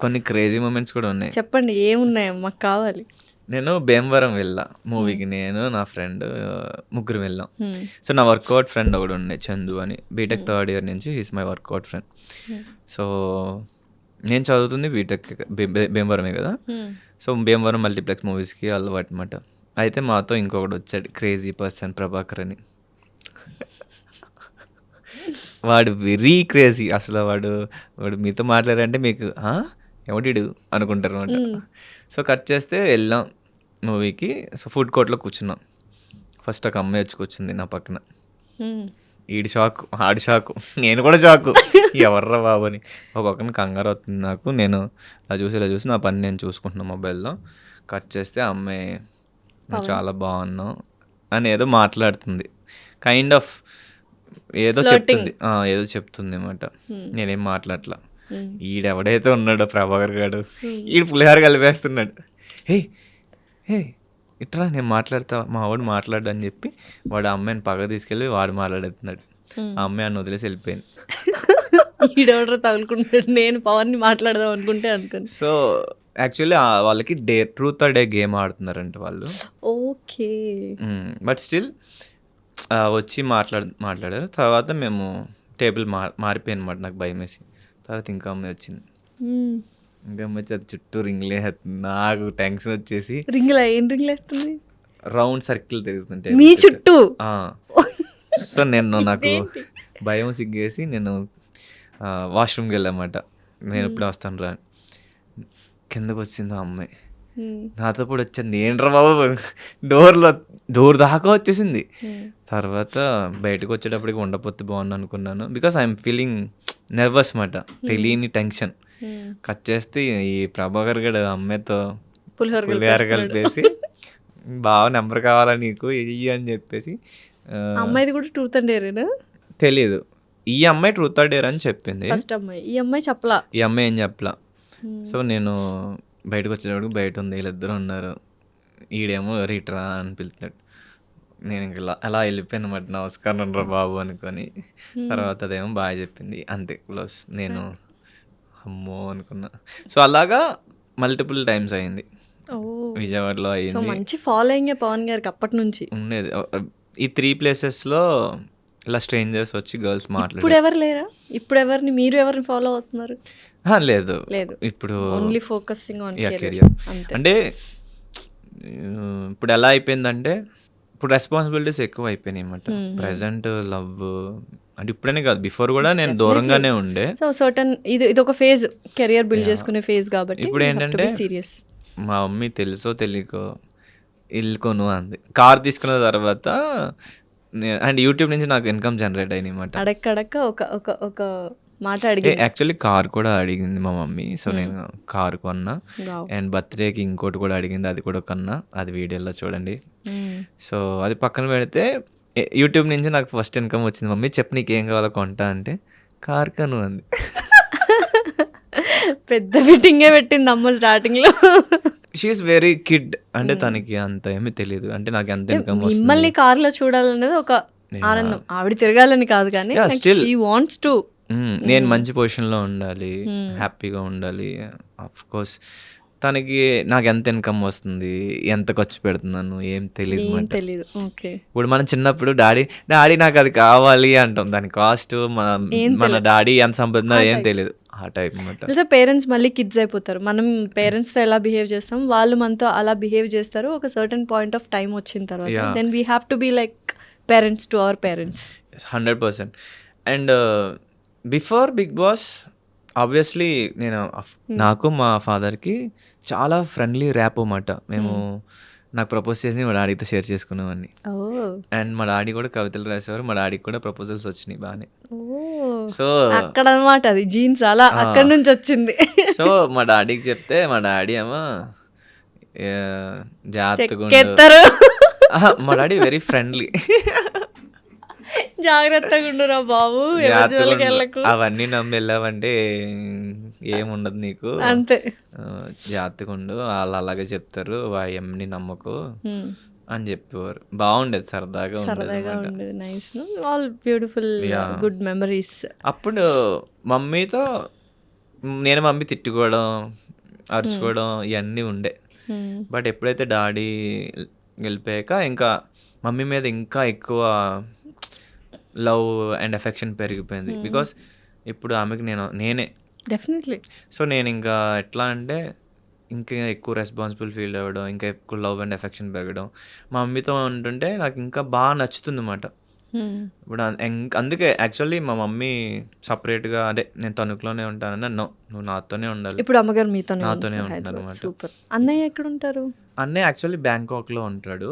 కొన్ని క్రేజీ మూమెంట్స్ కూడా ఉన్నాయి.
చెప్పండి ఏమున్నాయో మాకు కావాలి.
నేను భీమవరం వెళ్ళా మూవీకి, నేను నా ఫ్రెండ్ ముగ్గురు వెళ్ళాం. సో నా వర్కౌట్ ఫ్రెండ్ ఒకడు ఉండే చందు అని, బీటెక్ 3rd ఇయర్ నుంచి he's my workout friend. So నేను చదువుతుంది బీటెక్ భీమవరమే కదా. సో భీమవరం మల్టీప్లెక్స్ మూవీస్కి అలవాటు అనమాట. అయితే మాతో ఇంకొకటి వచ్చాడు, క్రేజీ పర్సన్ ప్రభాకర్ అని. వాడు వెరీ క్రేజీ అసలు. వాడు మీతో మాట్లాడారంటే మీకు ఎవడిడు అనుకుంటారు అనమాట. సో కట్ చేస్తే వెళ్ళాం మూవీకి. సో ఫుడ్ కోర్ట్లో కూర్చున్నాం. ఫస్ట్ ఒక అమ్మాయి వచ్చి కూర్చుంది నా పక్కన. ఈడి షాకు, ఆడి షాకు, నేను కూడా షాకు, ఎవర్రా బాబు అని. ఒక్కొక్కరిని కంగారు అవుతుంది నాకు. నేను ఇలా చూసి నా పని నేను చూసుకుంటున్నాను మొబైల్లో. కట్ చేస్తే ఆ అమ్మాయి నువ్వు చాలా బాగున్నావు అని ఏదో మాట్లాడుతుంది, కైండ్ ఆఫ్ ఏదో చెప్తుంది అన్నమాట. నేనేం మాట్లాడలా. ఈడెవడైతే ఉన్నాడో ప్రభాకర్ గాడు, ఈడు పులిహార కలిపేస్తున్నాడు. హే ఇట్లా నేను మాట్లాడతా, మా వాడు మాట్లాడు అని చెప్పి వాడు ఆ అమ్మాయిని పక్క తీసుకెళ్ళి వాడు మాట్లాడుతున్నాడు. ఆ అమ్మాయి అన్న వదిలేసి వెళ్ళిపోయింది.
ఈడెవడో తగులుకుంటాడు, నేను పవన్ని మాట్లాడదాం అనుకుంటే అనుకుని.
సో యాక్చువల్లీ వాళ్ళకి ట్రూత్ ఆర్ డేర్ గేమ్ ఆడుతున్నారంట వాళ్ళు.
ఓకే.
బట్ స్టిల్ వచ్చి మాట్లాడారు. తర్వాత మేము టేబుల్ మారిపోయాను అనమాట. నాకు భయం వేసి తర్వాత ఇంకా అమ్మాయి వచ్చింది. ఇంకా అమ్మాయి అది చుట్టూ రింగ్లు వేస్తుంది. నాకు టెన్షన్ వచ్చేసి,
ఏం రింగ్లు వేస్తుంది?
రౌండ్ సర్కిల్ తిరుగుతుంటే
మీ చుట్టూ.
సో నాకు భయం సిగ్గేసి నేను వాష్రూమ్కి వెళ్ళామాట. నేను ఇప్పుడే వస్తాను రా. కిందకు వచ్చింది ఆ అమ్మాయి, నాతో కూడా వచ్చింది. ఏంట్రా బాబు, డోర్ దాకా వచ్చేసింది. తర్వాత బయటకు వచ్చేటప్పటికి ఉండపోతే బాగుంది అనుకున్నాను, బికాస్ ఐఎమ్ ఫీలింగ్ నర్వస్ మాట, తెలియని టెన్షన్. కట్ చేస్తే ఈ ప్రభాకర్ గడు అమ్మాయితో పులిహార కలిపేసి, బాగా నెంబర్ కావాలా నీకు ఇయ్యి అని చెప్పేసి.
అమ్మాయిది కూడా ట్రూత్ అండ్ డేరేనా
తెలీదు. ఈ అమ్మాయి ట్రూత్ ఆర్ డేర్ అని చెప్పింది.
ఈ అమ్మాయి చెప్పలా,
ఈ అమ్మాయి ఏం చెప్పలా. సో నేను బయటకు వచ్చేటప్పుడు బయట ఉంది, వీళ్ళిద్దరు ఉన్నారు. ఈడేమో రీట్రా అని పిలుతున్నాడు. నేను ఇంకా అలా వెళ్ళిపోయాను అన్నమాట, నమస్కారం రా బాబు అనుకొని. తర్వాత అదేమో బాగా చెప్పింది, అంతే క్లోజ్. నేను అమ్మో అనుకున్నా. సో అలాగా మల్టిపుల్ టైమ్స్ అయింది, విజయవాడలో అయింది.
మంచి ఫాలోయింగ్ పవన్ గారికి అప్పటి నుంచి
ఉండేది. ఈ 3 ప్లేసెస్లో ఇలా స్ట్రేంజర్స్ వచ్చి గర్ల్స్ మాట్లాడారు.
ఇప్పుడు ఎవరు లేరా? ఇప్పుడు ఎవరిని, మీరు ఎవరిని ఫాలో అవుతున్నారు?
లేదు, ఇప్పుడు
ఓన్లీ ఫోకసింగ్ ఆన్
కెరియర్. అంటే ఇప్పుడు ఎలా అయిపోయిందంటే ఇప్పుడు రెస్పాన్సిబిలిటీస్ ఎక్కువ అయిపోయినాయి అన్నమాట. ప్రెజెంట్ లవ్ అంటే ఇప్పుడనే కాదు, బిఫోర్ కూడా నేను దూరంగానే ఉండే.
సో సర్టన్ ఇది ఒక ఫేజ్, కెరియర్ బిల్డ్ చేసుకునే ఫేజ్ కాబట్టి
ఇప్పుడు ఏంటంటే
సీరియస్.
మా మమ్మీ తెలుసో తెలియకో ఇల్లు కొను అంది. కార్ తీసుకున్న తర్వాత అండ్ యూట్యూబ్ నుంచి నాకు ఇన్కమ్ జనరేట్ అయింది అనమాట.
అడక్క ఒక మాట అడిగి
యాక్చువల్లీ కార్ కూడా అడిగింది మా మమ్మీ. సో నేను కార్ కొన్నా. అండ్ బర్త్డేకి ఇంకోటి కూడా అడిగింది, అది కూడా కొన్నా. అది వీడియోలో చూడండి. సో అది పక్కన పెడితే యూట్యూబ్ నుంచి నాకు ఫస్ట్ ఇన్కమ్ వచ్చింది. మమ్మీ చెప్పు నీకేం కావాలో కొంటా అంటే కార్ కను అంది.
పెద్ద ఫిట్టింగే పెట్టింది అమ్మ స్టార్టింగ్ లో.
షీఈస్ వెరీ కిడ్, అంటే తనకి అంత ఏమీ తెలియదు. అంటే నాకు ఎంత ఇన్కమ్ వస్తుంది,
మిమ్మల్ని కార్ లో చూడాలనేది ఒక ఆనందం. ఆవిడ తిరగాలని కాదు కానీ షీ వాంట్స్ టు.
నేను మంచి పొజిషన్లో ఉండాలి, హ్యాపీగా ఉండాలి. ఆఫ్ కోర్స్ తనకి నాకు ఎంత ఇన్కమ్ వస్తుంది, ఎంత ఖర్చు పెడుతున్నాను ఏం తెలియదు.
తెలీదు. ఓకే.
ఇప్పుడు మనం చిన్నప్పుడు డాడీ నాకు అది కావాలి అంటాం, దాని కాస్ట్ మన డాడీ ఎంత సంపాదిస్తున్నా ఏం తెలియదు. ఆ టైప్ అనమాట.
పేరెంట్స్ మళ్ళీ కిడ్స్ అయిపోతారు. మనం పేరెంట్స్తో ఎలా బిహేవ్ చేస్తాం, వాళ్ళు మనతో అలా బిహేవ్ చేస్తారు. ఒక సర్టన్ పాయింట్ ఆఫ్ టైం వచ్చిన తర్వాత then we have to be like parents to our parents. 100%.
And before Bigg Boss obviously నేను నాకు మా ఫాదర్కి చాలా ఫ్రెండ్లీ ర్యాప్ అన్నమాట. మేము నాకు ప్రపోజ్ చేసి మా డాడీతో షేర్ చేసుకున్నామని. అండ్ మా డాడీ కూడా కవితలు రాసేవారు. మా డాడీకి కూడా ప్రపోజల్స్ వచ్చినాయి బాగానే. సో
అక్కడ అనమాట అది జీన్స్ అలా అక్కడ నుంచి వచ్చింది.
సో మా డాడీకి చెప్తే మా డాడీ ఏమో జాగ్రత్తగా, మా డాడీ వెరీ ఫ్రెండ్లీ,
జాగ్రత్తగా ఉండరా బాబు,
అవన్నీ నమ్మి వెళ్ళావంటే ఏముండదు నీకు,
అంతే,
జాగ్రత్తగా ఉండు, వాళ్ళు అలాగే చెప్తారు, అవన్నీ నమ్మకు అని చెప్పేవారు. బాగుండేది, సరదాగా ఉండేది.
Nice, all beautiful good memories.
అప్పుడు మమ్మీతో నేను మమ్మీ తిట్టుకోవడం, అరుచుకోవడం ఇవన్నీ ఉండే. బట్ ఎప్పుడైతే డాడీ వెళ్ళిపోయాక ఇంకా మమ్మీ మీద ఇంకా ఎక్కువ లవ్ అండ్ ఎఫెక్షన్ పెరిగిపోయింది. బికాస్ ఇప్పుడు ఆమెకి నేనే
డెఫినెట్లీ.
సో నేను ఇంకా ఎట్లా అంటే ఇంకా ఎక్కువ రెస్పాన్సిబుల్ ఫీల్ అవ్వడం, ఇంకా ఎక్కువ లవ్ అండ్ ఎఫెక్షన్ పెరగడం. మా మమ్మీతో ఉంటుంటే నాకు ఇంకా బాగా నచ్చుతుంది అన్నమాట. ఇప్పుడు అందుకే యాక్చువల్లీ మా మమ్మీ సపరేట్గా, అదే నేను తణుకులోనే ఉంటానన్నా, నువ్వు నాతోనే ఉండాలి.
ఇప్పుడు అమ్మగారు
నాతోనే ఉంటాను అనమాట.
సూపర్. అన్నయ్య ఎక్కడ ఉంటారు?
అన్నయ్య యాక్చువల్లీ బ్యాంకాక్లో ఉంటాడు.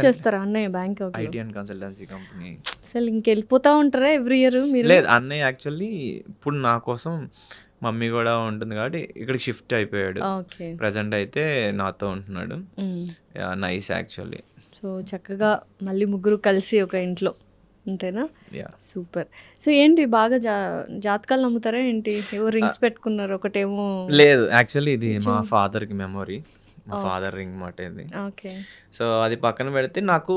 చేస్తారా అన్నయ్య? Bangkok
IT and consultancy company.
అసలు ఇంకెళ్ళిపోతా ఉంటారా ఎవ్రీ ఇయర్ మీరు?
లేదు, అన్నయ్య యాక్చువల్లీ ఇప్పుడు నా కోసం, మమ్మీ కూడా ఉంటుంది కాబట్టి ఇక్కడ షిఫ్ట్ అయిపోయాడు. ప్రజెంట్ అయితే నాతో ఉంటున్నాడు. Nice actually.
సో చక్కగా మళ్ళీ ముగ్గురు కలిసి ఒక ఇంట్లో, అంతేనా? సూపర్. సో ఏంటి బాగా జాతకాలు నమ్ముతారా ఏంటి? ఏవో రింగ్స్ పెట్టుకున్నారు, ఒకటేమో.
లేదు, యాక్చువల్లీ ఇది మా ఫాదర్కి మెమొరీ, మా ఫాదర్ రింగ్ మాట ఇది.
ఓకే.
సో అది పక్కన పెడితే నాకు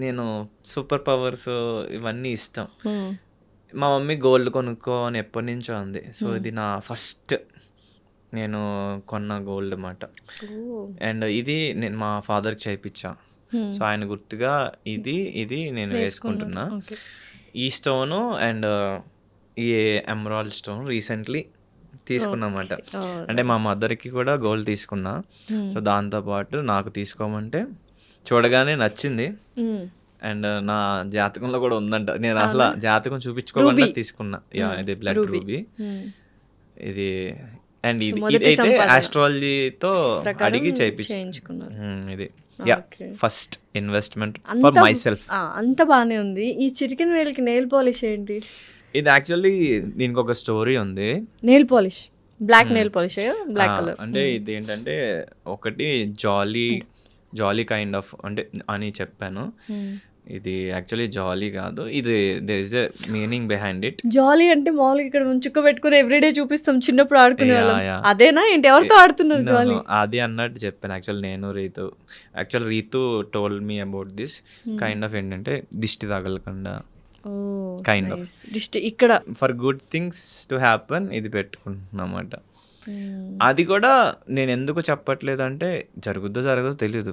నేను సూపర్ పవర్స్ ఇవన్నీ ఇష్టం. మా మమ్మీ గోల్డ్ కొనుక్కో అని ఎప్పటి నుంచో ఉంది. సో ఇది నా ఫస్ట్ నేను కొన్న గోల్డ్ అన్నమాట. అండ్ ఇది నేను మా ఫాదర్కి చేయించా. సో ఆయన గుర్తుగా ఇది నేను వేసుకుంటున్నా. ఈ స్టోను అండ్ ఈ ఎమరాల్డ్ స్టోన్ రీసెంట్లీ తీసుకున్నమాట. అంటే మా మదర్కి కూడా గోల్డ్ తీసుకున్నా. సో దాంతోపాటు నాకు తీసుకోమంటే చూడగానే నచ్చింది. అండ్ నా జాతకంలో కూడా ఉందంట. నేను అసలు జాతకం చూపించుకోకుండా తీసుకున్నా. ఇది బ్లడ్ రూబీ ఇది. అండ్ ఇది అయితే ఆస్ట్రాలజీతో అడిగి చేయించుకున్నారు. ఇది first investment for my self.
అంత బాగానే ఉంది. ఈ చిటికెన్ వేలకి నెయిల్ పాలిష్ ఏంటి?
ఇది యాక్చువల్లీ దీనికి ఒక స్టోరీ ఉంది.
Nail polish, black nail polish, black colour. అంటే
ఇది ఏంటంటే ఒకటి జాలీ కైండ్ ఆఫ్ అంటే అని చెప్పాను. ఇది యాక్చువల్లీ జాలీ కాదు, ఇది there is a meaning behind it.
Jolly అంటే మామూలుగా ఇక్కడ చుక్క పెట్టుకుని ఎవ్రీడే చూపిస్తాం, చిన్నప్పుడు ఆడుకునే వాళ్ళం. అదేనా ఏంటి? ఎవరితో ఆడుతున్నారు జాలీ?
అది అన్నట్టు చెప్పాను యాక్చువల్ నేను Ritu told me about this kind of. ఏంటంటే దిష్టి తగలకుండా కైండ్ ఆఫ్
దిష్టి ఇక్కడ
for good things to happen ఇది పెట్టుకుంటున్నమాట. అది కూడా నేను ఎందుకు చెప్పట్లేదు అంటే జరుగుద్దో జరగదో తెలియదు.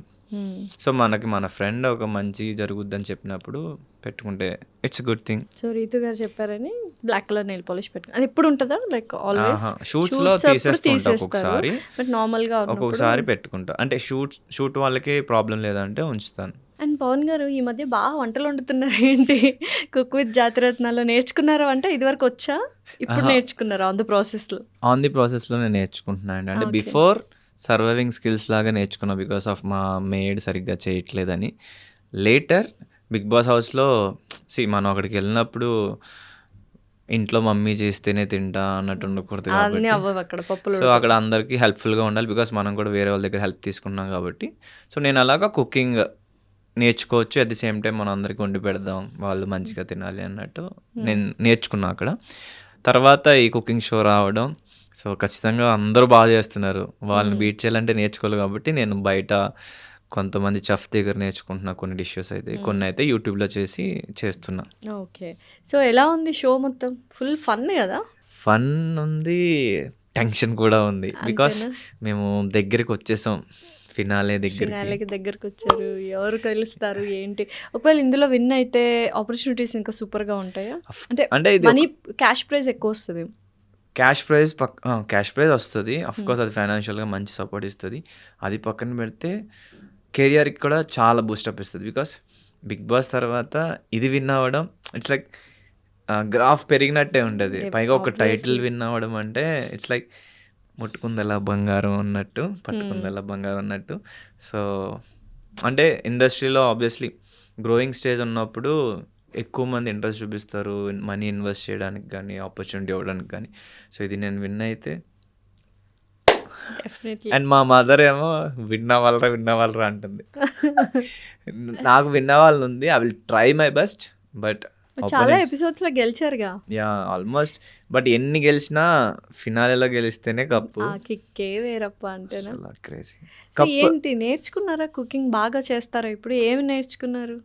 సో మనకి మన ఫ్రెండ్ ఒక మంచి జరుగుద్దని చెప్పినప్పుడు పెట్టుకుంటే it's good thing.
So Ritu గారు చెప్పారని బ్లాక్ కలర్ నెయిల్ పాలిష్ పెట్టుకుని, అది ఎప్పుడు ఉంటుందా? లైక్ ఆల్వేస్
షూట్స్ లో తీసేస్తుంటా ఒక్కొక్కసారి,
బట్ నార్మల్ గా
ఒక్కొక్కసారి పెట్టుకుంటా. అంటే షూట్ వాళ్ళకి ప్రాబ్లం లేదంటే ఉంచుతాను.
అండ్ పవన్ గారు ఈ మధ్య బాగా వంటలు వండుతున్నారు ఏంటి? కుక్ విత్ జాతిరత్నాల్లో నేర్చుకున్నారా వంట? ఇదివరకు వచ్చా? ఇప్పుడు నేర్చుకున్నారా ఆన్ ద ప్రాసెస్‌లో?
ఆన్ ది ప్రాసెస్‌లో నేను నేర్చుకుంటున్నాను అండి. అంటే
ఓకే.
బిఫోర్ సర్వైవింగ్ స్కిల్స్ లాగా నేర్చుకున్నా బికాస్ ఆఫ్ మా మేడ్ సరిగ్గా చేయట్లేదని. లేటర్ బిగ్ బాస్ హౌస్‌లో మనం అక్కడికి వెళ్ళినప్పుడు ఇంట్లో మమ్మీ చేస్తేనే తింటా అన్నట్టు ఉండకూడదు
అన్నీ
కాబట్టి
అవ్వవు అక్కడ పప్పులు
సో అక్కడ అందరికీ హెల్ప్ఫుల్గా ఉండాలి బికాస్ మనం కూడా వేరే వాళ్ళ దగ్గర హెల్ప్ తీసుకున్నాం కాబట్టి. సో నేను అలాగా కుకింగ్ నేర్చుకోవచ్చు, అట్ ది సేమ్ టైం మనం అందరికీ వండి పెడదాం, వాళ్ళు మంచిగా తినాలి అన్నట్టు నేను నేర్చుకున్నా అక్కడ. తర్వాత ఈ కుకింగ్ షో రావడం, సో ఖచ్చితంగా అందరూ బాగా చేస్తున్నారు, వాళ్ళని బీట్ చేయాలంటే నేర్చుకోవాలి కాబట్టి నేను బయట కొంతమంది చెఫ్ దగ్గర నేర్చుకుంటున్నా కొన్ని డిషెస్ అయితే, కొన్ని అయితే యూట్యూబ్లో చేస్తున్నా.
ఓకే. సో ఎలా ఉంది షో మొత్తం? ఫుల్ ఫన్ కదా?
ఫన్ ఉంది, టెన్షన్ కూడా ఉంది బికాస్
అంతేనా?
మేము దగ్గరికి వచ్చేసాం ఫినాలే దగ్గరికి.
ఫినాలేకి దగ్గరకొచ్చారు. ఎవరు గెలుస్తారు ఏంటి? ఒకవేళ ఇందులో విన్ అయితే ఆపర్చునిటీస్ ఇంకా సూపర్‌గా ఉంటాయా?
అంటే ఇది
మనీ క్యాష్ ప్రైజ్ ఎక్కువొస్తది.
క్యాష్ ప్రైజ్ వస్తుంది. కోర్స్ అది ఫైనాన్షియల్గా మంచి సపోర్ట్ ఇస్తుంది. అది పక్కన పెడితే కెరియర్కి కూడా చాలా బూస్టప్ ఇస్తుంది బికాస్ బిగ్ బాస్ తర్వాత ఇది విన్ అవ్వడం ఇట్స్ లైక్ గ్రాఫ్ పెరిగినట్టే ఉంటుంది. పైగా ఒక టైటిల్ విన్ అవ్వడం అంటే ఇట్స్ లైక్ ముట్టుకుందలా బంగారం అన్నట్టు, పట్టుకుందలా బంగారం అన్నట్టు. సో అంటే ఇండస్ట్రీలో ఆబ్వియస్లీ గ్రోయింగ్ స్టేజ్ ఉన్నప్పుడు ఎక్కువ మంది ఇంట్రెస్ట్ చూపిస్తారు మనీ ఇన్వెస్ట్ చేయడానికి కానీ, ఆపర్చునిటీ ఇవ్వడానికి కానీ. సో ఇది నేను విన్ అయితే
డెఫినెట్లీ.
అండ్ మా మదర్ ఏమో విన్ అవ్వాలరా అంటుంది. నాకు విన్ అవ్వాలని ఉంది, I will try my best. But
చాలా ఎపిసోడ్స్‌లో గెలిచారుగా.
Yeah almost. బట్ ఎన్ని గెలిచినా ఫినాలేలో గెలిస్తేనే కప్పు.
ఆ కిక్కే వేరప్ప అంటేనా?
అలా క్రేజీ.
సో ఏంటి నేర్చుకున్నారా? కుకింగ్ బాగా చేస్తారా ఇప్పుడు? ఏమి నేర్చుకున్నారు?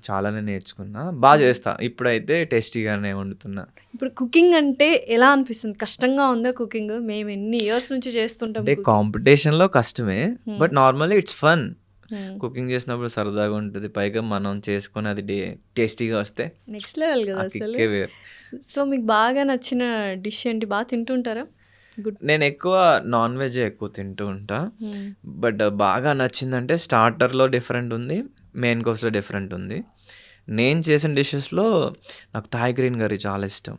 చాలానే నేర్చుకున్నా, బాగా చేస్తా. ఇప్పుడైతే టేస్టీగానే వండుతున్నా.
ఇప్పుడు కుకింగ్ అంటే ఎలా అనిపిస్తుంది? కష్టంగా ఉందా కుకింగ్? మేము ఎన్ని ఇయర్స్ నుంచి చేస్తుంటాం
అంటే
cooking.
కాంపిటీషన్లో కష్టమే, but normally it's fun.
Hmm.
Cooking చేసినప్పుడు సరదాగా ఉంటుంది, పైగా మనం చేసుకొని అది టేస్టీగా వస్తే
నెక్స్ట్ లెవెల్ కదా
ఆ
అసలు.
కిక్కే వేరు.
సో మీకు బాగా నచ్చిన డిష్ ఏంటి? బాగా తింటుంటారా? గుడ్.
నేను ఎక్కువ నాన్ వెజ్ ఎక్కువ తింటూ ఉంటా. బట్ బాగా నచ్చిందంటే స్టార్టర్లో డిఫరెంట్ ఉంది, మెయిన్ కోర్స్లో డిఫరెంట్ ఉంది. నేను చేసిన డిషెస్లో నాకు థాయ్ గ్రీన్ కర్రీ చాలా ఇష్టం.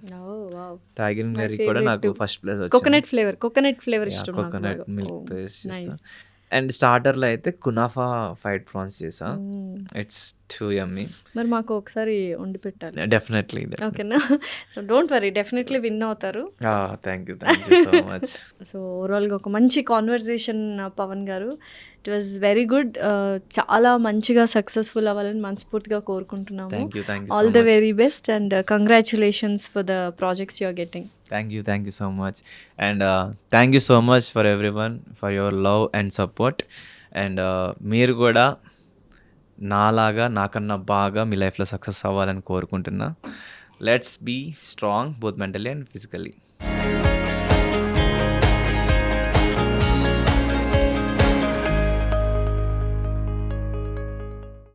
థాయ్ గ్రీన్ కర్రీ కూడా నాకు ఫస్ట్ ప్లేస్ వచ్చింది.
కోకోనట్ ఫ్లేవర్ ఇష్టం నాకు
కోకోనట్
బాగా.
మిల్క్తో
Oh,
చేస్తా.
nice.
అండ్ స్టార్టర్లో అయితే కునాఫా ఫ్రైడ్ ప్రాన్స్ చేసా. It's too yummy.
మరి మాకు ఒకసారి వండి పెట్టాలి.
డెఫినెట్లీ.
ఓకేనా? So don't worry, definitely win అవుతారు.
Thank you so much.
So ఓవరాల్గా ఒక మంచి కాన్వర్జేషన్ పవన్ గారు. It was very good. చాలా మంచిగా సక్సెస్ఫుల్ అవ్వాలని మనస్ఫూర్తిగా కోరుకుంటున్నాము.
Thank you
all the very best and congratulations for the projects you are getting.
Thank you so much. And thank you so much for everyone for your love and support. And మీరు కూడా నాలాగా నాకన్నా బాగా మీ లైఫ్లో success అవ్వాలని కోరుకుంటున్నా. Let's be strong both mentally and physically.